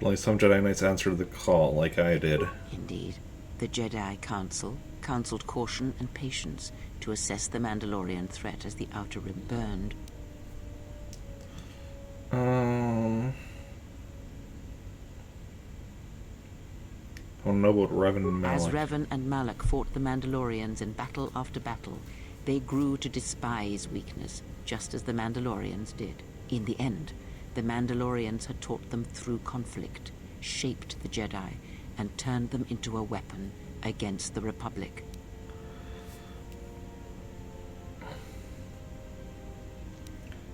[SPEAKER 1] Only some Jedi Knights answered the call, like I did.
[SPEAKER 9] Indeed. The Jedi Council counseled caution and patience to assess the Mandalorian threat as the Outer Rim burned.
[SPEAKER 1] I want to know about Revan and Malak.
[SPEAKER 9] As Revan and Malak fought the Mandalorians in battle after battle, they grew to despise weakness, just as the Mandalorians did. In the end, the Mandalorians had taught them through conflict, shaped the Jedi, and turned them into a weapon against the Republic.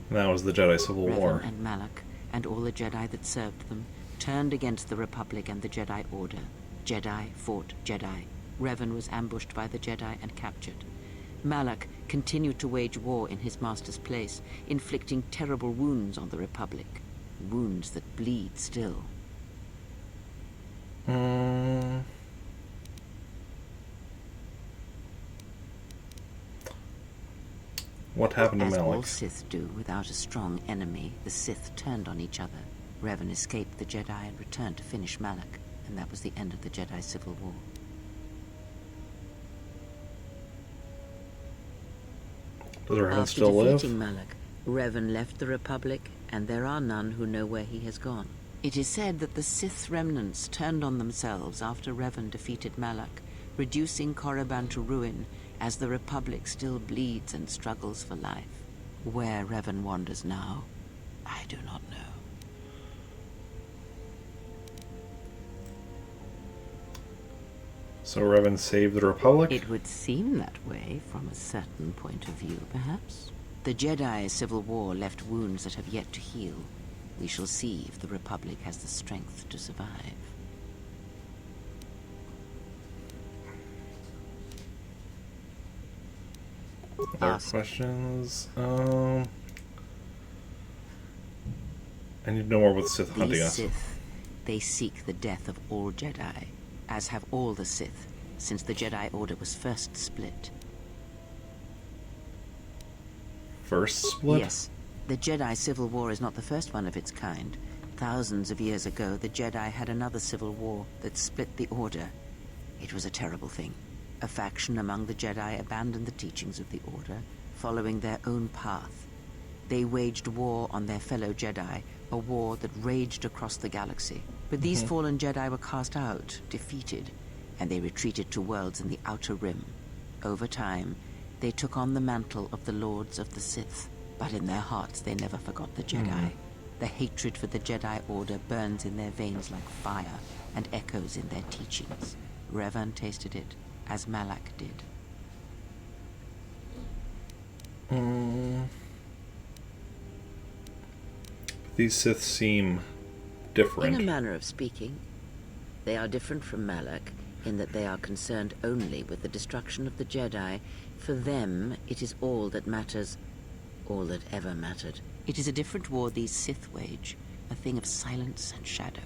[SPEAKER 1] And that was the Jedi Civil
[SPEAKER 9] Revan
[SPEAKER 1] War.
[SPEAKER 9] and Malak, and all the Jedi that served them, turned against the Republic and the Jedi Order. Jedi fought Jedi. Revan was ambushed by the Jedi and captured. Malak continued to wage war in his master's place, inflicting terrible wounds on the Republic. Wounds that bleed still.
[SPEAKER 1] What happened to
[SPEAKER 9] As all
[SPEAKER 1] Malik?
[SPEAKER 9] Sith do, without a strong enemy, the Sith turned on each other. Revan escaped the Jedi and returned to finish Malak, and that was the end of the Jedi Civil War.
[SPEAKER 1] Does Revan
[SPEAKER 9] After
[SPEAKER 1] still live?
[SPEAKER 9] defeating Malak, Revan left the Republic, and there are none who know where he has gone. It is said that the Sith remnants turned on themselves after Revan defeated Malak, reducing Korriban to ruin as the Republic still bleeds and struggles for life. Where Revan wanders now, I do not know.
[SPEAKER 1] So Revan saved the Republic?
[SPEAKER 9] It would seem that way from a certain point of view, perhaps. The Jedi Civil War left wounds that have yet to heal. We shall see if the Republic has the strength to survive.
[SPEAKER 1] Other questions? I need to know more about the Sith hunting
[SPEAKER 9] These
[SPEAKER 1] us.
[SPEAKER 9] Sith, they seek the death of all Jedi, as have all the Sith, since the Jedi Order was first split.
[SPEAKER 1] First split?
[SPEAKER 9] Yes. The Jedi Civil War is not the first one of its kind. Thousands of years ago, the Jedi had another civil war that split the Order. It was a terrible thing. A faction among the Jedi abandoned the teachings of the Order, following their own path. They waged war on their fellow Jedi, a war that raged across the galaxy. But these fallen Jedi were cast out, defeated, and they retreated to worlds in the Outer Rim. Over time, they took on the mantle of the Lords of the Sith, but in their hearts they never forgot the Jedi. The hatred for the Jedi Order burns in their veins like fire and echoes in their teachings. Revan tasted it, as Malak did.
[SPEAKER 1] These Sith seem different.
[SPEAKER 9] In a manner of speaking, they are different from Malak in that they are concerned only with the destruction of the Jedi. For them, it is all that matters, all that ever mattered. It is a different war these Sith wage, a thing of silence and shadow.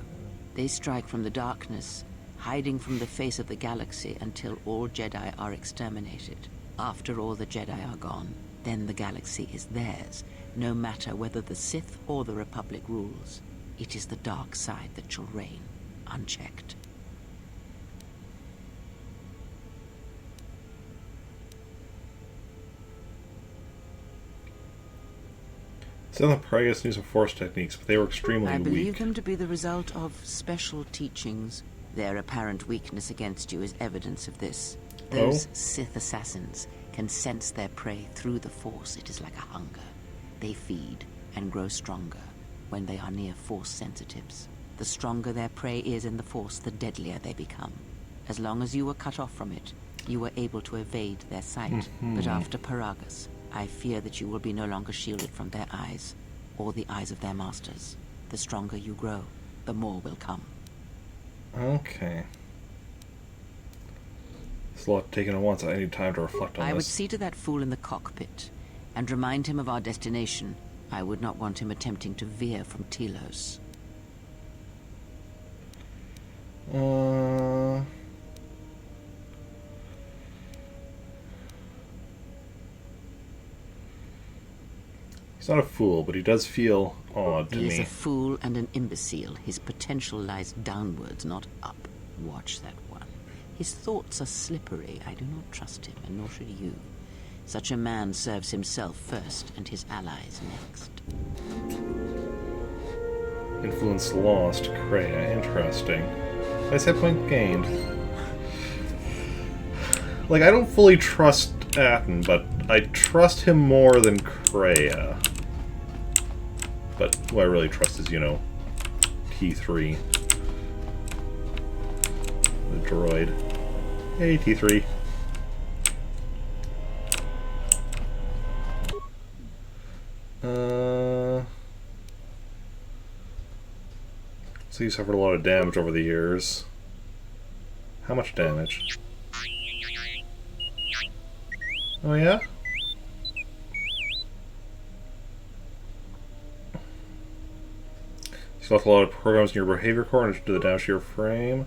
[SPEAKER 9] They strike from the darkness, hiding from the face of the galaxy until all Jedi are exterminated. After all the Jedi are gone, then the galaxy is theirs, no matter whether the Sith or the Republic rules. It is the dark side that shall reign, unchecked.
[SPEAKER 1] Some of the Pragas knew some Force techniques, but they were extremely
[SPEAKER 9] I believe
[SPEAKER 1] weak.
[SPEAKER 9] them to be the result of special teachings. Their apparent weakness against you is evidence of this. Those Sith assassins can sense their prey through the Force. It is like a hunger. They feed and grow stronger when they are near Force sensitives. The stronger their prey is in the Force, the deadlier they become. As long as you were cut off from it, you were able to evade their sight. But after Paragas, I fear that you will be no longer shielded from their eyes, or the eyes of their masters. The stronger you grow, the more will come.
[SPEAKER 1] Okay. It's a lot taken at once. I need time to reflect on
[SPEAKER 9] I would
[SPEAKER 1] this.
[SPEAKER 9] see to that fool in the cockpit, and remind him of our destination. I would not want him attempting to veer from Telos.
[SPEAKER 1] He's not a fool, but he does feel odd to
[SPEAKER 9] He is
[SPEAKER 1] me.
[SPEAKER 9] a fool and an imbecile. His potential lies downwards, not up. Watch that one. His thoughts are slippery. I do not trust him, and nor should you. Such a man serves himself first, and his allies next.
[SPEAKER 1] Influence lost. Kreia. Interesting. Nice hit point gained. Like, I don't fully trust Atten, but I trust him more than Kreia. But who I really trust is, you know, T3. The droid. Hey, T3. So you suffered a lot of damage over the years. How much damage? Oh yeah? You left a lot of programs in your behavior core and do the damage to your frame.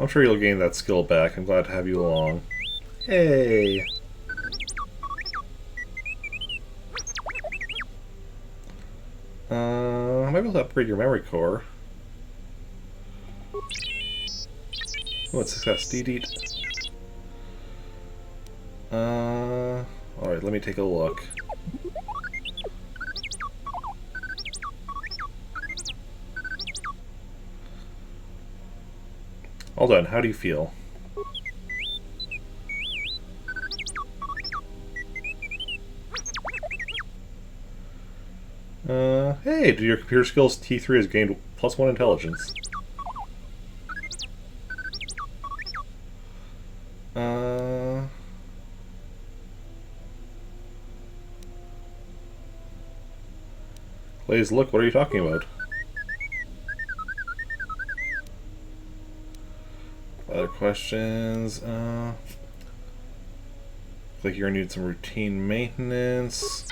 [SPEAKER 1] I'm sure you'll gain that skill back. I'm glad to have you along. Hey! I might be able to upgrade your memory core. Oh, it's success. Deed. Alright, let me take a look. All done. How do you feel? Hey, do your computer skills T3 has gained +1 intelligence. Blaze, look, what are you talking about? Other questions? Looks like you're gonna need some routine maintenance.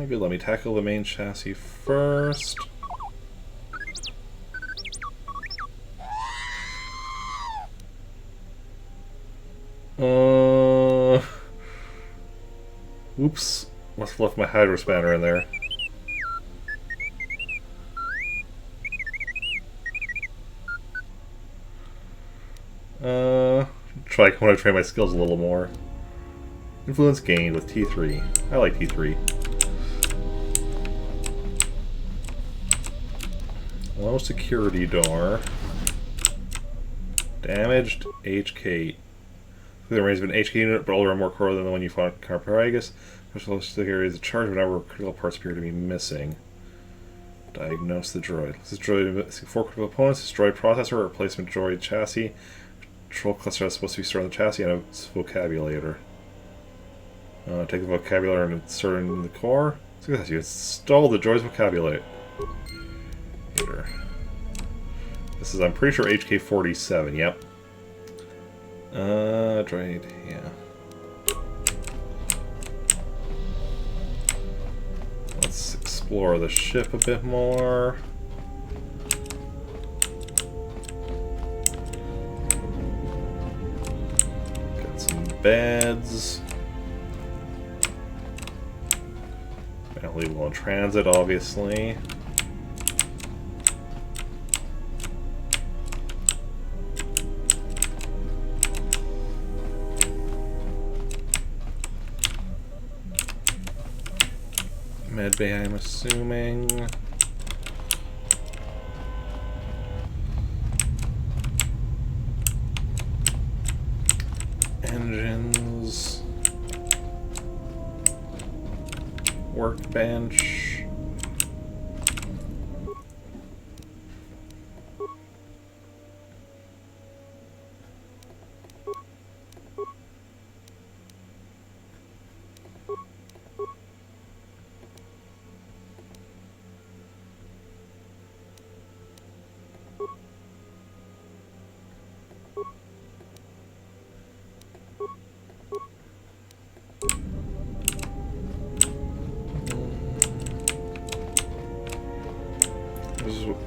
[SPEAKER 1] Good, let me tackle the main chassis first. Oops. Must have left my hydro spanner in there. I want to train my skills a little more. Influence gained with T3. I like T3. Low security door. Damaged HK. The remains of an HK unit, but older and more core than the one you fought in Carparagus. Special security is a charge whenever critical parts appear to be missing. Diagnose the droid. This is droid 4 critical opponents. Droid processor, replacement droid chassis. Control cluster is supposed to be stored in the chassis, and a vocabulator. Take the vocabulator and insert it in the core. Success. You install the droid's vocabulator. This is, I'm pretty sure, HK-47. Yep. Droid. Yeah. Let's explore the ship a bit more. Got some beds. Illegal in transit, obviously. Medbay, I'm assuming. Engines. Workbench. This is what...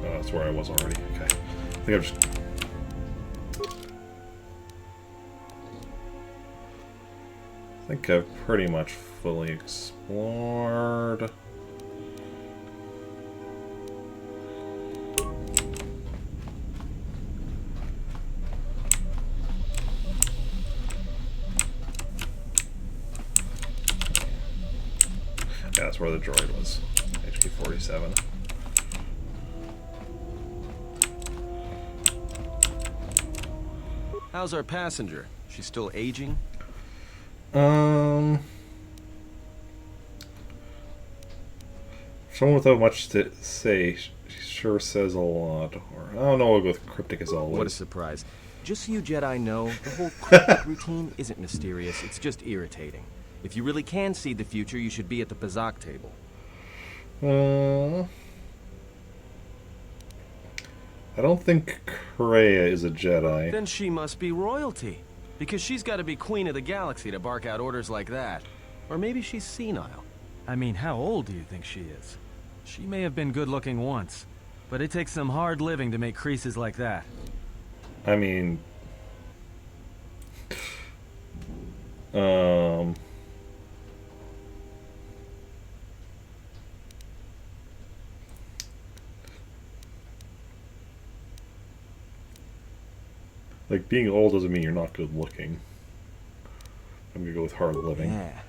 [SPEAKER 1] Oh, that's where I was already. Okay. I think I've just... I think I've pretty much fully explored. Yeah, that's where the droid was. HK-47.
[SPEAKER 10] How's our passenger? She's still aging?
[SPEAKER 1] Someone without much to say, she sure says a lot. Or I don't know, we'll go with cryptic as always.
[SPEAKER 10] What a surprise. Just so you Jedi know, the whole cryptic routine isn't mysterious, it's just irritating. If you really can see the future, you should be at the Bazak table.
[SPEAKER 1] I don't think Kreia is a Jedi.
[SPEAKER 10] Then she must be royalty. Because she's got to be queen of the galaxy to bark out orders like that. Or maybe she's senile.
[SPEAKER 12] I mean, how old do you think she is? She may have been good-looking once, but it takes some hard living to make creases like that.
[SPEAKER 1] I mean... Like, being old doesn't mean you're not good looking. I'm gonna go with hard living.
[SPEAKER 12] Yeah.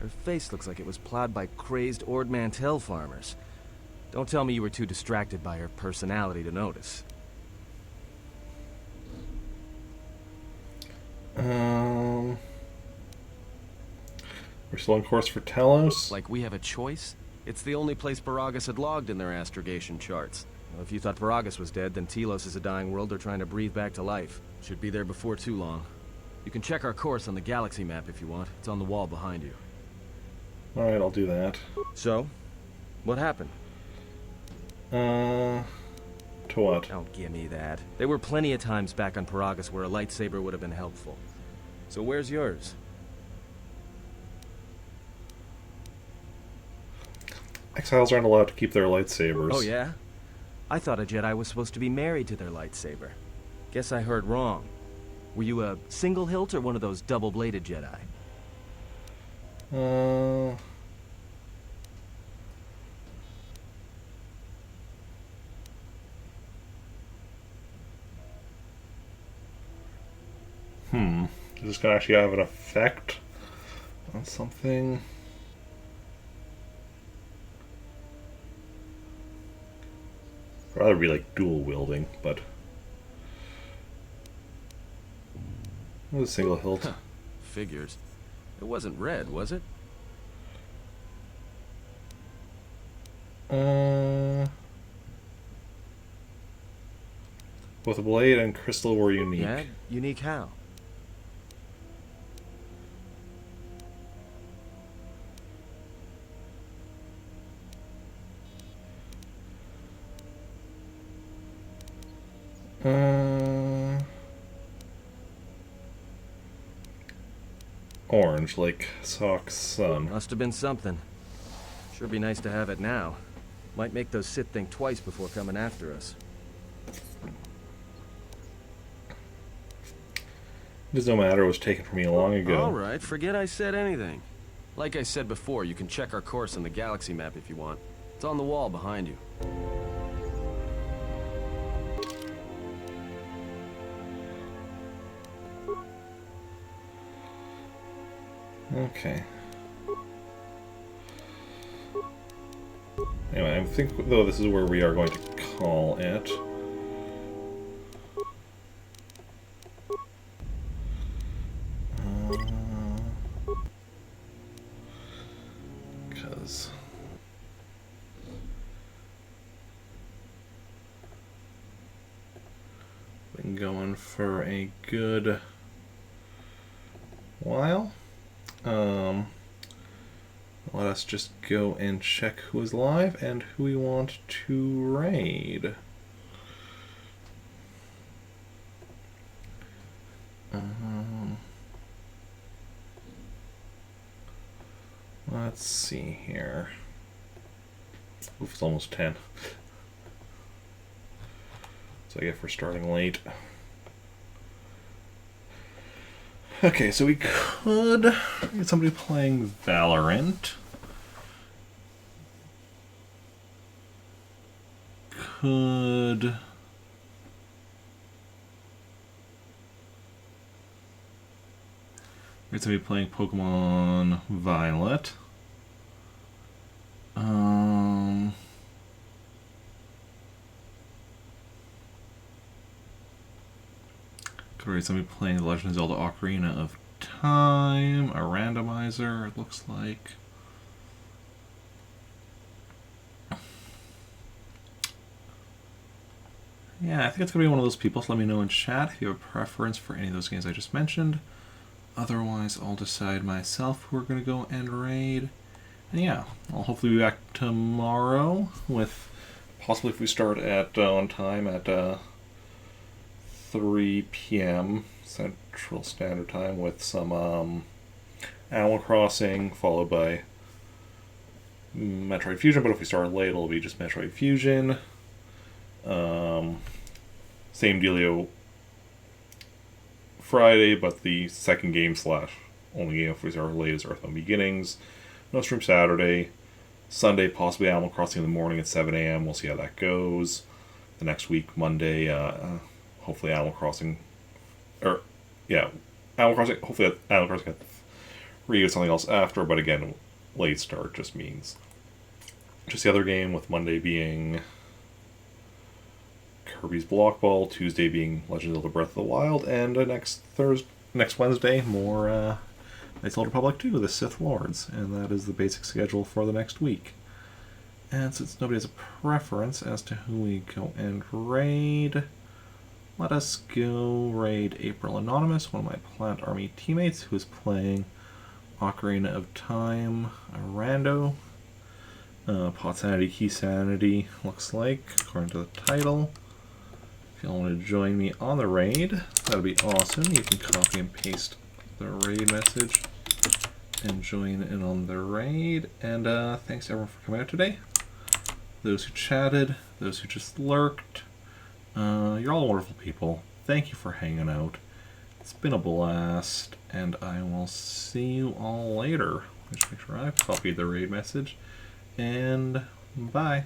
[SPEAKER 12] Her face looks like it was plowed by crazed Ord Mantell farmers. Don't tell me you were too distracted by her personality to notice.
[SPEAKER 1] We're still on course for Talos.
[SPEAKER 12] Like we have a choice? It's the only place Peragus had logged in their astrogation charts. Well, if you thought Peragus was dead, then Telos is a dying world they're trying to breathe back to life. Should be there before too long. You can check our course on the galaxy map if you want. It's on the wall behind you.
[SPEAKER 1] Alright, I'll do that.
[SPEAKER 12] So? What happened?
[SPEAKER 1] To what?
[SPEAKER 12] Don't give me that. There were plenty of times back on Peragus where a lightsaber would have been helpful. So where's yours?
[SPEAKER 1] Exiles aren't allowed to keep their lightsabers.
[SPEAKER 12] Oh, yeah? I thought a Jedi was supposed to be married to their lightsaber. Guess I heard wrong. Were you a single hilt or one of those double-bladed Jedi?
[SPEAKER 1] Is this gonna actually have an effect on something? I'd rather be like dual wielding, but it was a single hilt.
[SPEAKER 12] Huh. Figures. It wasn't red, was it?
[SPEAKER 1] Both the blade and crystal were unique.
[SPEAKER 12] Yeah? Unique how?
[SPEAKER 1] Orange, like Sock's sun.
[SPEAKER 12] Must have been something. Sure be nice to have it now. Might make those Sith think twice before coming after us.
[SPEAKER 1] It does no matter, it was taken from me long ago.
[SPEAKER 12] Alright, forget I said anything. Like I said before, you can check our course on the galaxy map if you want. It's on the wall behind you.
[SPEAKER 1] Okay. Anyway, I think, though, this is where we are going to call it. Because been going for a good while. Let us just go and check who is live and who we want to raid. Let's see here. Oof, it's almost 10. So I guess we're starting late. Okay, so we could get somebody playing Valorant. Could get somebody playing Pokemon Violet. Could get somebody playing The Legend of Zelda Ocarina of Time, a randomizer, it looks like. Yeah, I think it's going to be one of those people, so let me know in chat if you have a preference for any of those games I just mentioned. Otherwise, I'll decide myself who we're going to go and raid. And yeah, I'll hopefully be back tomorrow with, possibly if we start at on time at 3 p.m. Central Standard Time with some Animal Crossing, followed by Metroid Fusion, but if we start late, it'll be just Metroid Fusion. Same dealio Friday, but the second game / only game if we start late is Earthbound Beginnings. No stream Saturday. Sunday, possibly Animal Crossing in the morning at 7 a.m. We'll see how that goes. The next week, Monday, hopefully Animal Crossing. Animal Crossing. Hopefully Animal Crossing can read something else after, but again, late start just means just the other game, with Monday being Kirby's Block Ball, Tuesday being Legend of Zelda Breath of the Wild, and next Wednesday, more Knights of the Old Republic 2, the Sith Lords, and that is the basic schedule for the next week. And since nobody has a preference as to who we go and raid, let us go raid April Anonymous, one of my Plant Army teammates, who is playing Ocarina of Time, a rando. Pot Sanity, Key Sanity, looks like, according to the title. If you all want to join me on the raid, that'd be awesome. You can copy and paste the raid message and join in on the raid. And thanks everyone for coming out today. Those who chatted, those who just lurked, you're all wonderful people. Thank you for hanging out. It's been a blast, and I will see you all later. Just make sure I've copied the raid message, and bye.